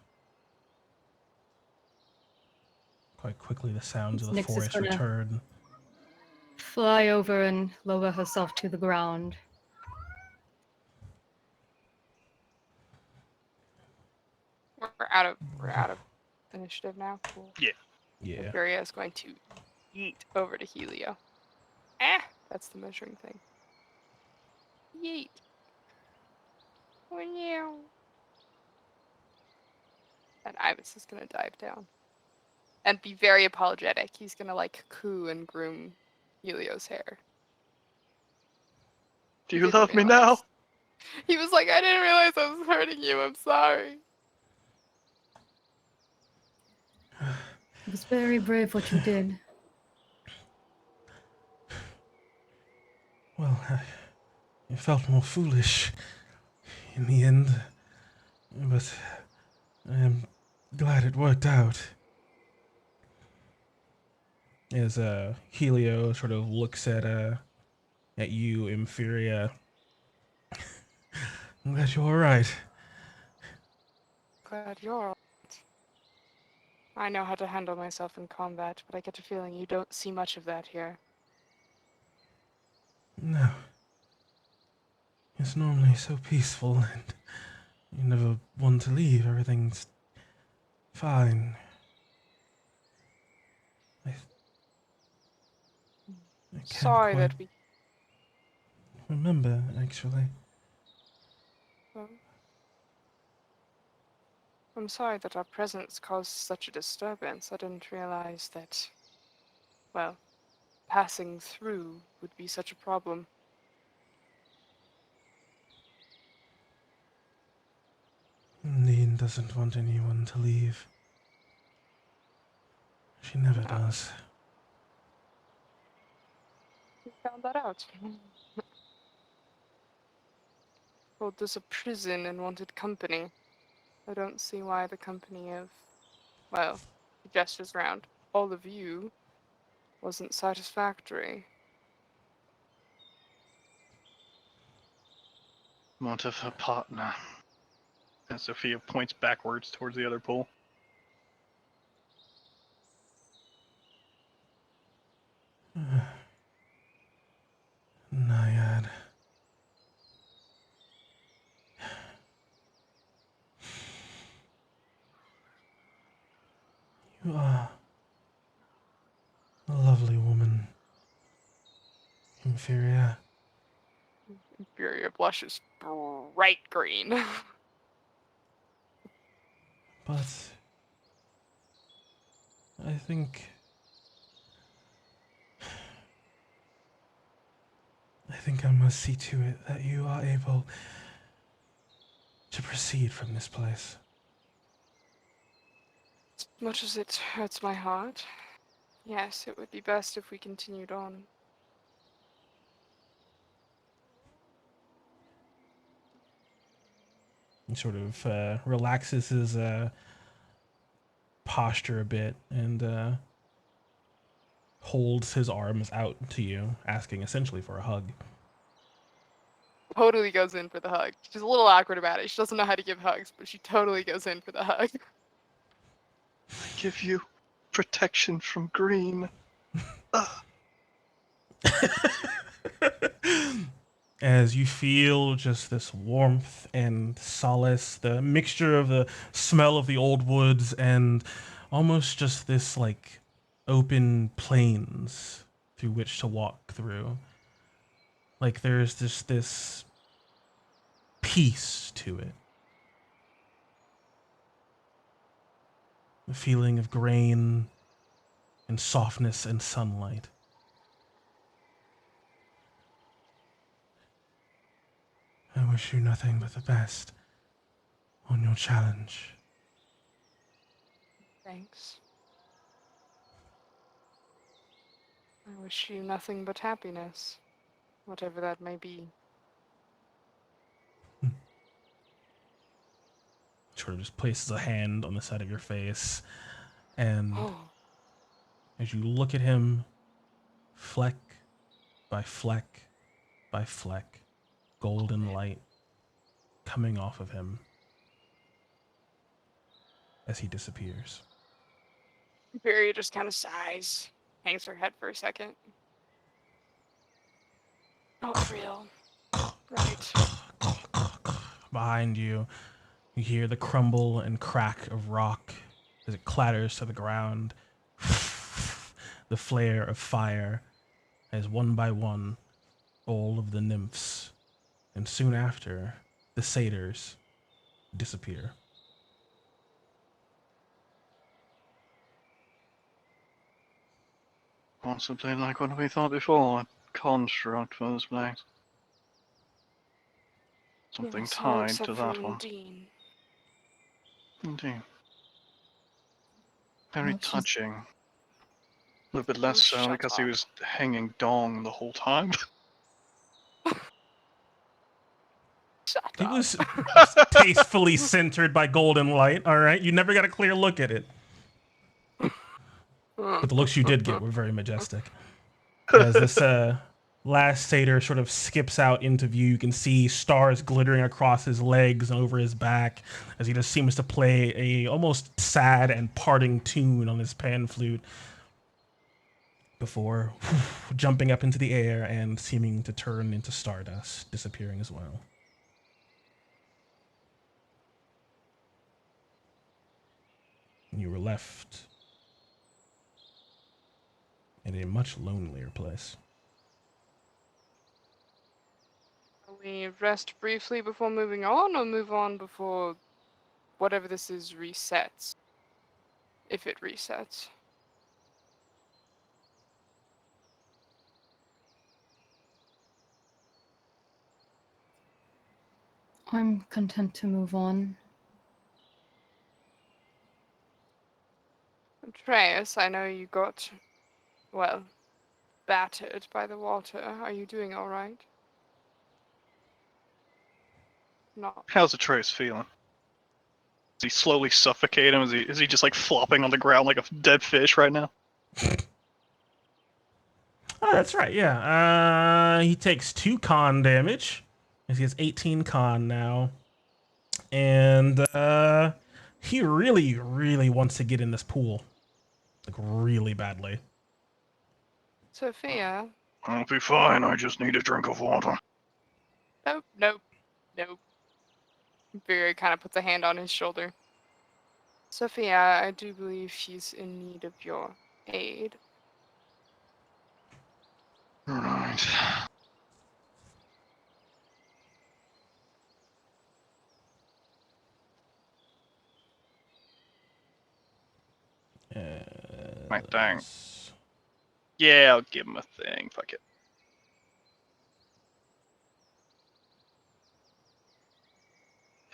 quite quickly the sounds of the Nyx is forest gonna return. Fly over and lower herself to the ground. We're out of initiative now. Cool. Yeah. Furia is going to yeet over to Helio. That's the measuring thing. Yeet. Oh, yeah. And Ibis is gonna dive down. And be very apologetic. He's gonna like coo and groom Helio's hair. Do you love me now? He was like, I didn't realize I was hurting you. I'm sorry. It was very brave what you did. Well, I felt more foolish in the end, but I am glad it worked out. As Helio sort of looks at you, Inferior. I'm glad you're all right. Glad you're all right. I know how to handle myself in combat, but I get a feeling you don't see much of that here. No. It's normally so peaceful, and you never want to leave. Everything's fine. I can't Sorry quite that we. remember, actually. I'm sorry that our presence caused such a disturbance. I didn't realize that, well, passing through would be such a problem. Dean doesn't want anyone to leave. She never No. does. We found that out. Told this a prison and wanted company. I don't see why the company of, well, he gestures around, all of you, wasn't satisfactory. Want of a partner. And Sophia points backwards towards the other pool. Naiad. You are a lovely woman, Inferior. Inferior blushes bright green. But I think I must see to it that you are able to proceed from this place. As much as it hurts my heart, yes, it would be best if we continued on. He sort of relaxes his posture a bit and holds his arms out to you, asking essentially for a hug. Totally goes in for the hug. She's a little awkward about it. She doesn't know how to give hugs, but she totally goes in for the hug. I give you protection from green. As you feel just this warmth and solace, the mixture of the smell of the old woods and almost just this like open plains through which to walk through. Like there's just this peace to it. The feeling of grain and softness and sunlight. I wish you nothing but the best on your challenge. Thanks. I wish you nothing but happiness, whatever that may be. Sort of just places a hand on the side of your face, and Oh, as you look at him, fleck by fleck by fleck, golden light coming off of him as he disappears. Barry just kind of sighs, hangs her head for a second. Not real. Right. Behind you, you hear the crumble and crack of rock as it clatters to the ground. The flare of fire as one by one, all of the nymphs, and soon after, the satyrs, disappear. Possibly like what we thought before, a construct for this place. Something Yes, all tied except to for that one. Undine. Indeed. Very Well, she's- touching. A little bit less so Shut because he up. was hanging dong the whole time. Shut It up. was tastefully centered by golden light, all right? You never got a clear look at it. But the looks you did get were very majestic. As this last satyr sort of skips out into view, you can see stars glittering across his legs and over his back as he just seems to play a almost sad and parting tune on his pan flute before jumping up into the air and seeming to turn into stardust, disappearing as well. And you were left in a much lonelier place. We rest briefly before moving on, or move on before whatever this is resets? If it resets. I'm content to move on. Atreus, I know you got, well, battered by the water. Are you doing alright? Not. How's Atreus feeling? Is he slowly suffocating? Is he just like flopping on the ground like a dead fish right now? Oh, that's right, yeah. He takes 2 con damage. He has 18 con now. And he really, really wants to get in this pool. Like, really badly. Sophia? I'll be fine. I just need a drink of water. Nope, nope, nope. Vera kind of puts a hand on his shoulder. Sophia, I do believe she's in need of your aid. Right. My thing. Yeah, I'll give him a thing. Fuck it.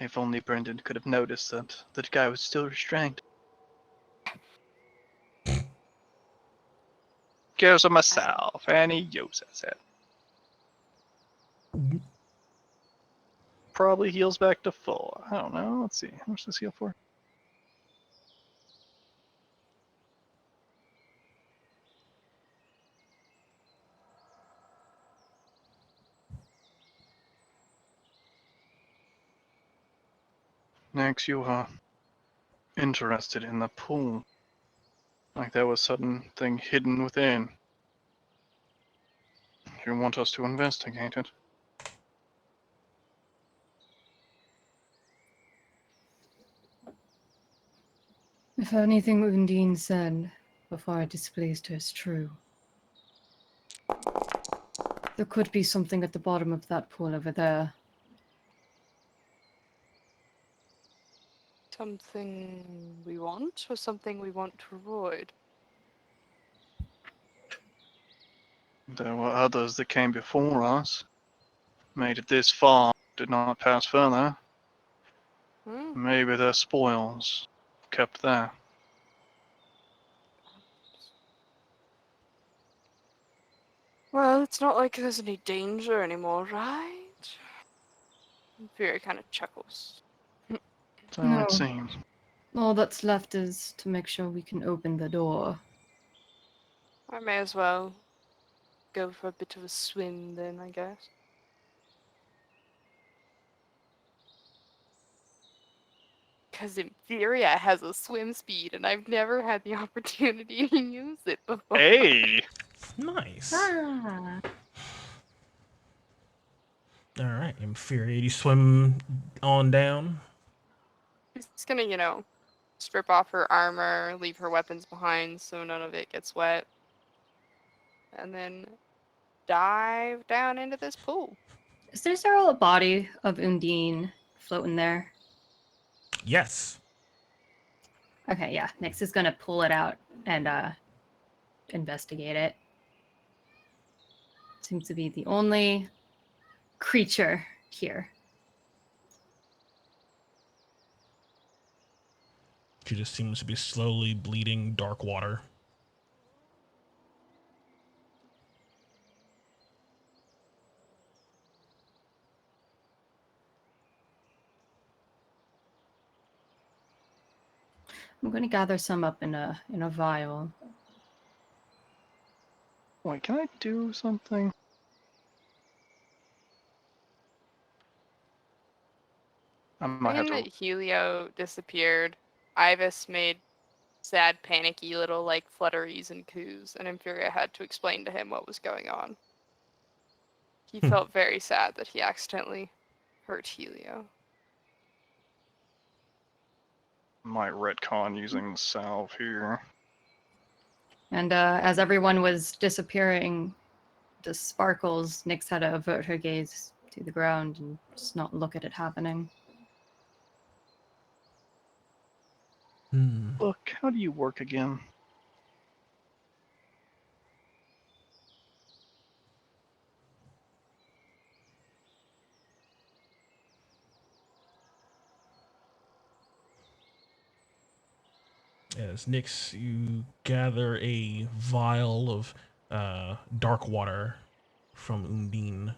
If only Brendan could have noticed that the guy was still restrained. Goes on myself, and he uses it. Probably heals back to full. I don't know. Let's see. How much does this heal for? Next, you are interested in the pool. Like there was something hidden within. You want us to investigate it? If anything Undine said before I displeased her is true, there could be something at the bottom of that pool over there. Something we want, or something we want to avoid? There were others that came before us. Made it this far, did not pass further. Hmm? Maybe their spoils kept there. Well, it's not like there's any danger anymore, right? Vera kind of chuckles. So No. it seems. All that's left is to make sure we can open the door. I may as well go for a bit of a swim then, I guess. Because Inferior has a swim speed, and I've never had the opportunity to use it before. Hey! Nice. Ah. All right, Infuriate. You swim on down. She's gonna, strip off her armor, leave her weapons behind so none of it gets wet, and then dive down into this pool. Is there still a body of Undine floating there? Yes. Okay, yeah. Nyx is gonna pull it out and investigate it. Seems to be the only creature here. She just seems to be slowly bleeding dark water. I'm going to gather some up in a vial. Wait, can I do something? I might have When to. Helio disappeared, Ivis made sad, panicky little like flutteries and coos, and Infuriate had to explain to him what was going on. He felt very sad that he accidentally hurt Helio. Might retcon using the salve here. And as everyone was disappearing, the sparkles, Nyx had to avert her gaze to the ground and just not look at it happening. Look, how do you work again? As Nyx, you gather a vial of dark water from Undine.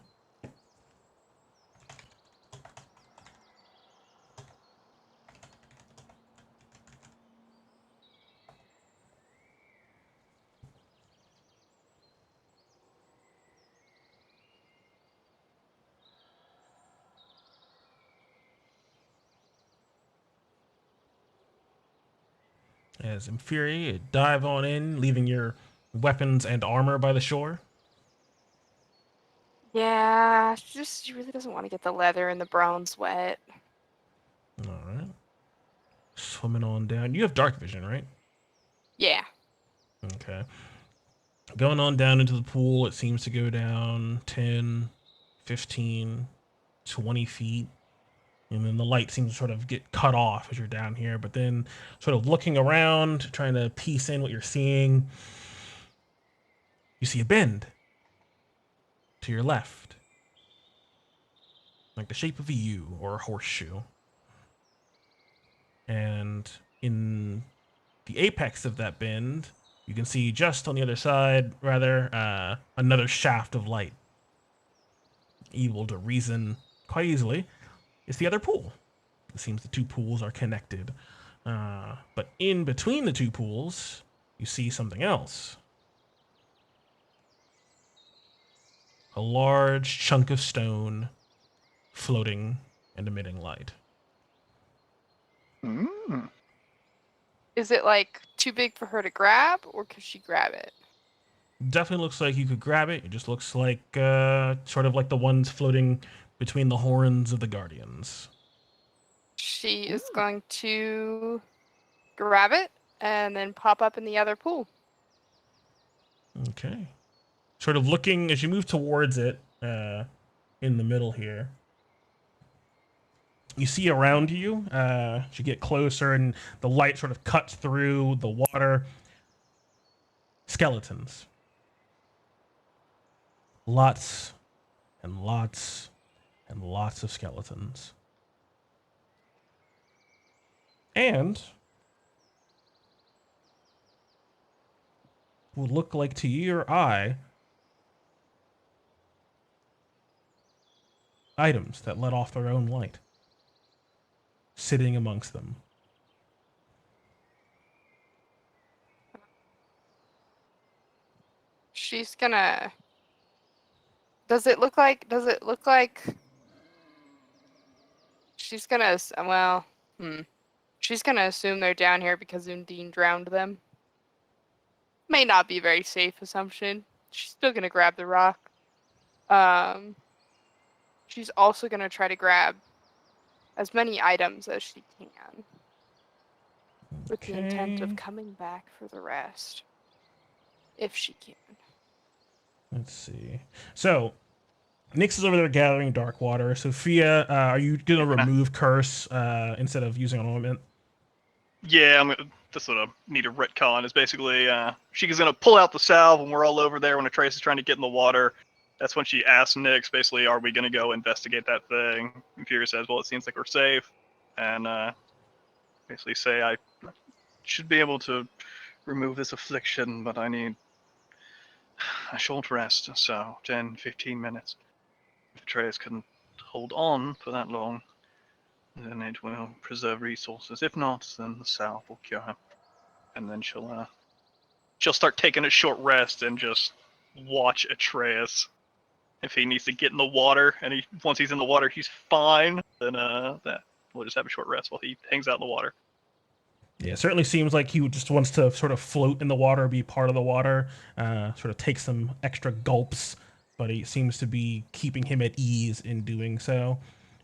As Infuriate, dive on in, leaving your weapons and armor by the shore. Yeah, she really doesn't want to get the leather and the bronze wet. All right. Swimming on down. You have dark vision, right? Yeah. Okay. Going on down into the pool, it seems to go down 10, 15, 20 feet. And then the light seems to sort of get cut off as you're down here. But then, sort of looking around, trying to piece in what you're seeing, you see a bend to your left, like the shape of a U or a horseshoe. And in the apex of that bend, you can see just on the other side, rather, another shaft of light. Able to reason quite easily, it's the other pool. It seems the two pools are connected. But in between the two pools, you see something else. A large chunk of stone floating and emitting light. Mm. Is it like too big for her to grab, or could she grab it? Definitely looks like you could grab it. It just looks like sort of like the ones floating between the horns of the Guardians. She is going to grab it and then pop up in the other pool. Okay. Sort of looking as you move towards it, in the middle here. You see around you, as you get closer and the light sort of cuts through the water, skeletons. Lots and lots and lots of skeletons. And would look like to your eye items that let off their own light sitting amongst them. She's gonna. Does it look like? She's gonna. Well, she's gonna assume they're down here because Undine drowned them. May not be a very safe assumption. She's still gonna grab the rock. She's also gonna try to grab as many items as she can, with the intent of Okay. coming back for the rest, if she can. Let's see. So, Nyx is over there gathering dark water. Sophia, are you going to remove curse instead of using an ornament? Yeah, I'm gonna. That's what I need a retcon. Is basically she's gonna pull out the salve when we're all over there. When Trace is trying to get in the water, that's when she asks Nyx, basically, "Are we gonna go investigate that thing?" And Fury says, "Well, it seems like we're safe." And basically say I should be able to remove this affliction, but I need a short rest, so 10, 15 minutes. If Atreus couldn't hold on for that long, then it will preserve resources. If not, then the salve will cure him. And then she'll start taking a short rest and just watch Atreus. If he needs to get in the water, and once he's in the water he's fine, then that we'll just have a short rest while he hangs out in the water. Yeah, it certainly seems like he just wants to sort of float in the water, be part of the water, sort of take some extra gulps, but he seems to be keeping him at ease in doing so.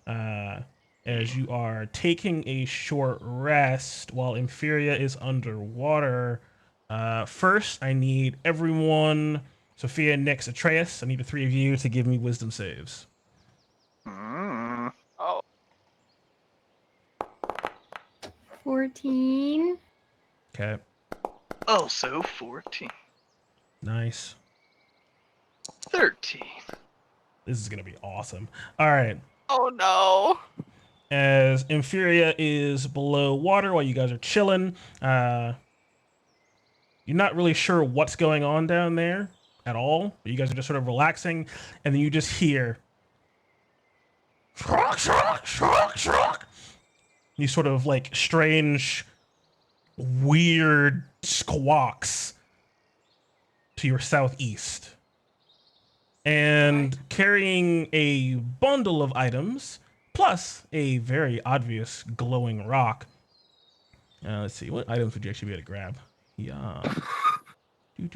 As you are taking a short rest while Inferia is underwater, first I need everyone, Sophia, Nyx, Atreus, I need the three of you to give me wisdom saves. Oh, 14. Okay, Also 14. nice. 13. This is going to be awesome. All right. oh no. As Inferia is below water while you guys are chilling, you're not really sure what's going on down there at all. But you guys are just sort of relaxing, and then you just hear shrug, shrug, shrug, shrug. These sort of like strange, weird squawks to your southeast. And carrying a bundle of items, plus a very obvious glowing rock. Let's see, what items would you actually be able to grab? Yeah. Do.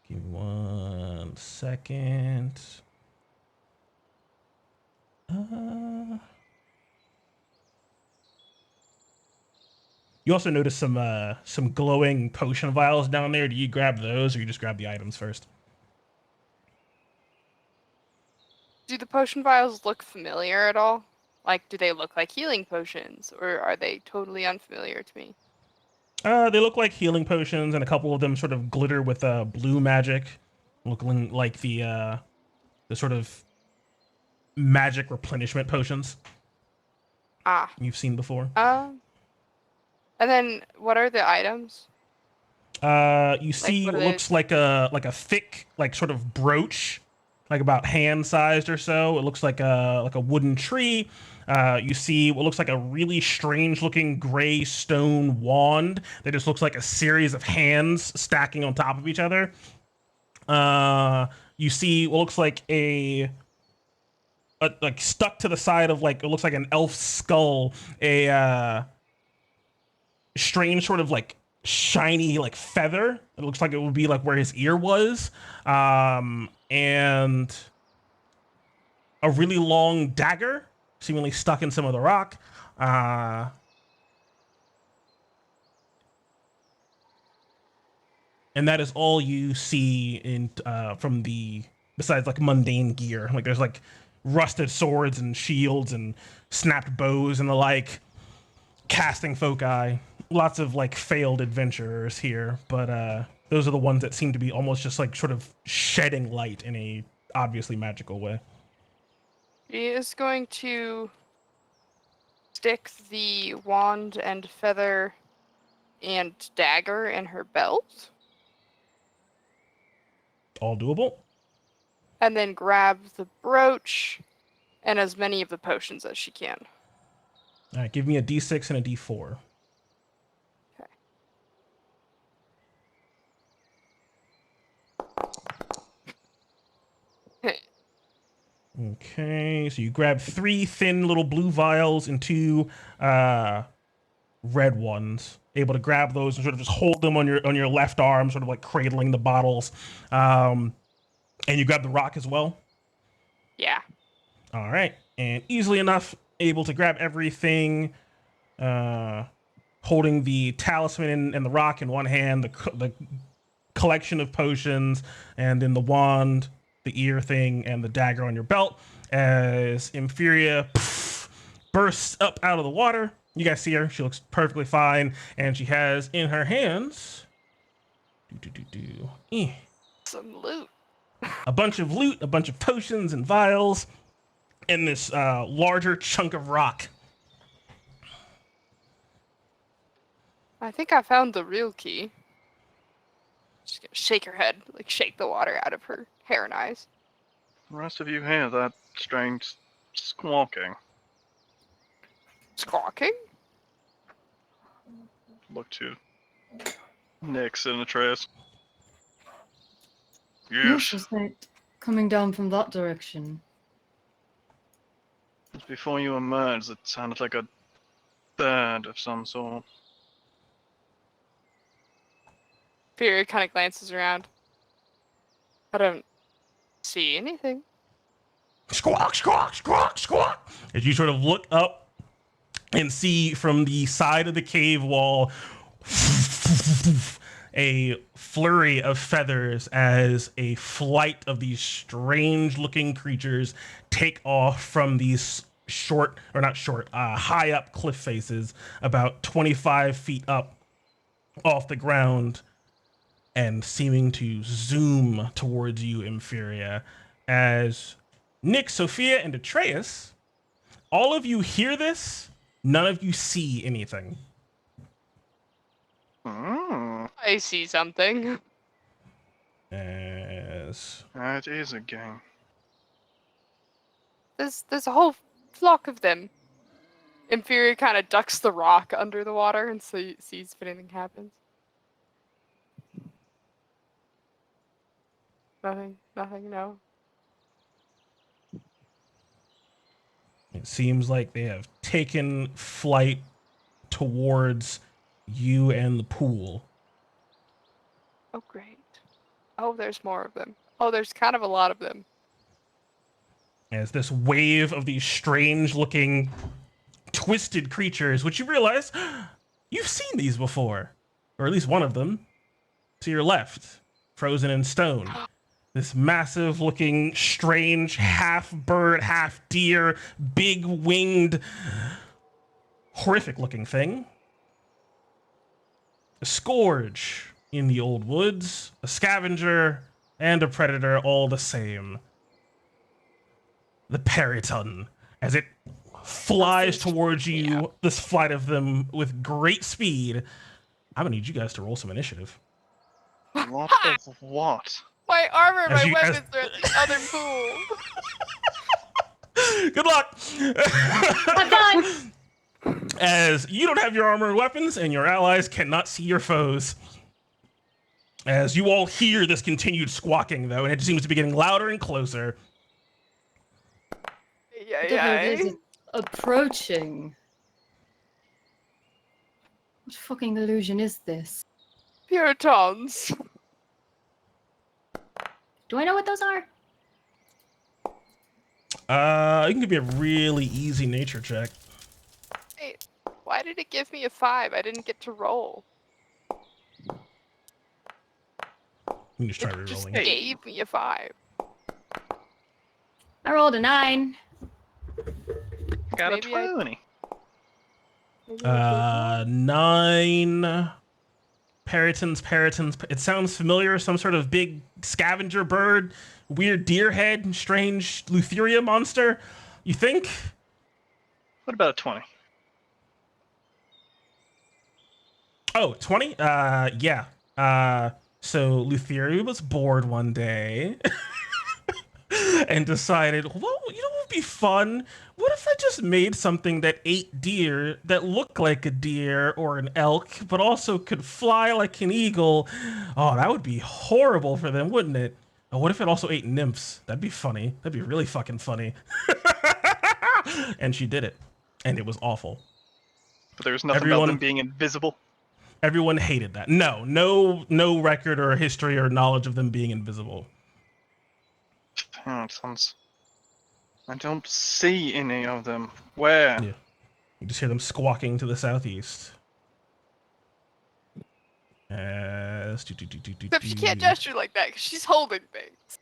Give me 1 second. You also notice some glowing potion vials down there. Do you grab those, or you just grab the items first? Do the potion vials look familiar at all? Like, do they look like healing potions, or are they totally unfamiliar to me? They look like healing potions, and a couple of them sort of glitter with blue magic, looking like the sort of magic replenishment potions you've seen before. And then what are the items? You see what what are they? looks like a thick, like sort of brooch, like about hand sized or so. It looks like a wooden tree. You see what looks like a really strange looking gray stone wand that just looks like a series of hands stacking on top of each other. You see what looks like like stuck to the side of, like, it looks like an elf skull, a strange sort of like shiny like feather. It looks like it would be like where his ear was, and a really long dagger seemingly stuck in some of the rock. And that is all you see in from the, besides like mundane gear. Like there's like rusted swords and shields and snapped bows and the like, casting foci. Lots of like failed adventurers here, but those are the ones that seem to be almost just like sort of shedding light in a obviously magical way. She is going to stick the wand and feather and dagger in her belt, All doable. and then grab the brooch and as many of the potions as she can. All right, give me a D6 and a D4. Okay. Okay, so you grab 3 thin little blue vials and 2 red ones. Able to grab those and sort of just hold them on your left arm, sort of like cradling the bottles. And you grab the rock as well. Yeah. All right, and easily enough, able to grab everything, holding the talisman and the rock in one hand, the collection of potions, and then the wand, the ear thing, and the dagger on your belt. As Inferia bursts up out of the water, you guys see her. She looks perfectly fine, and she has in her hands Some loot. a bunch of loot, a bunch of potions and vials, and this larger chunk of rock. I think I found the real key. Just gonna shake her head, like shake the water out of her hair and eyes. The rest of you hear that strange squawking. Squawking? Look to Nyx and Atreus. Yes, Yes. was it coming down from that direction? Just before you emerged, it sounded like a bird of some sort. Fury kind of glances around. I don't see anything. Squawk, squawk, squawk, squawk. As you sort of look up and see from the side of the cave wall a flurry of feathers as a flight of these strange looking creatures take off from these high up cliff faces about 25 feet up off the ground and seeming to zoom towards you, Inferior, as Nick, Sophia, and Atreus, all of you hear this, none of you see anything. I see something. As That is a gang. There's a whole flock of them. Inferior kind of ducks the rock under the water and sees if anything happens. Nothing, no. it seems like they have taken flight towards you and the pool. Oh, great. Oh, there's more of them. Oh, there's kind of a lot of them. As this wave of these strange looking twisted creatures, which you realize you've seen these before, or at least one of them to your left, frozen in stone. This massive looking, strange, half bird, half deer, big winged, horrific looking thing. A scourge in the old woods, a scavenger, and a predator all the same. The Periton, as it flies towards you, this flight of them with great speed. I'm gonna need you guys to roll some initiative. What of what? My armor, As my you- weapons are at the other pool. Good luck! I'm done. As you don't have your armor and weapons, and your allies cannot see your foes. As you all hear this continued squawking, though, and it seems to be getting louder and closer. Yeah. It is approaching. What fucking illusion is this? Puritans. Do I know what those are? You can give me a really easy nature check. Wait, why did it give me a 5? I didn't get to roll. You can just try It just rerolling. gave me a 5. I rolled a 9. Got Maybe a 20. Maybe I did 9 Peritons. It sounds familiar. Some sort of big scavenger bird, weird deer head, strange Lutheria monster. You think? What about a 20? Oh, 20? Yeah. So Lutheria was bored one day and decided, well, you know what would be fun? What if I just made something that ate deer, that looked like a deer or an elk, but also could fly like an eagle? Oh, that would be horrible for them, wouldn't it? Oh, what if it also ate nymphs? That'd be funny. That'd be really fucking funny. And she did it. And it was awful. But there was nothing Everyone- about them being invisible. Everyone hated that. No record or history or knowledge of them being invisible. Peritons. I don't see any of them. Where? Yeah. You just hear them squawking to the southeast. Except she can't gesture like that because she's holding things.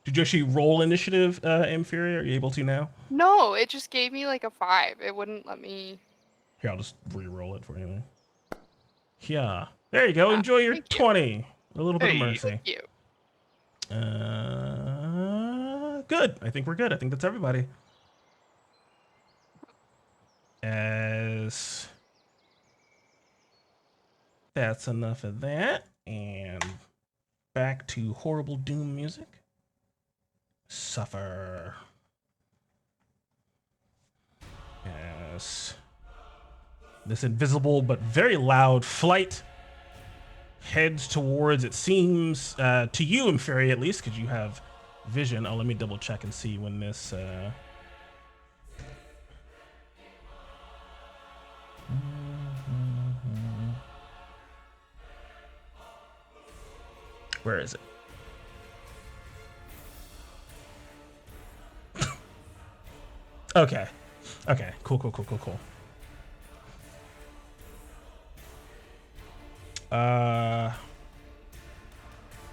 Did you actually roll initiative, Inferior? Are you able to now? No, it just gave me like a 5. It wouldn't let me. Here, I'll just re-roll it for you. Yeah. There you go. Enjoy your thank you. 20. A little bit of Hey. mercy. Thank you. Good. I think we're good. I think that's everybody. As that's enough of that, and back to horrible doom music. Suffer. Yes. This invisible but very loud flight heads towards, it seems, to you, Inferi, at least, because you have vision. Oh, let me double check and see when this... Where is it? Okay. Okay. Cool.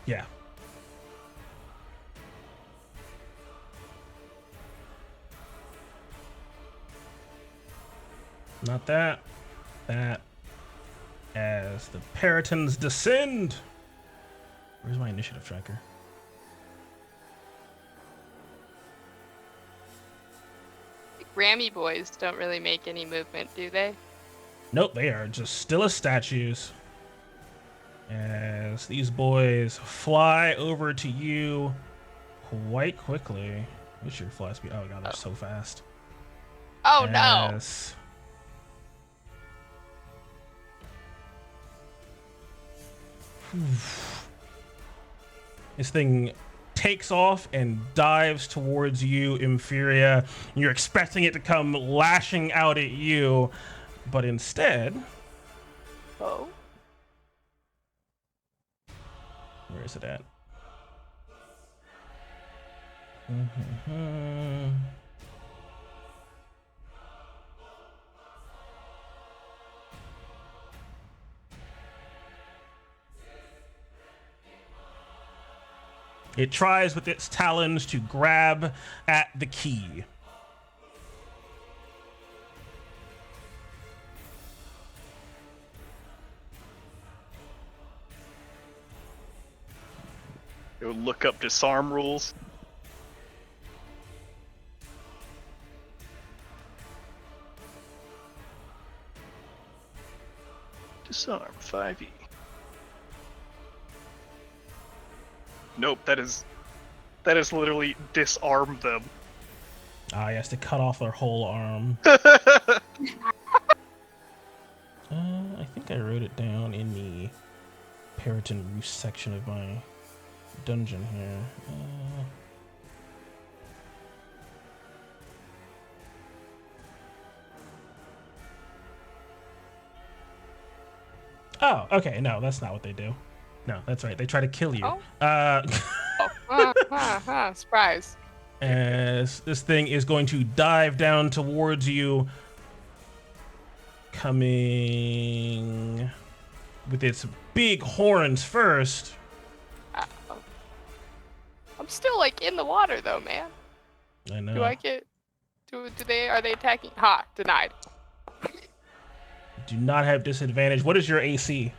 Yeah. Not that. That. As the Peritons descend. Where's my initiative tracker? Grammy boys don't really make any movement, do they? Nope, they are just still as statues. As these boys fly over to you quite quickly. What's your fly speed? Oh god, they're so fast. Oh no! As... This thing takes off and dives towards you, Inferia. You're expecting it to come lashing out at you, but instead... Oh? Where is it at? It tries with its talons to grab at the key. Go look up disarm rules. Disarm 5e. Nope, that is literally disarm them. Ah, he has to cut off their whole arm. I think I wrote it down in the Periton Roost section of my dungeon here. Oh, okay. No, that's not what they do. No, that's right. They try to kill you. Oh. Surprise. As this thing is going to dive down towards you, coming with its big horns first. Uh-oh. I'm still like in the water though, man. I know. Do I get? Are they attacking? Ha! Denied. Do not have disadvantage. What is your AC?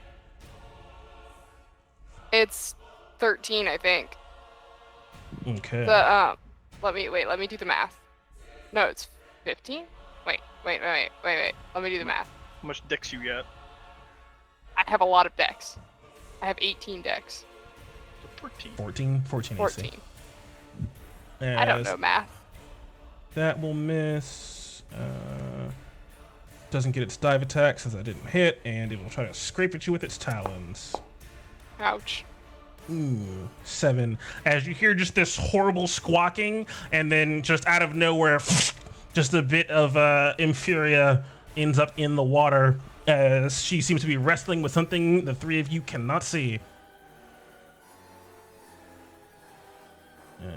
It's 13, I think. Okay. Let me do the math. No, it's 15? Wait. Let me do the math. How much dex you got? I have a lot of decks. I have 18 decks. 14 AC. 14. I don't know math. That will miss. Doesn't get its dive attack since I didn't hit, and it will try to scrape at you with its talons. Ouch. Ooh, 7. As you hear just this horrible squawking, and then just out of nowhere, just a bit of Inferia ends up in the water as she seems to be wrestling with something the three of you cannot see. How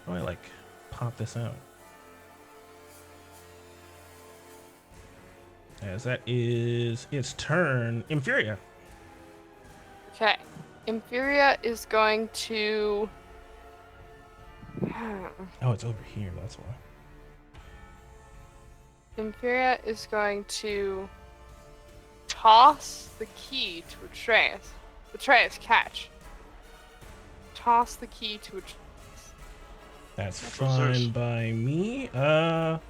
do I, like, pop this out? As that is its turn. Inferia. Okay. Inferia is going to... Oh, it's over here, that's why. Inferia is going to toss the key to Atreus. Atreus, catch. Toss the key to Atreus. That's Zeus. fine by me. The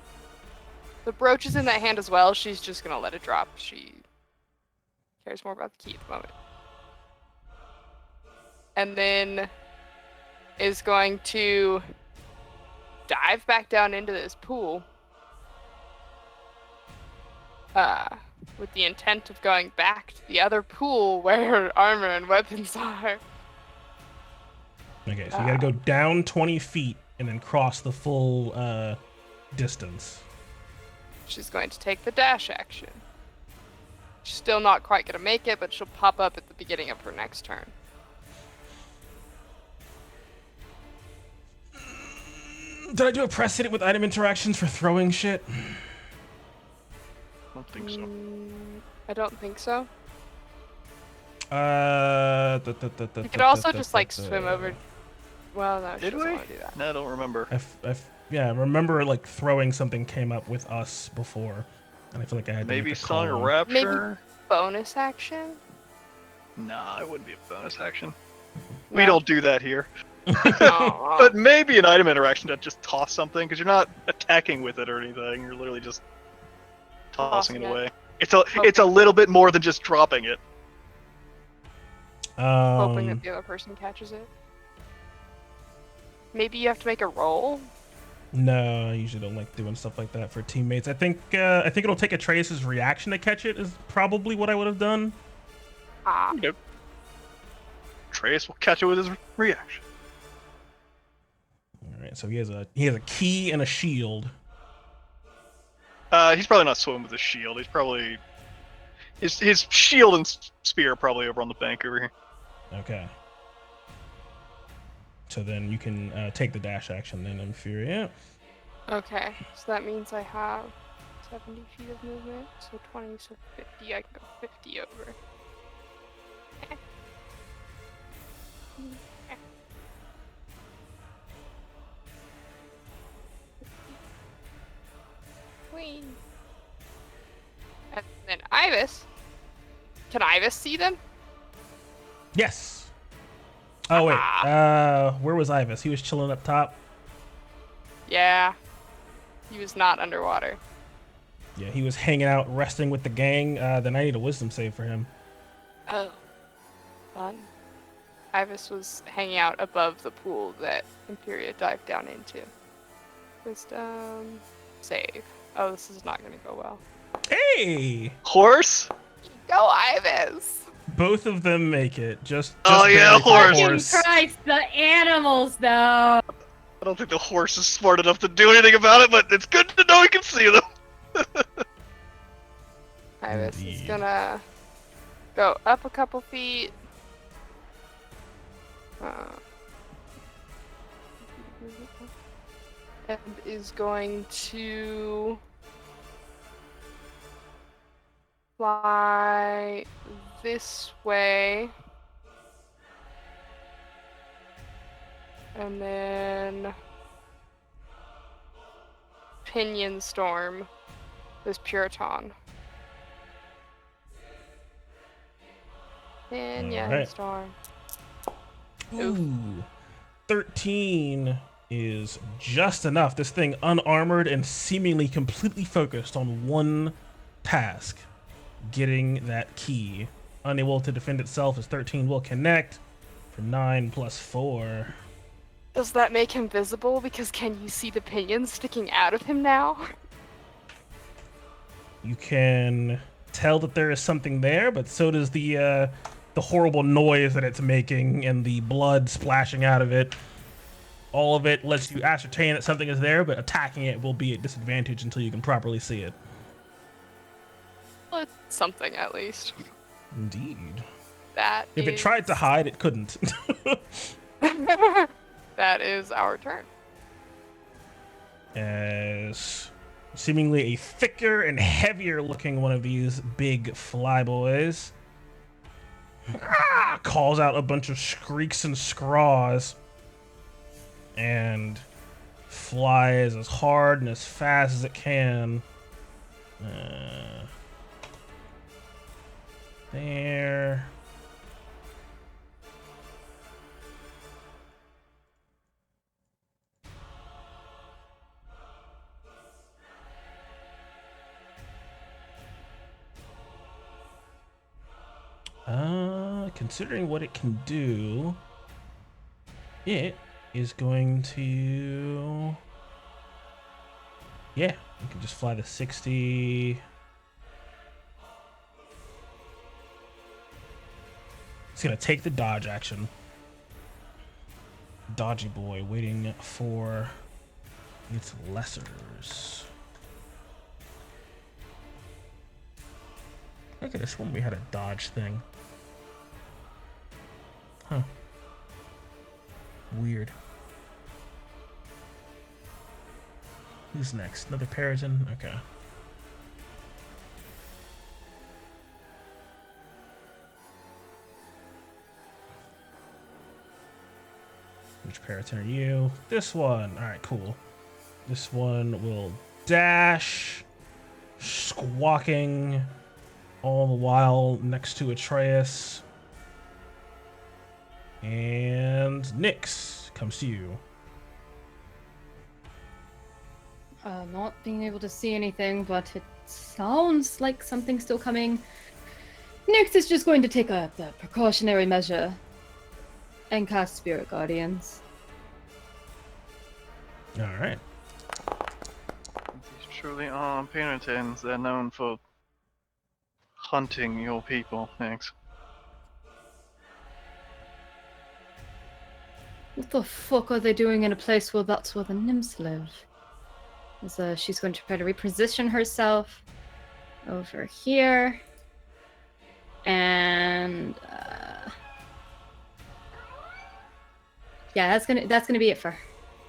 brooch is in that hand as well. She's just gonna let it drop. She cares more about the key at the moment. And then is going to dive back down into this pool. With the intent of going back to the other pool where her armor and weapons are. Okay, so you gotta go down 20 feet and then cross the full distance. She's going to take the dash action. She's still not quite gonna make it, but she'll pop up at the beginning of her next turn. Did I do a precedent with item interactions for throwing shit? I don't think so. I don't think so. You You could also just like swim over. Well, no, she Did doesn't we? want to do that. No, I don't remember. Yeah, I remember like throwing something came up with us before, and I feel like I had to Maybe make the Song of call. Rapture? Bonus action? Nah, it wouldn't be a bonus action. We No. don't do that here. Aw. But maybe an item interaction to just toss something, because you're not attacking with it or anything. You're literally just tossing it Tossing it. away. It's a little bit more than just dropping it. Hoping that the other person catches it. Maybe you have to make a roll. No, I usually don't like doing stuff like that for teammates. I think it'll take Atreus' reaction to catch it is probably what I would have done. Ah, Nope. Trace will catch it with his reaction. All right, so he has a key and a shield. He's probably not swimming with his shield. He's probably his shield and spear are probably over on the bank over here. Okay. So then you can take the dash action then, Infuriate. okay. So that means I have 70 feet of movement. So 20, so 50. I can go 50 over. Whee. And then Ibis. Can Ibis see them? Yes. Oh wait. Where was Ibis? He was chilling up top. Yeah. He was not underwater. Yeah, he was hanging out, resting with the gang. Then I need a wisdom save for him. Oh. Fun. Ibis was hanging out above the pool that Imperia dived down into. Wisdom save. Oh, this is not going to go well. Hey! Horse? Go, Ibis! Both of them make it. Just Oh, yeah, barely for horse. Fucking Christ, the animals, though. I don't think the horse is smart enough to do anything about it, but it's good to know he can see them. Ibis is Indeed. gonna go up a couple feet. And is going to fly this way. And then Pinion Storm this Puriton. Pinion Alright. Storm. Ooh. 13 is just enough. This thing unarmored and seemingly completely focused on one task. Getting that key. Unable to defend itself as 13 will connect for 9 plus 4. Does that make him visible? Because can you see the pinions sticking out of him now? You can tell that there is something there, but so does the horrible noise that it's making and the blood splashing out of it. All of it lets you ascertain that something is there, but attacking it will be at disadvantage until you can properly see it. Well, it's something at least. Indeed. That If it is- tried to hide, it couldn't. That is our turn. As seemingly a thicker and heavier looking one of these big flyboys calls out a bunch of shrieks and scraws and flies as hard and as fast as it can. there. Considering what it can do, it is going to... Yeah, you can just fly the 60. It's gonna take the dodge action. Dodgy boy waiting for its lessers. Look at this one, we had a dodge thing. Huh. Weird. Who's next? Another Periton? Okay. Which Periton are you? This one. Alright, cool. This one will dash, squawking, all the while next to Atreus. And Nyx comes to you. Not being able to see anything, but it sounds like something's still coming. Nyx is just going to take the precautionary measure and cast Spirit Guardians. Alright. These truly are Puritans. They're known for hunting your people. Thanks. What the fuck are they doing in a place where that's where the nymphs live? She's going to try to reposition herself over here. And yeah, that's gonna be it for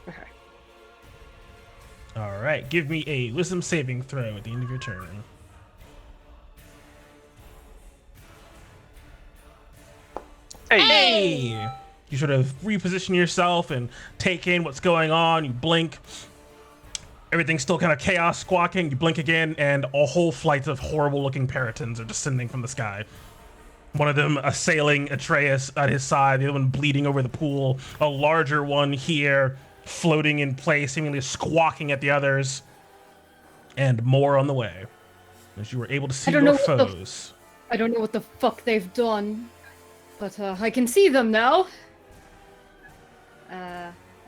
her. Alright, give me a wisdom saving throw at the end of your turn. Hey! You sort of reposition yourself and take in what's going on. You blink. Everything's still kind of chaos squawking. You blink again, and a whole flight of horrible-looking Peritons are descending from the sky. One of them assailing Atreus at his side, the other one bleeding over the pool. A larger one here, floating in place, seemingly squawking at the others. And more on the way. As you were able to see your foes. I don't know what the fuck they've done, but I can see them now.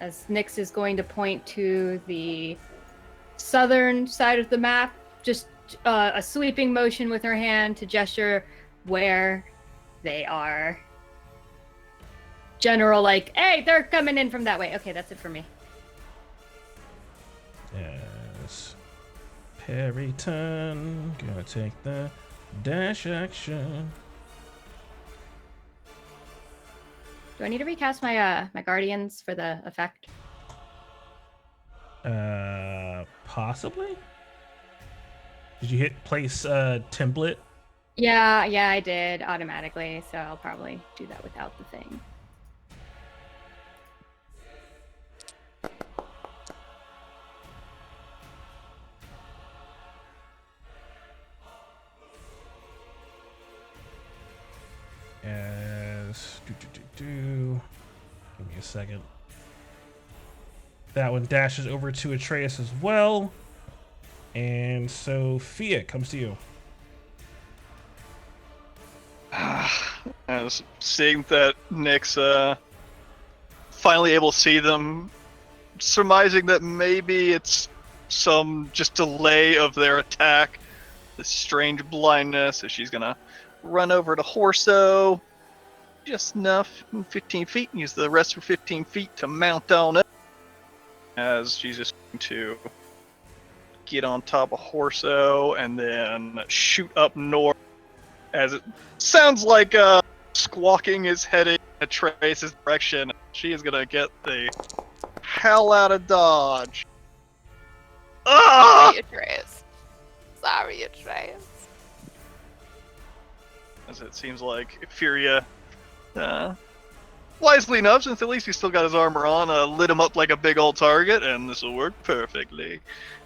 As Nyx is going to point to the southern side of the map, just a sweeping motion with her hand to gesture where they are. General, like, hey, they're coming in from that way. Okay, that's it for me. Yes. Periton. Gonna take the dash action. Do I need to recast my my guardians for the effect? Possibly? Did you hit place template? Yeah, I did automatically, so I'll probably do that without the thing. As give me a second. That one dashes over to Atreus as well. And Sophia comes to you. As seeing that Nyx finally able to see them, surmising that maybe it's some just delay of their attack, this strange blindness, as she's gonna run over to Horso just enough, 15 feet, and use the rest of 15 feet to mount on it. As she's just going to get on top of Horso and then shoot up north. As it sounds like squawking is heading in Trace's direction. She is gonna get the hell out of Dodge. Sorry, Atreus. Sorry, Atreus. As it seems like Furia, wisely enough, since at least he's still got his armor on, lit him up like a big old target, and this will work perfectly.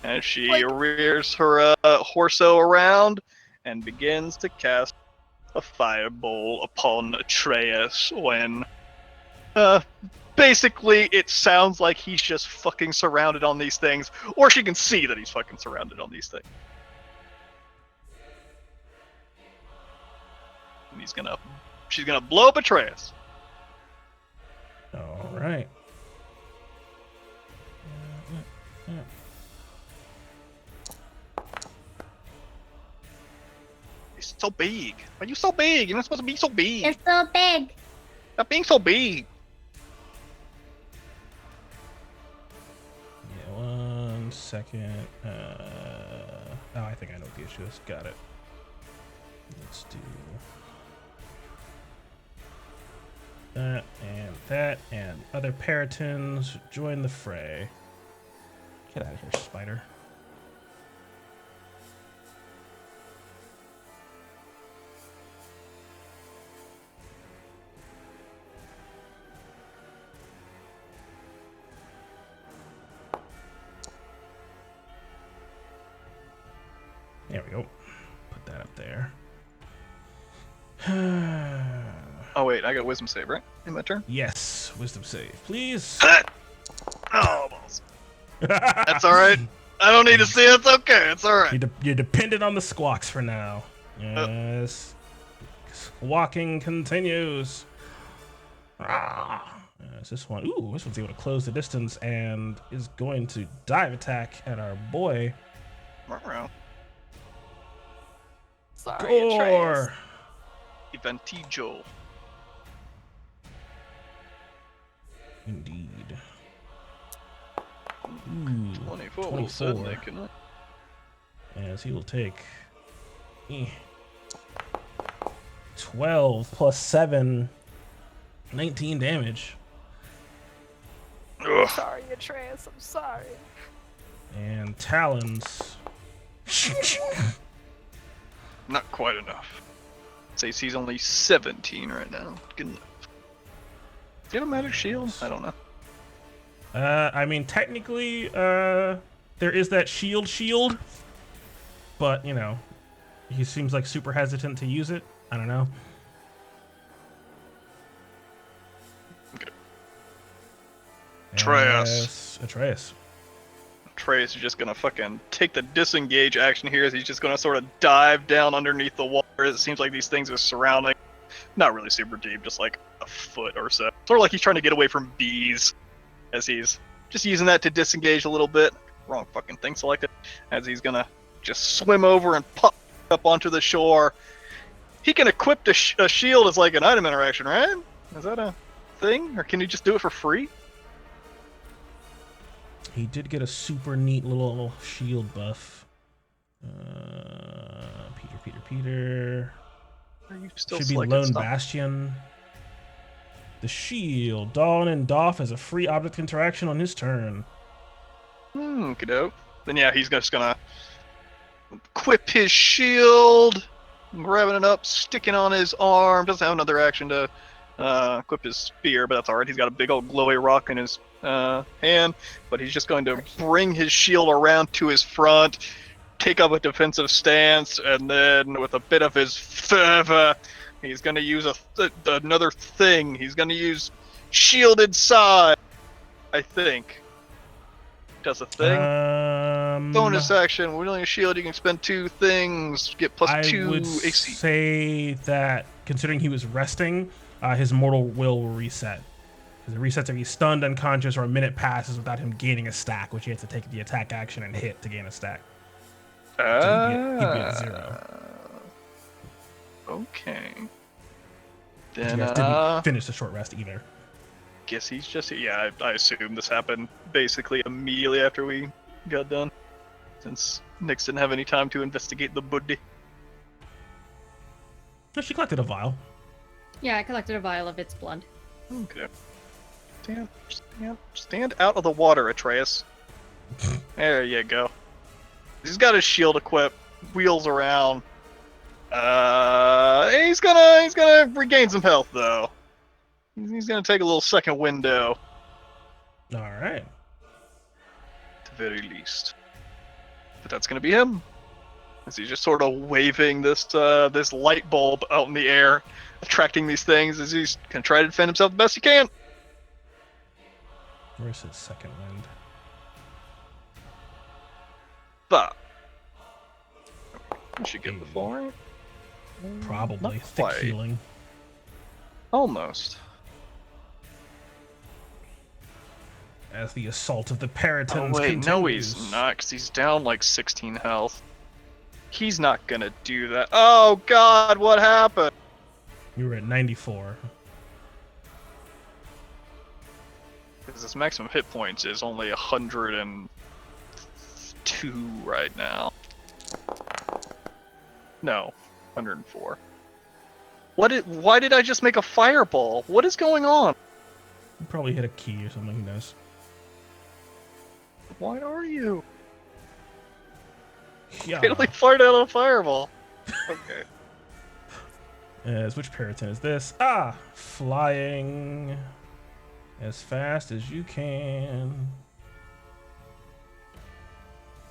As she rears her Horso around and begins to cast a firebolt upon Atreus when basically it sounds like he's just fucking surrounded on these things, or she can see that he's fucking surrounded on these things. And she's gonna blow up Atreus. All right. He's so big. Why are you so big? You're not supposed to be so big. You're so big. Stop being so big. Yeah, 1 second. Oh, I think I know what the issue is. Got it. Let's do that, and other Paratons join the fray. Get out of here, spider. There we go. Put that up there. Oh wait, I got wisdom save, right? In my turn? Yes, wisdom save, please. Oh, balls. That's alright. I don't need to see it. It's okay. It's alright. You're dependent on the squawks for now. Yes. Walking continues. Is this one? Ooh, this one's able to close the distance and is going to dive attack at our boy. Sorry, Atreus. Gore. Eventijo. Indeed. Ooh, 24 will certainly connect. As he will take 12 plus 7, 19 damage. Ugh. Sorry, Atreus. I'm sorry. And Talons. Not quite enough. Says he's only 17 right now. Good enough. Do you have a magic shield? I don't know. I mean, technically, there is that shield, but, you know, he seems like super hesitant to use it. I don't know. Okay. Atreus. Atreus is just gonna fucking take the disengage action here as he's just gonna sort of dive down underneath the water. It seems like these things are surrounding. Not really super deep, just like a foot or so. Sort of like he's trying to get away from bees as he's just using that to disengage a little bit. Wrong fucking thing selected. As he's gonna just swim over and pop up onto the shore. He can equip a shield as like an item interaction, right? Is that a thing? Or can he just do it for free? He did get a super neat little shield buff. Peter. Are you still Should be selected Lone stuff? Bastion. The shield. Dawn and Doff as a free object interaction on his turn. Okey-doke. Then yeah, he's just gonna equip his shield, grabbing it up, sticking on his arm. Doesn't have another action to equip his spear, but that's alright. He's got a big old glowy rock in his hand, but he's just going to bring his shield around to his front, take up a defensive stance, and then with a bit of his fervor, he's going to use another thing. He's going to use Shielded Side, I think. Does a thing. Bonus action. When dealing a shield, you can spend 2 things, get plus 2 I would AC. say that, considering he was resting, his mortal will reset. Because it resets if he's stunned, unconscious, or a minute passes without him gaining a stack, which he has to take the attack action and hit to gain a stack. So he'd be at 0. Okay. You Then guys didn't finish the short rest either. guess he's just I assume this happened basically immediately after we got done, since Nyx didn't have any time to investigate the body. No, she collected a vial. Yeah, I collected a vial of its blood. Okay. Stand out of the water, Atreus. There you go. He's got his shield equipped, wheels around. He's gonna regain some health though. He's gonna take a little second window, All right. at the very least. But that's gonna be him. As he's just sort of waving this this light bulb out in the air, attracting these things as he's gonna try to defend himself the best he can. Where's his second wind? But we should get the full right. Probably. Not Thick quite. healing. Almost. As the assault of the Paratons Oh wait, continues. no he's not, because he's down like 16 health. He's not gonna do that. Oh god, what happened? You were at 94. Because his maximum hit points is only 102 right now. No, 104. Why did I just make a fireball? What is going on? You probably hit a key or something. Who knows? Why are you? Yeah. Italy fired out a fireball. Okay. Which Paraton is this? Flying as fast as you can.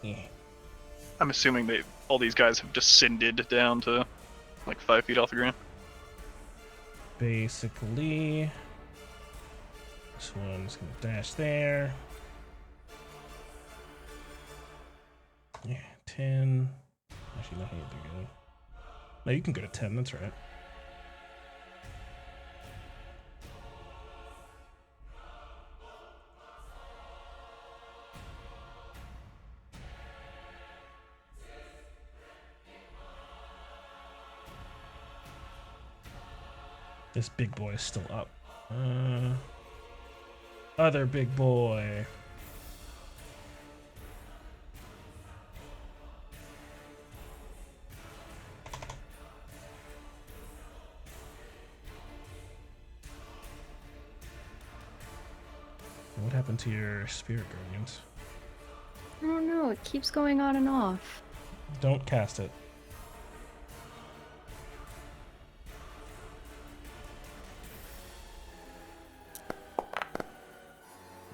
Yeah. I'm assuming all these guys have descended down to like 5 feet off the ground. Basically, this one's gonna dash there. Yeah, 10. Actually, not here to go. No, you can go to 10. That's right. This big boy is still up. Other big boy. What happened to your spirit guardians? I don't know. It keeps going on and off. Don't cast it.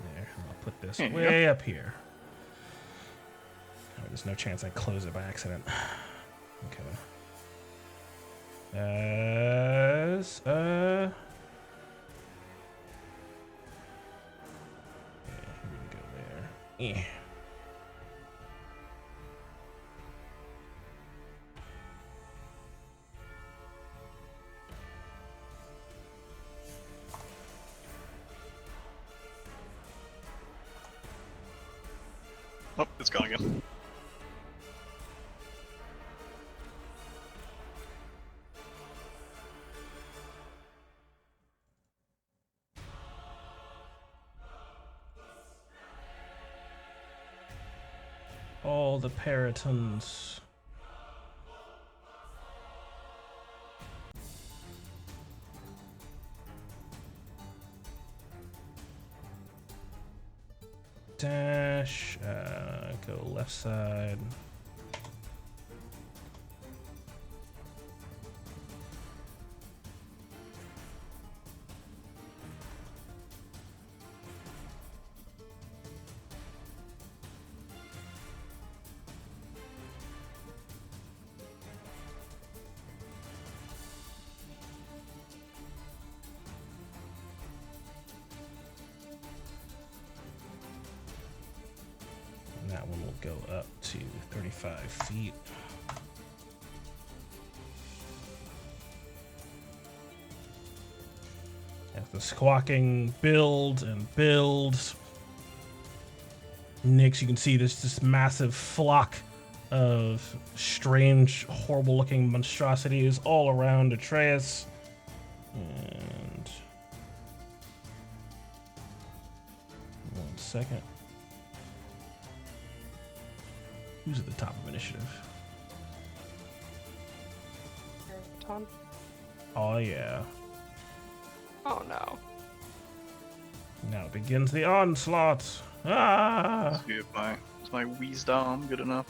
There, I'll put this There you way up here. Oh, there's no chance I close it by accident. Okay. Yeah, we can go there. Yeah. Oh, it's gone again. All the Paratons. Dash, go left side. And that one will go up to 35 feet. As the squawking builds and builds, Nyx, you can see this massive flock of strange, horrible-looking monstrosities all around Atreus. And 1 second. Who's at the top of initiative? Tom? Oh yeah. Oh no. Now begins the onslaught. Ah! See if is my wisdom good enough?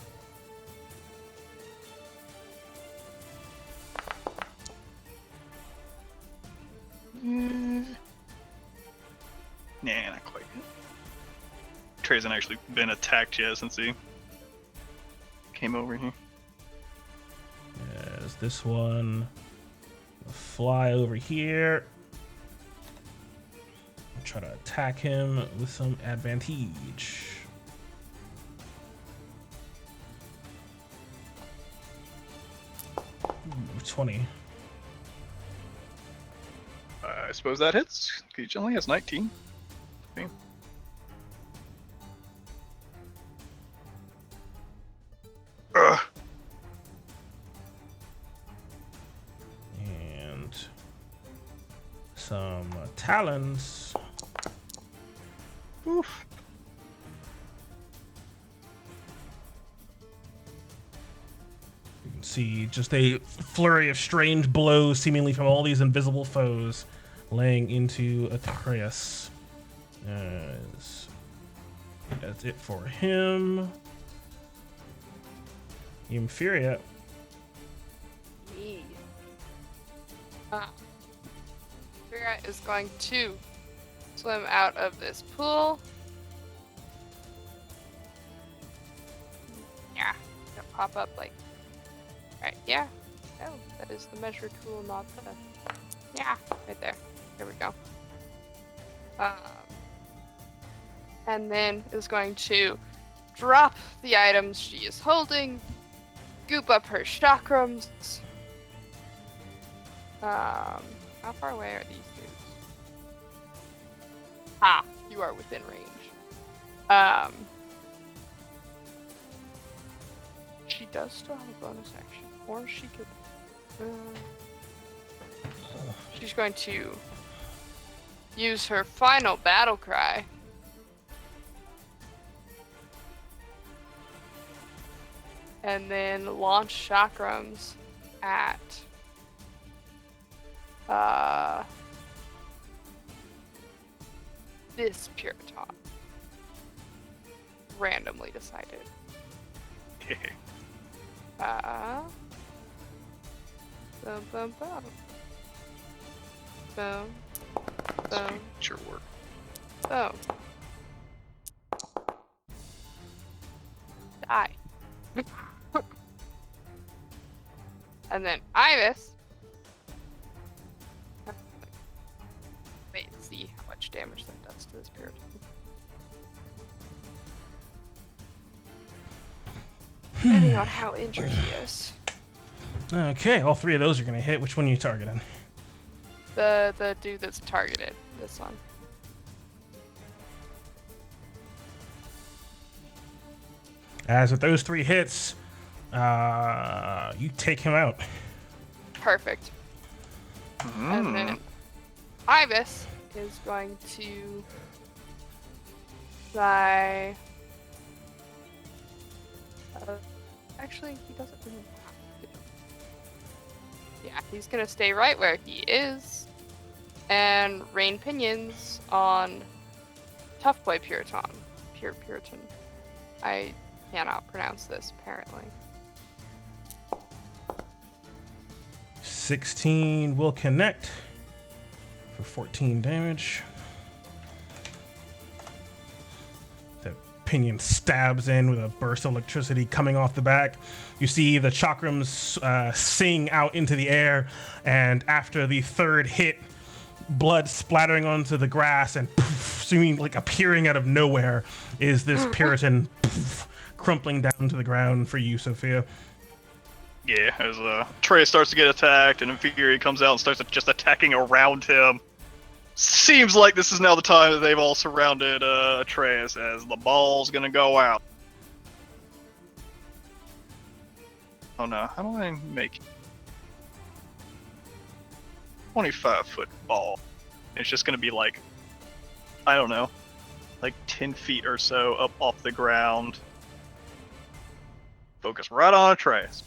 Nah, not quite yet. Trey hasn't actually been attacked yet since he came over here. is this one. Fly over here. Try to attack him with some advantage. Ooh, 20. I suppose that hits. He only has 19. Okay. Ugh. And some talons. Oof. You can see just a flurry of strange blows, seemingly from all these invisible foes, laying into Atreus. That's it for him. Infuriate. Thylea is going to swim out of this pool. Yeah, gonna pop up like right. Yeah. Oh, that is the measure tool, not the. Yeah, right there. There we go. And then is going to drop the items she is holding, goop up her chakrams. How far away are these dudes? Ah, you are within range. She does still have a bonus action, or she could. She's going to use her final battle cry. And then launch chakrams at this Puritan. Randomly decided. Boom, boom, boom. Boom. Boom. Sure work. Boom. Die. And then Ibis. Wait, see how much damage that does to this Puritan. Depending on how injured he is. Okay, all three of those are going to hit. Which one are you targeting? The dude that's targeted. This one. As with those three hits, you take him out. Perfect. And then Ibis is going to try. Actually, he doesn't really have to. Yeah, he's gonna stay right where he is and rain pinions on Tough Boy Puritan. Puritan. I cannot pronounce this, apparently. 16 will connect for 14 damage. The pinion stabs in with a burst of electricity coming off the back. You see the chakrams sing out into the air, and after the third hit, blood splattering onto the grass and poof, seeming like appearing out of nowhere is this Puritan poof, crumpling down to the ground for you, Sophia. Yeah, as Trey starts to get attacked, and Infuri comes out and starts just attacking around him. Seems like this is now the time that they've all surrounded Atreus, as the ball's gonna go out. Oh no, how do I make 25-foot ball? It's just gonna be like, I don't know, like 10 feet or so up off the ground. Focus right on Atreus.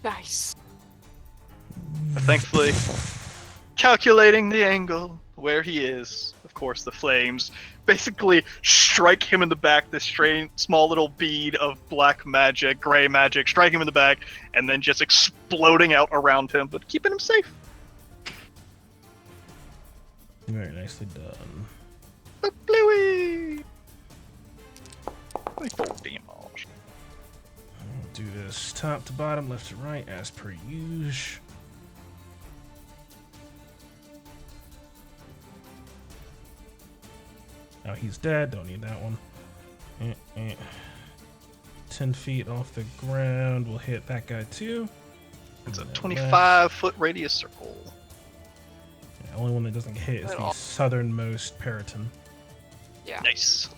Nice. But thankfully, calculating the angle where he is, of course, the flames basically strike him in the back. This strange, small little bead of black magic, gray magic, strike him in the back, and then just exploding out around him, but keeping him safe. Very nicely done. But Bluey! 24 damage. do this top to bottom, left to right, as per usual. Oh, he's dead. Don't need that one. 10 feet off the ground. We'll hit that guy too. It's a And 25-foot radius circle. The only one that doesn't hit is the southernmost Periton. Yeah. Nice.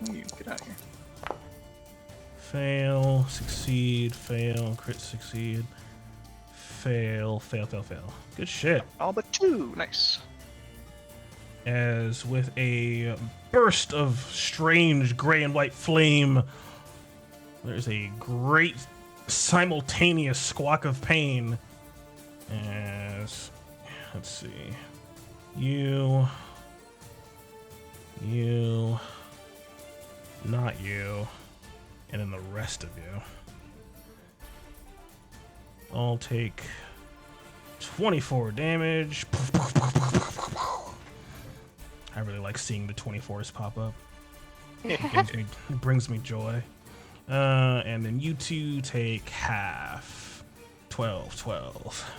You get out of here. Fail, succeed, fail, crit, succeed, fail, fail, fail, fail. Good shit. All but 2. Nice. As with a burst of strange gray and white flame, there's a great simultaneous squawk of pain. As, let's see, you, not you, and then the rest of you all take 24 damage. I really like seeing the 24s pop up. It brings me joy. And then you two take half. 12.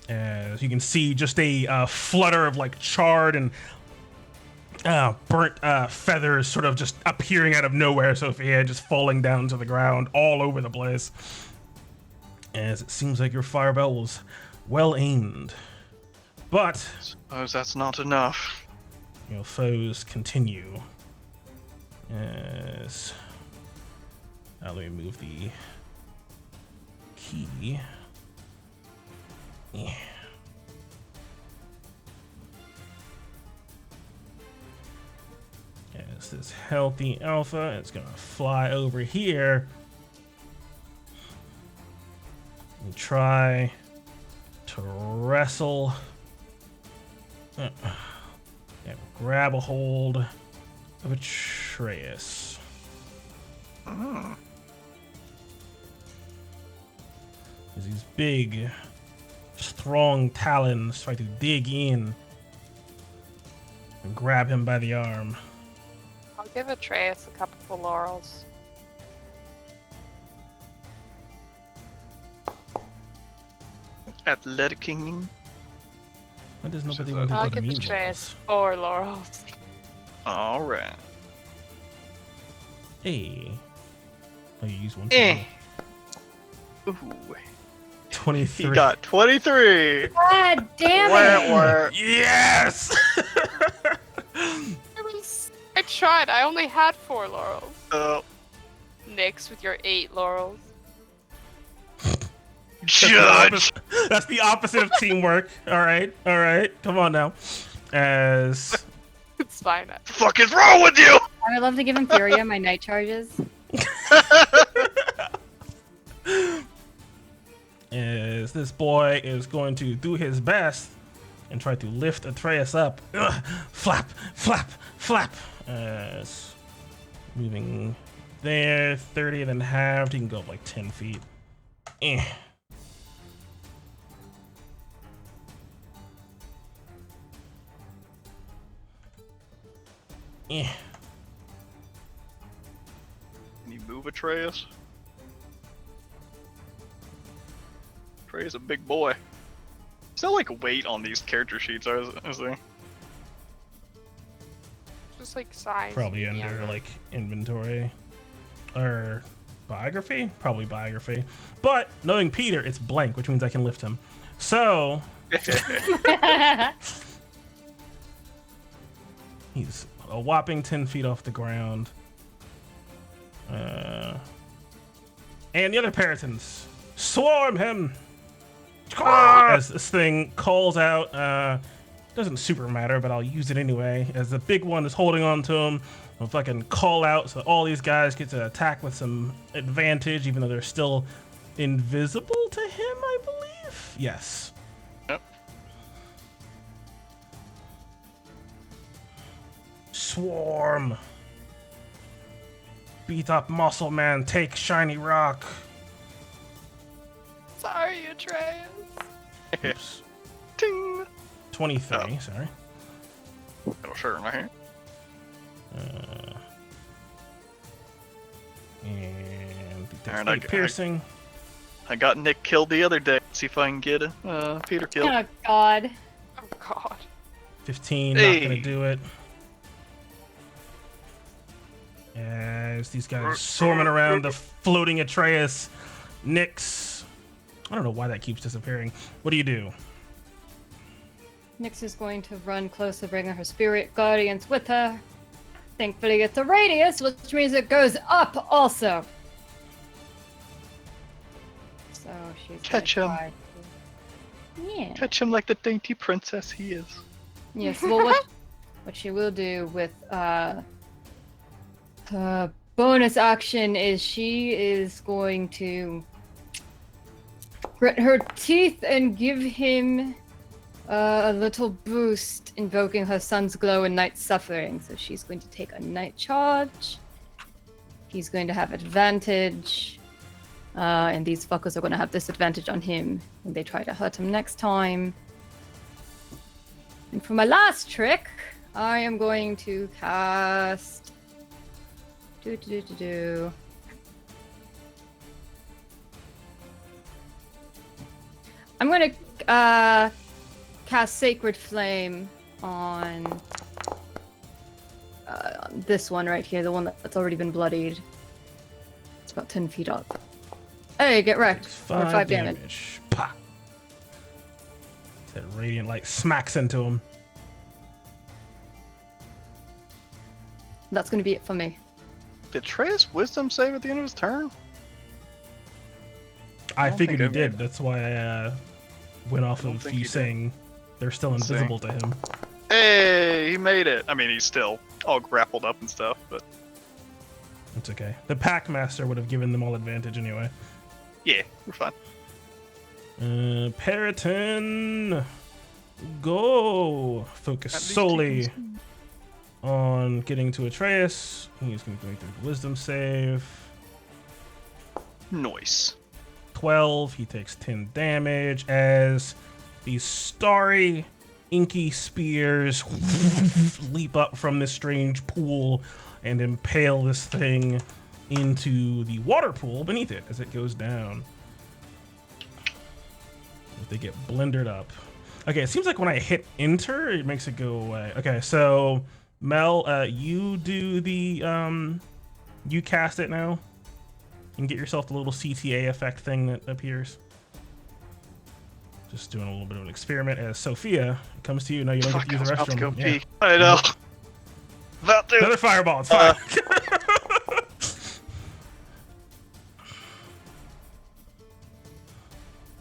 As you can see, just a flutter of like charred and burnt feathers sort of just appearing out of nowhere, Sophia, just falling down to the ground all over the place. As it seems like your fireball was well aimed. But Suppose that's not enough. your foes continue. As let me move the key. Yeah. As this healthy alpha, it's gonna fly over here and try to wrestle and grab a hold of Atreus. As these big, strong talons try to dig in and grab him by the arm. I'll give Atreus a couple of laurels. Athleticing. Why does nobody want to I'll go to give mean Atreus balls? 4 laurels. All right. Hey. Oh, you use one. Eh. Ooh. 23. He got 23. God damn it! Where? Yes! I tried. I only had 4 laurels. Oh, Nyx with your 8 laurels. judge. That's the opposite of teamwork. All right. Come on now. As It's fine. What the fuck is wrong with you? I would love to give Infuriator my night charges. as this boy is going to do his best and try to lift Atreus up. Ugh, flap, flap, flap. As moving there, 30 and then halved. He can go up like 10 feet. Eh. Eh. Can you move Atreus? Atreus a big boy. There's no like weight on these character sheets, is there? Just like size. Probably under like inventory or biography, probably biography. But knowing Peter, it's blank, which means I can lift him. So he's a whopping 10 feet off the ground. And the other Peritons swarm him as this thing calls out. Doesn't super matter, but I'll use it anyway. As the big one is holding on to him, I'll fucking call out so all these guys get to attack with some advantage, even though they're still invisible to him, I believe. Yes. Yep. Swarm. Beat up muscle man, take shiny rock. Sorry, Atreus. Oops. Ting. 23, sorry. Oh, sure, right? And Alright, that's piercing. I got Nick killed the other day. Let's see if I can get Peter killed. Oh God. Oh god. 15, not Hey. gonna do it. As these guys swarming around the floating Atreus, Nyx. I don't know why that keeps disappearing. What do you do? Nyx is going to run close to bringing her spirit guardians with her. Thankfully, it's a radius, which means it goes up also. So she's Catch gonna him. try to- Yeah. Catch him like the dainty princess he is. Yes. Well, what she will do with her bonus action is she is going to grit her teeth and give him a little boost, invoking her sun's glow and night suffering. So she's going to take a night charge. He's going to have advantage. And these fuckers are going to have disadvantage on him when they try to hurt him next time. And for my last trick, I am going to cast... I'm going to cast Sacred Flame on this one right here, the one that's already been bloodied. It's about 10 feet up. Hey, get wrecked. For 5 damage. Pop. That radiant light smacks into him. That's going to be it for me. Did Atreus wisdom save at the end of his turn? I don't figured think he I did. That's why I went off don't of think you he did. saying they're still Let's see. invisible to him. Hey, he made it. I mean, he's still all grappled up and stuff, but It's okay. The Packmaster would have given them all advantage anyway. yeah, we're fine. Periton, go! Focus At least solely he can on getting to Atreus. He's going to make the wisdom save. Noise. 12. He takes 10 damage as these starry, inky spears leap up from this strange pool and impale this thing into the water pool beneath it as it goes down. They get blendered up. Okay, it seems like when I hit enter, it makes it go away. Okay, so Mel, you do the you cast it now and get yourself the little CTA effect thing that appears. Just doing a little bit of an experiment as Sophia comes to you. No, you don't get to use the I was about to restroom. go Yeah. pee. I know. About to. Another fireball. It's fine.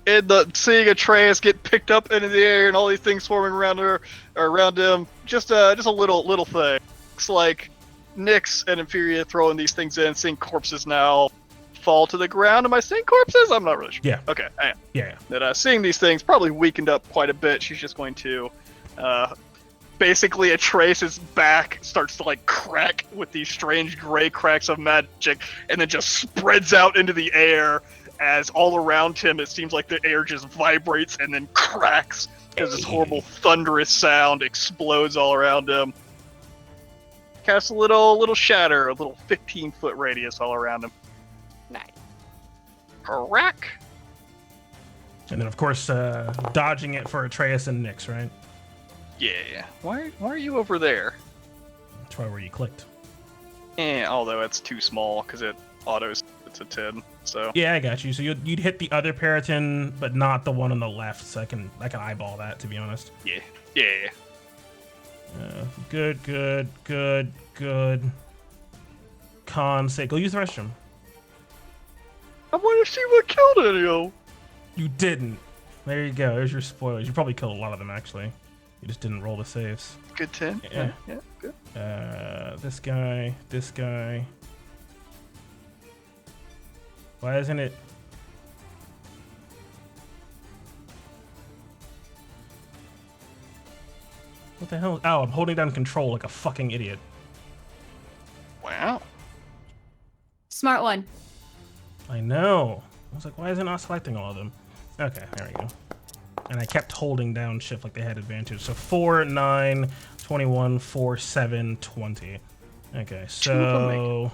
And seeing Atreus get picked up into the air and all these things swarming around her or around him, just a little thing. Looks like Nyx and Inferior throwing these things in, seeing corpses now fall to the ground. Am I seeing corpses? I'm not really sure. Yeah. Okay, I am. Yeah. That seeing these things probably weakened up quite a bit. She's just going to basically Atreus' back starts to like crack with these strange gray cracks of magic, and then just spreads out into the air. As all around him, it seems like the air just vibrates and then cracks as this horrible thunderous sound explodes all around him. Casts a little shatter, a little 15-foot radius all around him. Nice. Crack. And then, of course, dodging it for Atreus and Nyx, right? Yeah. Why are you over there? That's probably where you clicked. Although it's too small because it autos. It's a 10. So Yeah, I got you. So you'd hit the other Periton, but not the one on the left. So I can eyeball that, to be honest. yeah. Good. Con say, go use the restroom. I want to see what killed any of them. You didn't. There you go. There's your spoilers. You probably killed a lot of them, actually. You just didn't roll the saves. Good 10. Yeah. Good. This guy. Why isn't it? What the hell? Oh, I'm holding down control like a fucking idiot. Wow. Smart one. I know. I was like, why is it not selecting all of them? Okay, there we go. And I kept holding down shift like they had advantage. So 4, 9, 21, 4, 7, 20. Okay, so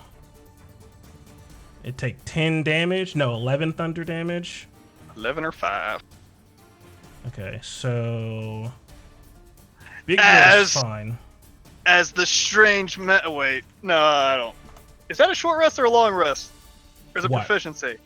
it take 10 damage. No, 11 thunder damage. 11 or 5. Okay, so Big Girl's fine. As the strange wait, no, I don't. Is that a short rest or a long rest? Or is it What? proficiency?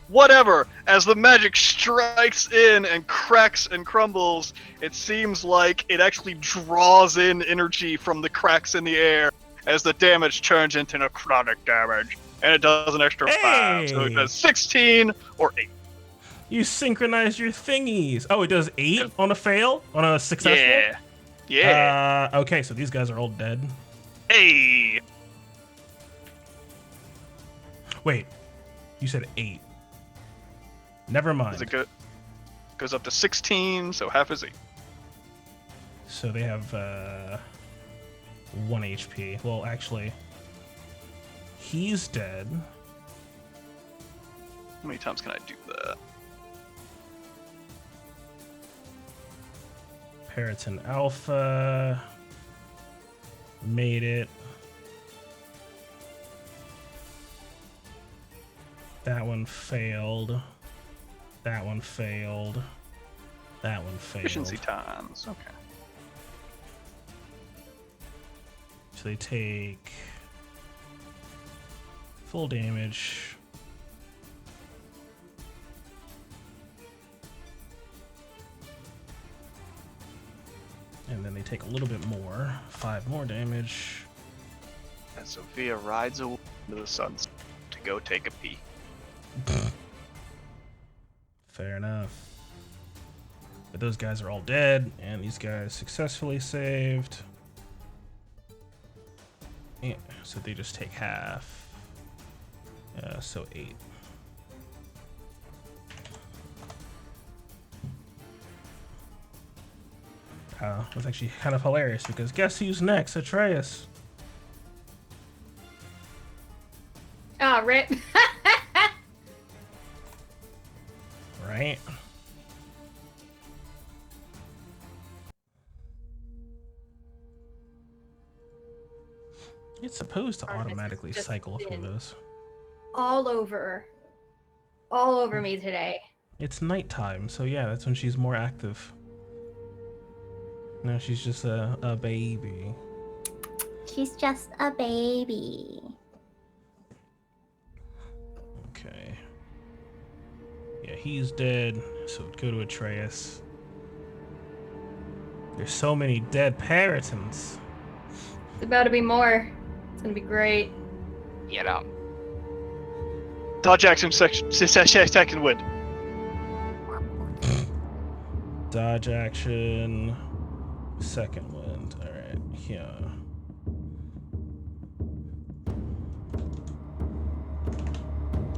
Whatever. As the magic strikes in and cracks and crumbles, it seems like it actually draws in energy from the cracks in the air as the damage turns into necrotic damage. And it does an extra 5. So it does 16 or 8. You synchronized your thingies. Oh, it does 8 on a fail? On a successful? Yeah. Yeah. Okay, so these guys are all dead. Hey. Wait, you said 8. Never mind. Is it good? Goes up to 16, so half is 8. So they have 1 HP. Well, actually, he's dead. How many times can I do that? Periton Alpha made it. That one failed. That one failed. That one failed. Efficiency times. Okay. So they take full damage. And then they take a little bit more. 5 more damage. And Sophia rides away to the suns to go take a pee. Fair enough. But those guys are all dead, and these guys successfully saved. Yeah, so they just take half. So 8. That's actually kind of hilarious because guess who's next? Atreus. Oh, rip. Right? It's supposed to automatically just cycle through been- those. All over me today. It's nighttime, so yeah, that's when she's more active. No, she's just a baby. She's just a baby. Okay. Yeah, he's dead, so go to Atreus. There's so many dead Peritons. It's about to be more. It's gonna be great. You know. Dodge action second wind. Dodge action, second wind. Alright, yeah.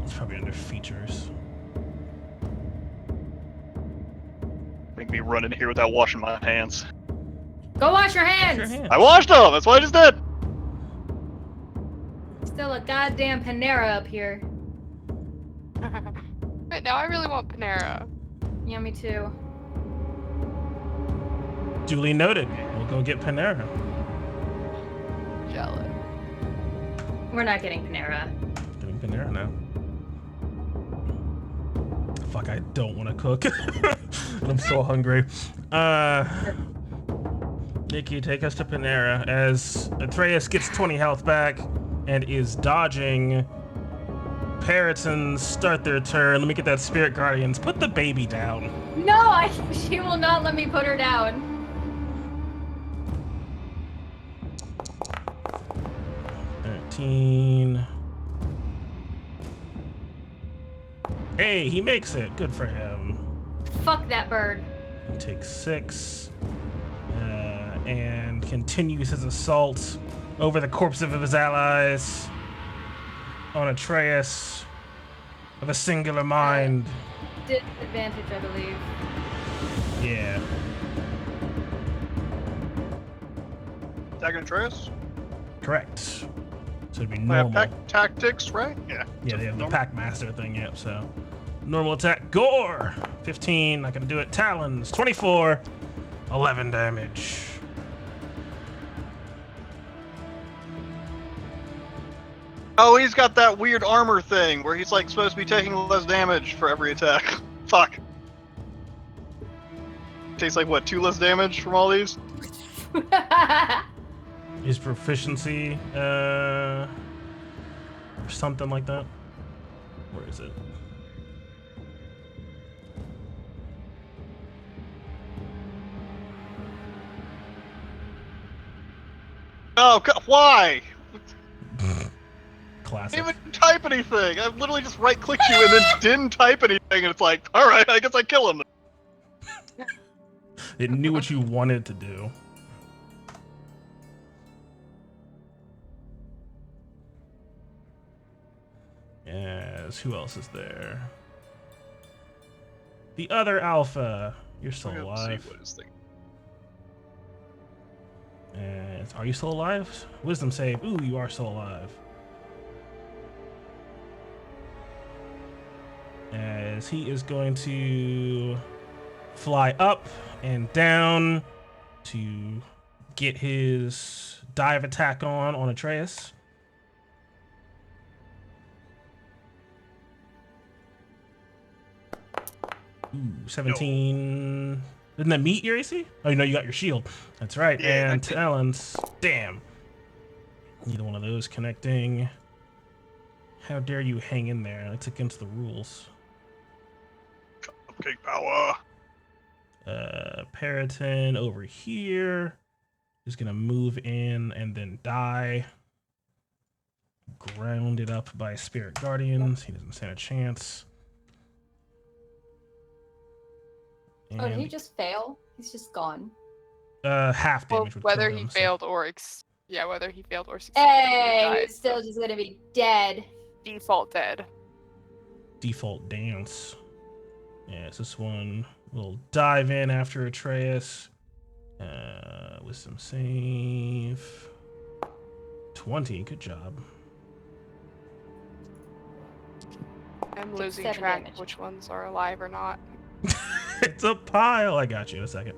It's probably under features. Make me run in here without washing my hands. Go wash your Wash hands. your hands. I washed them! That's what I just did! Still a goddamn Panera up here. But now I really want Panera. Yeah, me too. Duly noted. We'll go get Panera. Jealous. We're not getting Panera. Getting Panera now. Fuck, I don't want to cook. I'm so hungry. Nikki, take us to Panera as Atreus gets 20 health back and is dodging. Peritons start their turn. Let me get that Spirit Guardians. Put the baby down. No, she will not let me put her down. 13. Hey, he makes it. Good for him. Fuck that bird. He takes 6 and continues his assault over the corpse of his allies on Atreus of a singular mind. Disadvantage, I believe. Yeah. Attacking Atreus? Correct. So it'd be I have normal. tactics, right? Yeah. Yeah, So they have the normal. Pack Master thing, yep, so. Normal attack, gore! 15, not gonna do it. Talons, 24, 11 damage. Oh, he's got that weird armor thing where he's like supposed to be taking less damage for every attack. Fuck. Takes like what, 2 less damage from all these? His proficiency, or something like that. Where is it? Oh, why? Classic. I didn't even type anything. I literally just right-clicked you and then didn't type anything, and it's like, all right, I guess I kill him. It knew what you wanted to do. Yes, who else is there? The other alpha. You're still I have to alive. see what his thing. Are you still alive? Wisdom save. Ooh, you are still alive. As he is going to fly up and down to get his dive attack on Atreus. Ooh, 17. Didn't that meet your AC? Oh, no, you got your shield. That's right. Yeah, and talons. Damn. Neither one of those connecting. How dare you hang in there? That's against the rules. Cupcake power. Periton over here is going to move in and then die. Grounded up by Spirit Guardians. He doesn't stand a chance. Oh, did he just fail? He's just gone. Half Well, damage would whether kill he him, so- failed or whether he failed or succeeded. Hey, he he's still just gonna be dead. default dead. Default dance. Yes, this one will dive in after Atreus. Wisdom save. 20, good job. I'm Take losing 7 track damage. of which ones are alive or not. It's a pile. I got you in a second.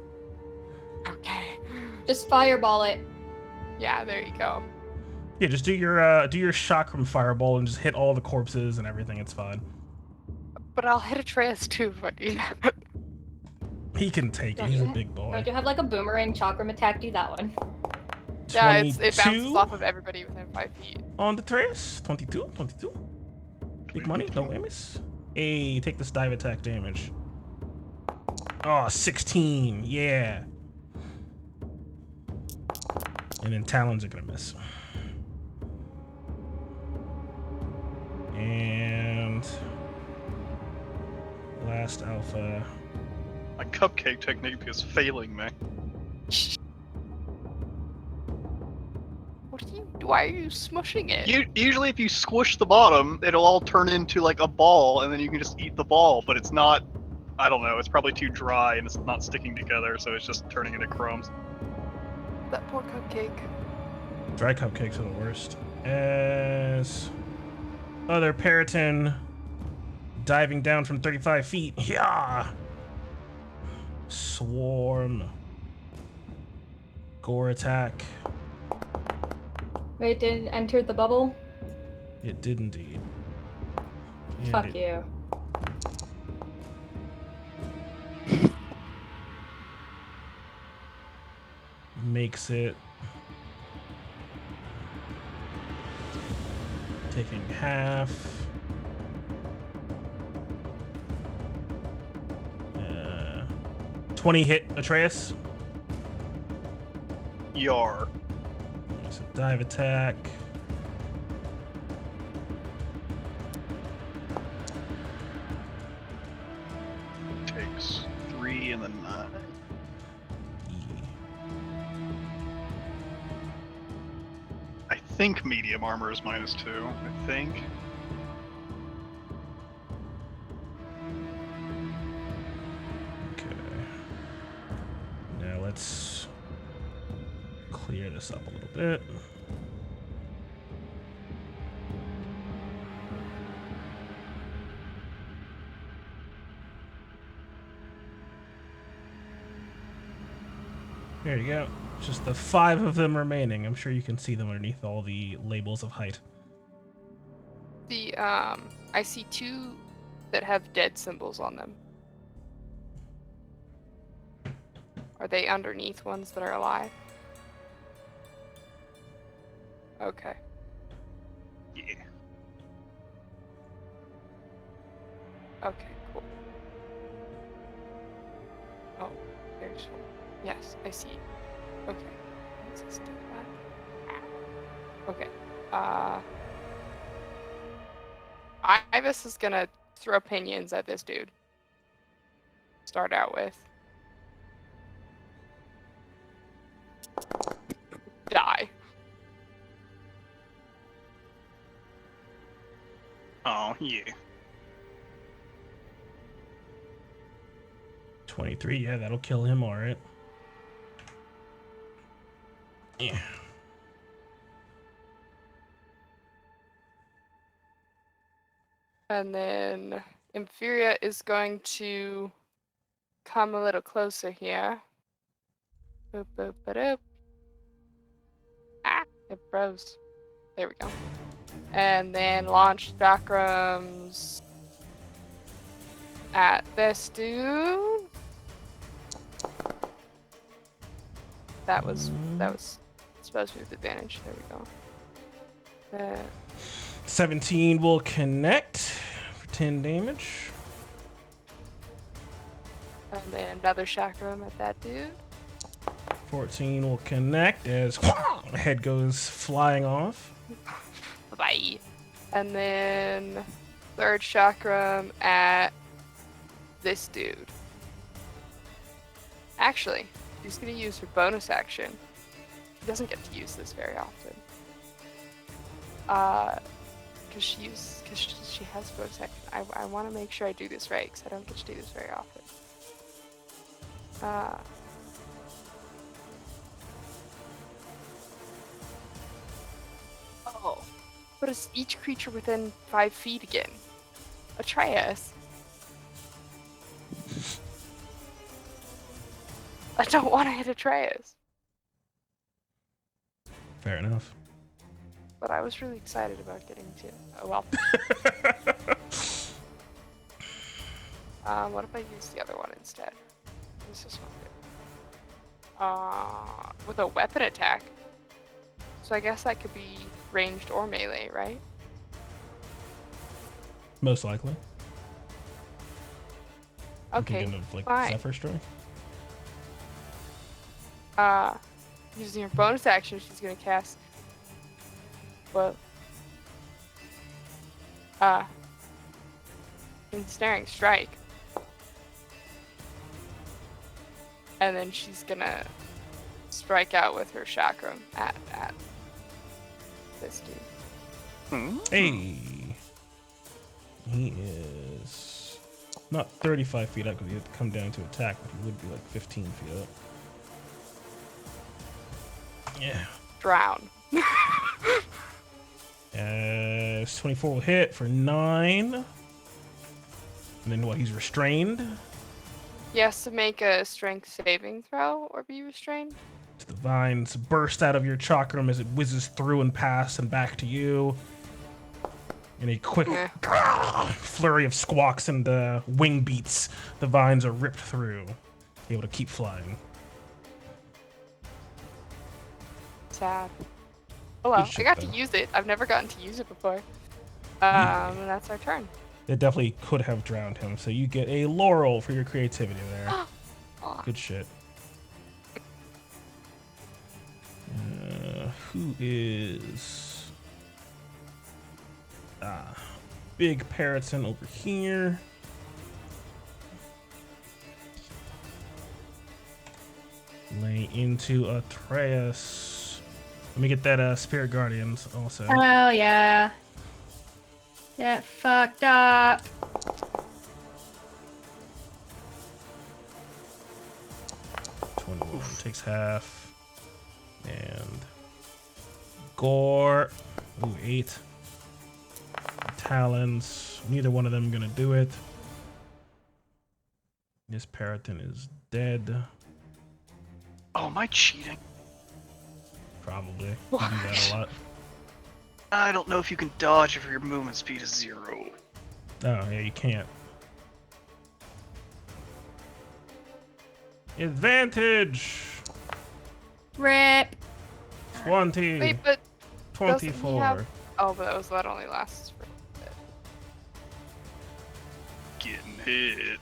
Okay. Just fireball it. Yeah, there you go. Yeah, just do your chakram fireball and just hit all the corpses and everything. It's fine. But I'll hit Atreus too, but you know. He can take it. Don't He's a you- big boy. Don't you have like a boomerang chakram attack? Do that one. Yeah, it bounces 22 off of everybody within 5 feet. on the Atreus. 22. Big money. No enemies. Hey, take this dive attack damage. Oh, 16. Yeah. And then talons are gonna miss. And last alpha. My cupcake technique is failing me. Why are you smushing it? Usually if you squish the bottom, it'll all turn into like a ball, and then you can just eat the ball, but it's not, I don't know, it's probably too dry and it's not sticking together, so it's just turning into crumbs. That poor cupcake. Dry cupcakes are the worst. As other Periton diving down from 35 feet. Yeah. Swarm. Gore attack. Wait, didn't enter the bubble? It did indeed. And Fuck it you. makes it taking half. 20 hit Atreus. Yar. There's a dive attack. Takes 3 and then 9. I think medium armor is -2. I think. Okay. Now let's clear this up a little bit. There you go. Just the 5 of them remaining. I'm sure you can see them underneath all the labels of height. I see 2 that have dead symbols on them. Are they underneath ones that are alive? Okay. Yeah. Okay, cool. Oh, there's one. Yes, I see. Okay. What's this do that? Okay. Ibis is gonna throw opinions at this dude. Start out with. Die. Oh, yeah. 23, yeah, that'll kill him, alright. Yeah. And then Inferior is going to come a little closer here. Boop, boop, ba-doop. Ah, it froze. There we go. And then launch chakrams at this dude. That was supposed to be with advantage. There we go. 17 will connect for 10 damage. And then another chakram at that dude. 14 will connect as the head goes flying off. Bye. And then third chakram at this dude. Actually, she's gonna use her bonus action. She doesn't get to use this very often. Because she has bonus action. I want to make sure I do this right because I don't get to do this very often. Oh, but it's each creature within 5 feet again. Atreus. I don't want to hit Atreus. Fair enough. But I was really excited about getting to. Oh well. What if I use the other one instead? What's this one do? With a weapon attack. So I guess that could be ranged or melee, right? Most likely. Okay, Thinking of, like, fine. Zephyr Strike. Using her bonus action, she's gonna cast. Well. Ensnaring Strike. And then she's gonna strike out with her chakram at this dude. Hey. He is not 35 feet up because he had to come down to attack, but he would be like 15 feet up. Yeah. Drown. 24 will hit for 9. And then what? He's restrained. He has to make a strength saving throw or be restrained. The vines burst out of your chakram as it whizzes through and past and back to you. In a quick flurry of squawks and wing beats, the vines are ripped through, able to keep flying. Sad. Oh well, Good shit, I got though. to use it. I've never gotten to use it before. And that's our turn. It definitely could have drowned him, so you get a laurel for your creativity there. Aw. Good shit. Who is... Big Parrotin over here. Lay into Atreus. Let me get that Spirit Guardians also. Oh, yeah. Get fucked up. Takes half. And Gore. Ooh, 8. Talons. Neither one of them gonna do it. This Parrotin is dead. Oh, am I cheating? Probably. You do that a lot. I don't know if you can dodge if your movement speed is 0. Oh, yeah, you can't. Advantage! Rip. 20. Wait, but doesn't he 24. have- Oh, but that only lasts for a bit. Getting hit.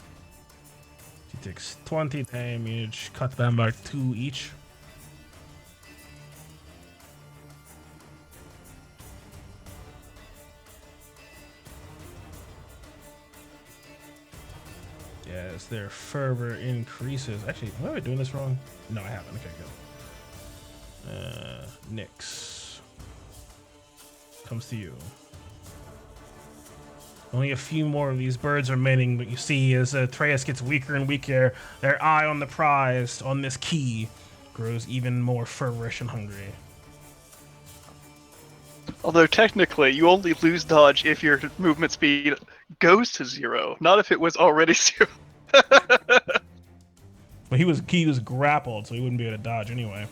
She takes 20 damage, cut them by 2 each. Yes, their fervor increases. Actually, am I doing this wrong? No, I haven't. Okay, good. Nyx. Comes to you. Only a few more of these birds remaining, but you see as Atreus gets weaker and weaker, their eye on the prize, on this key, grows even more feverish and hungry. Although technically, you only lose dodge if your movement speed goes to 0, not if it was already 0. But he was grappled, so he wouldn't be able to dodge anyway.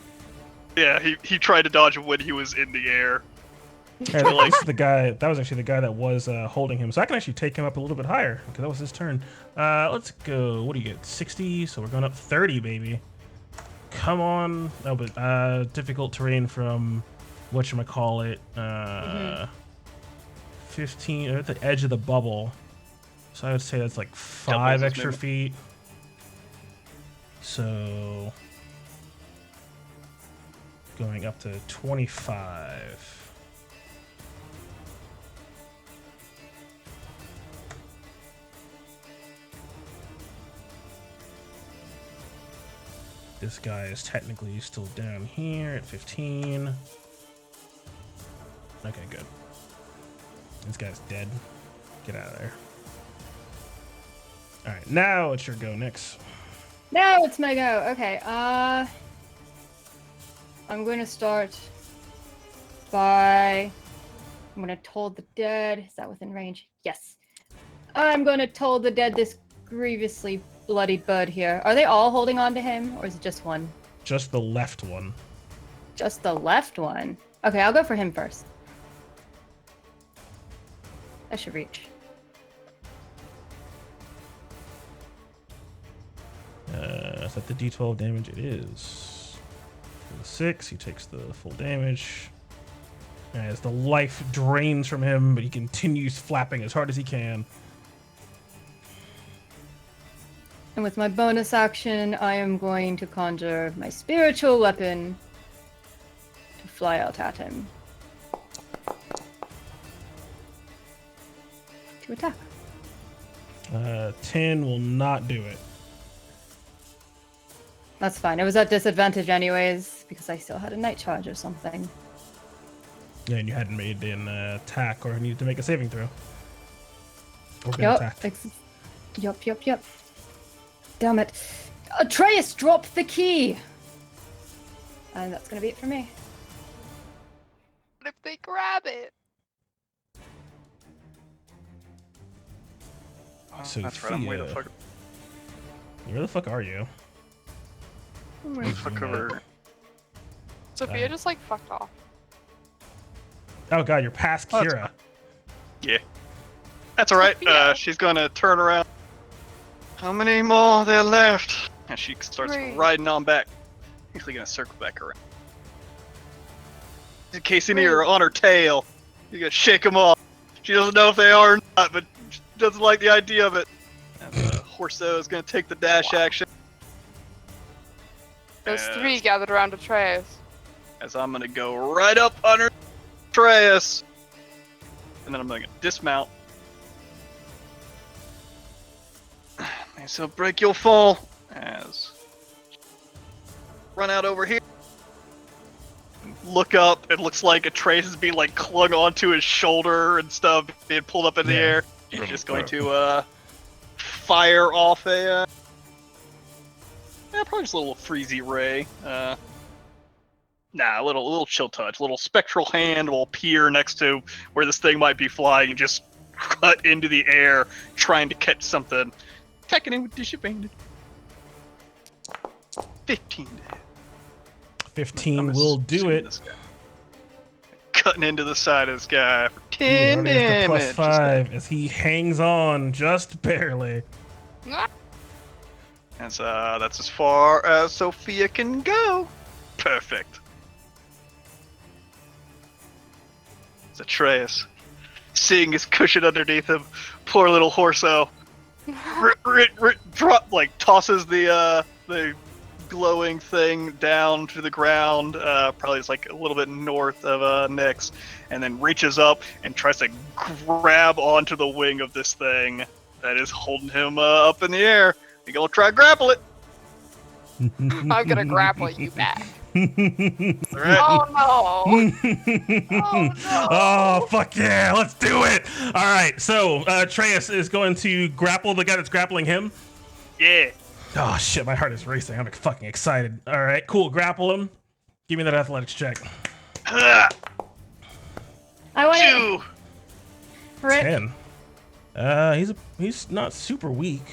Yeah, he tried to dodge when he was in the air. Yeah, that was the guy. That was actually the guy that was holding him. So I can actually take him up a little bit higher because that was his turn. Let's go. What do you get? 60. So we're going up 30, baby. Come on. Oh, but difficult terrain from whatchamacallit. 15 at the edge of the bubble. So I would say that's like 5 Doubles extra movement. feet. So going up to 25. This guy is technically still down here at 15. Okay, good. This guy's dead. Get out of there. Alright, now it's your go, Nyx. Now it's my go. Okay, I'm going to start by... I'm going to toll the dead. Is that within range? Yes. I'm going to toll the dead this grievously bloodied bird here. Are they all holding on to him, or is it just one? Just the left one. Just the left one. Okay, I'll go for him first. I should reach. Is that the D12 damage? It is. For the 6, he takes the full damage. As the life drains from him, but he continues flapping as hard as he can. And with my bonus action, I am going to conjure my spiritual weapon to fly out at him. To attack. 10 will not do it. That's fine. It was at disadvantage anyways, because I still had a night charge or something. Yeah, and you hadn't made an attack or needed to make a saving throw. Or been Yup. attacked. Yup. Damn it. Atreus dropped the key! And that's gonna be it for me. What if they grab it? So That's right, I'm way the fuck. Where the fuck are you? I'm way the fuck over. Sophia just like fucked off. Oh god, you're past Oh, that's Kira. Yeah. That's alright. Sophia. She's gonna turn around. How many more are there left? And she starts 3. riding on back. Actually gonna circle back around. In case any are on her tail, you gotta shake them off. She doesn't know if they are or not, but she doesn't like the idea of it. And Horso is gonna take the dash action. Those As- 3 gathered around Atreus. As I'm gonna go right up under Atreus. And then I'm gonna dismount. And so break your fall. As run out over here. Look up, it looks like Atreus is being like clung onto his shoulder and stuff, being pulled up in the Yeah. air. He's just going to fire off a probably just a little freezy ray. Nah, a little chill touch. A little spectral hand will appear next to where this thing might be flying and just cut into the air, trying to catch something. Attacking him with disadvantage. 15 to hit. 15 will do assuming it. this guy- Cutting into the side of this guy for Ooh, 10 already has the damage. plus 5 as he hangs on just barely. That's as far as Sophia can go. Perfect. It's Atreus. Seeing his cushion underneath him, poor little Horso. Tosses the glowing thing down to the ground, probably it's like a little bit north of Nyx, and then reaches up and tries to grab onto the wing of this thing that is holding him up in the air. You're gonna try to grapple it. I'm gonna grapple you back. All right. Oh no! Oh no! Oh, fuck yeah, let's do it! Alright, so Atreus is going to grapple the guy that's grappling him. Yeah. Oh shit, my heart is racing. I'm fucking excited. Alright, cool, grapple him. Give me that athletics check. Ah, I want it. 2. Rip. 10. He's not super weak.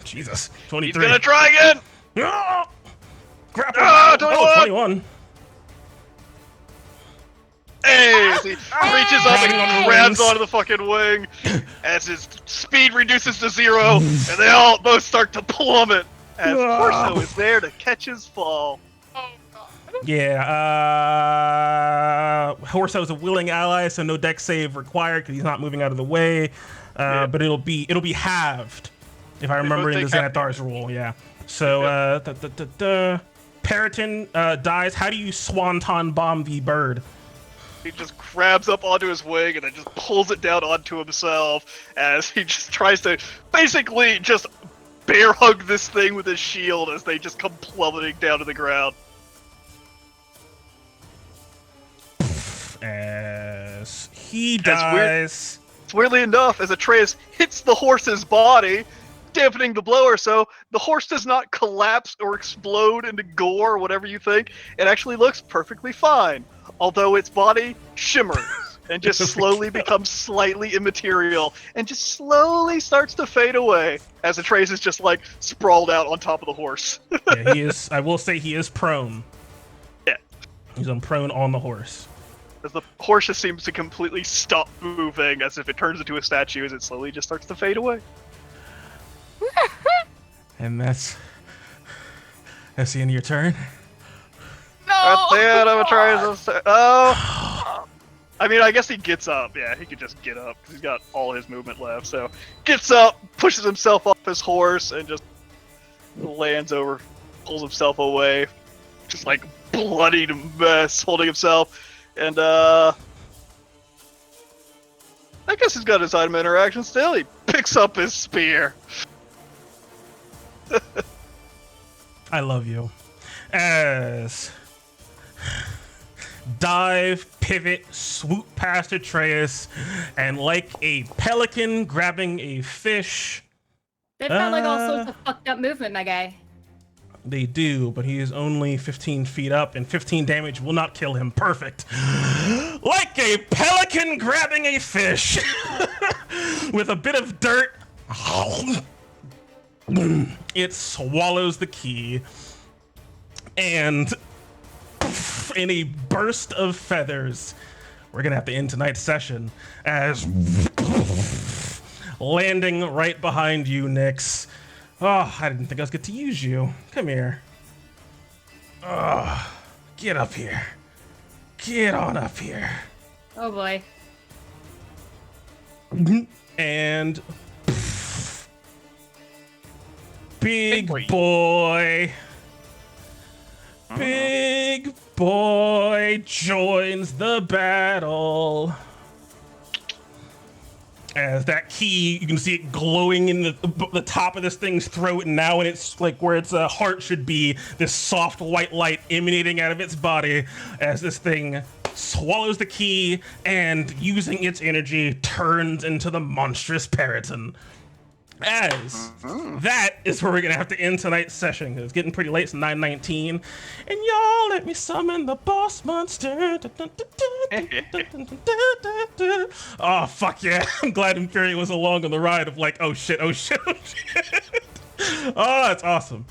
Jesus. 23. He's gonna try again. Ah! Grapple! Ah, Oh, 21. 21. Hey, as he reaches up Grabbing on and the grabs wings. onto the fucking wing, as his speed reduces to 0, and they all both start to plummet, as Ah. Corso is there to catch his fall. Oh god! Yeah, Horso is a willing ally, so no deck save required because he's not moving out of the way. But it'll be halved, if I remember in the both take half Xanathar's rule. Yeah. So Periton dies. How do you Swanton bomb the bird? He just grabs up onto his wing and then just pulls it down onto himself as he just tries to basically just bear hug this thing with his shield as they just come plummeting down to the ground. As he That's weird. dies. Weirdly enough, as Atreus hits the horse's body, dampening the blow or so, the horse does not collapse or explode into gore or whatever you think. It actually looks perfectly fine, although its body shimmers and just slowly becomes slightly immaterial and just slowly starts to fade away as Atreus is just like sprawled out on top of the horse. Yeah, he is. I will say he is prone. Yeah. He's on prone on the horse. As the horse just seems to completely stop moving as if it turns into a statue as it slowly just starts to fade away. And that's the end of your turn. No! That's the end of Atreus' Oh! I mean, I guess he gets up. Yeah, he could just get up because he's got all his movement left. So, gets up, pushes himself off his horse, and just lands over, pulls himself away. Just like bloodied mess, holding himself. And, I guess he's got his item interaction still. He picks up his spear. I love you. As dive, pivot, swoop past Atreus, and like a pelican grabbing a fish. They've got like all sorts of fucked up movement, my guy. They do, but he is only 15 feet up, and 15 damage will not kill him. Perfect. Like a pelican grabbing a fish with a bit of dirt. It swallows the key, and in a burst of feathers, we're gonna have to end tonight's session as landing right behind you, Nyx. Oh, I didn't think I was good to use you. Come here. Oh, get up here. Get on up here. Oh boy. And big boy. boy. Big boy joins the battle. As that key, you can see it glowing in the top of this thing's throat, and now it's like where its heart should be, this soft white light emanating out of its body as this thing swallows the key and, using its energy, turns into the monstrous Periton. As that is where we're gonna have to end tonight's session, because it's getting pretty late. It's 9:19, and y'all let me summon the boss monster. Oh fuck yeah! I'm glad Imperium was along on the ride of like, oh shit, oh shit, oh shit. Oh, that's awesome.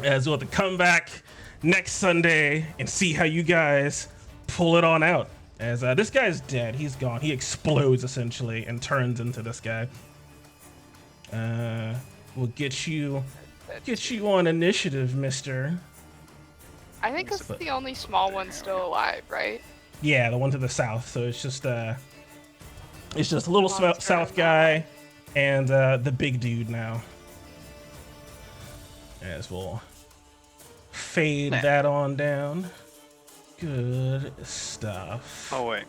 As we'll have to come back next Sunday and see how you guys pull it on out. As this guy's dead, he's gone. He explodes essentially and turns into this guy. We'll get you on initiative, Mister. I think it's the only small one still alive, right? Yeah, the one to the south. So it's just a little Monster south guy and the big dude now. As we'll fade that on down. Good stuff. Oh wait,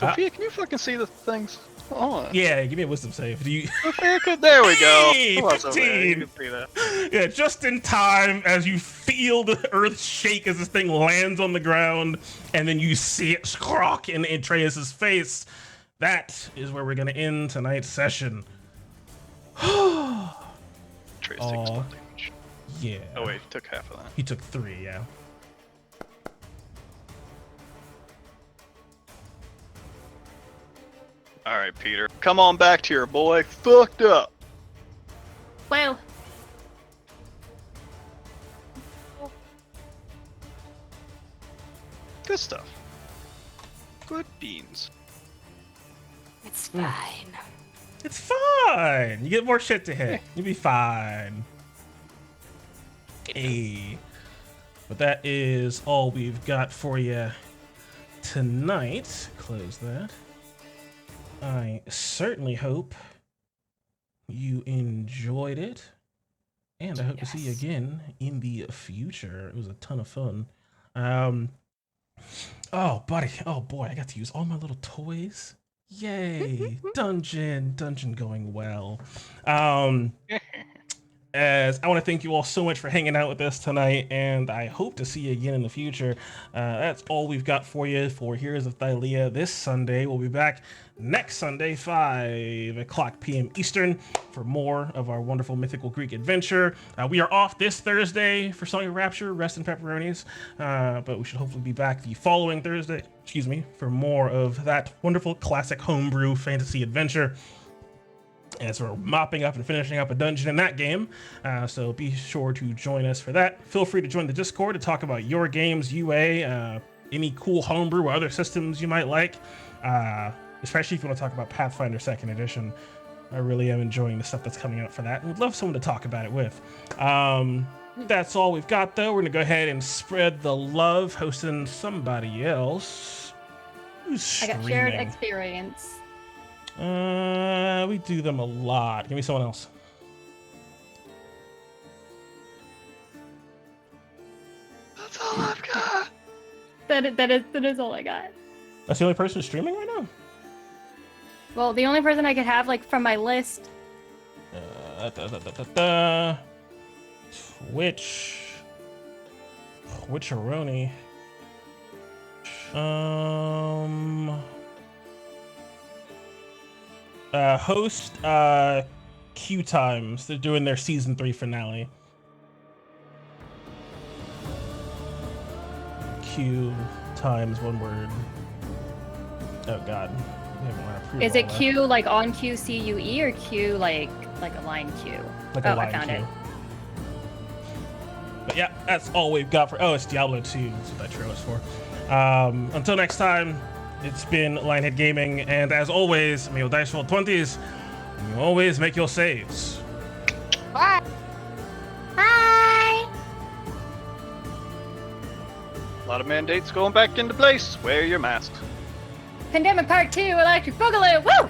Sophia, can you fucking see the things? Hold on. Yeah, give me a wisdom save. Do you? Sophia, there we go. Hey, Come on, Sophia, you 15. can see that. Yeah, just in time as you feel the earth shake as this thing lands on the ground, and then you see it scrock in Atreus' face. That is where we're gonna end tonight's session. Trace takes Aw. 1 damage. Yeah. Oh wait, he took half of that. He took 3, yeah. All right, Peter, come on back to your boy. Fucked up. Well, Good stuff. Good beans. It's fine. It's fine. You get more shit to hit. You'll be fine. Hey. But that is all we've got for you tonight. Close that. I certainly hope you enjoyed it. And I hope to see you again in the future. It was a ton of fun. Oh, buddy. Oh, boy. I got to use all my little toys. Yay. Dungeon going well. As I want to thank you all so much for hanging out with us tonight, and I hope to see you again in the future. That's all we've got for you for Heroes of Thylea this Sunday. We'll be back next Sunday, 5 o'clock p.m. Eastern, for more of our wonderful mythical Greek adventure. We are off this Thursday for Song of Rapture, Rest in Pepperonis, but we should hopefully be back the following Thursday, for more of that wonderful classic homebrew fantasy adventure. As we're mopping up and finishing up a dungeon in that game. So be sure to join us for that. Feel free to join the Discord to talk about your games, UA, any cool homebrew or other systems you might like, especially if you want to talk about Pathfinder 2nd Edition. I really am enjoying the stuff that's coming out for that, and would love someone to talk about it with. That's all we've got, though. We're going to go ahead and spread the love, hosting somebody else. Who's I got shared streaming? experience. We do them a lot. Give me someone else. That's all I've got. That is all I got. That's the only person streaming right now? Well, the only person I could have like from my list. Twitcheroni. Host Q Times. They're doing their season 3 finale. Q Times, one word. Oh god. We haven't run a pre-roll Is it that. Q like on Q C U E or Q like a line Q? Like Oh, a line I found Q. it. But yeah, that's all we've got for. Oh, it's Diablo 2. That's what that trailer's for. Until next time, it's been Lionhead Gaming, and as always, may your dice roll 20s, and you always make your saves. Bye. Bye. A lot of mandates going back into place. Wear your mask. Pandemic Part 2, Electric Boogaloo! Woo!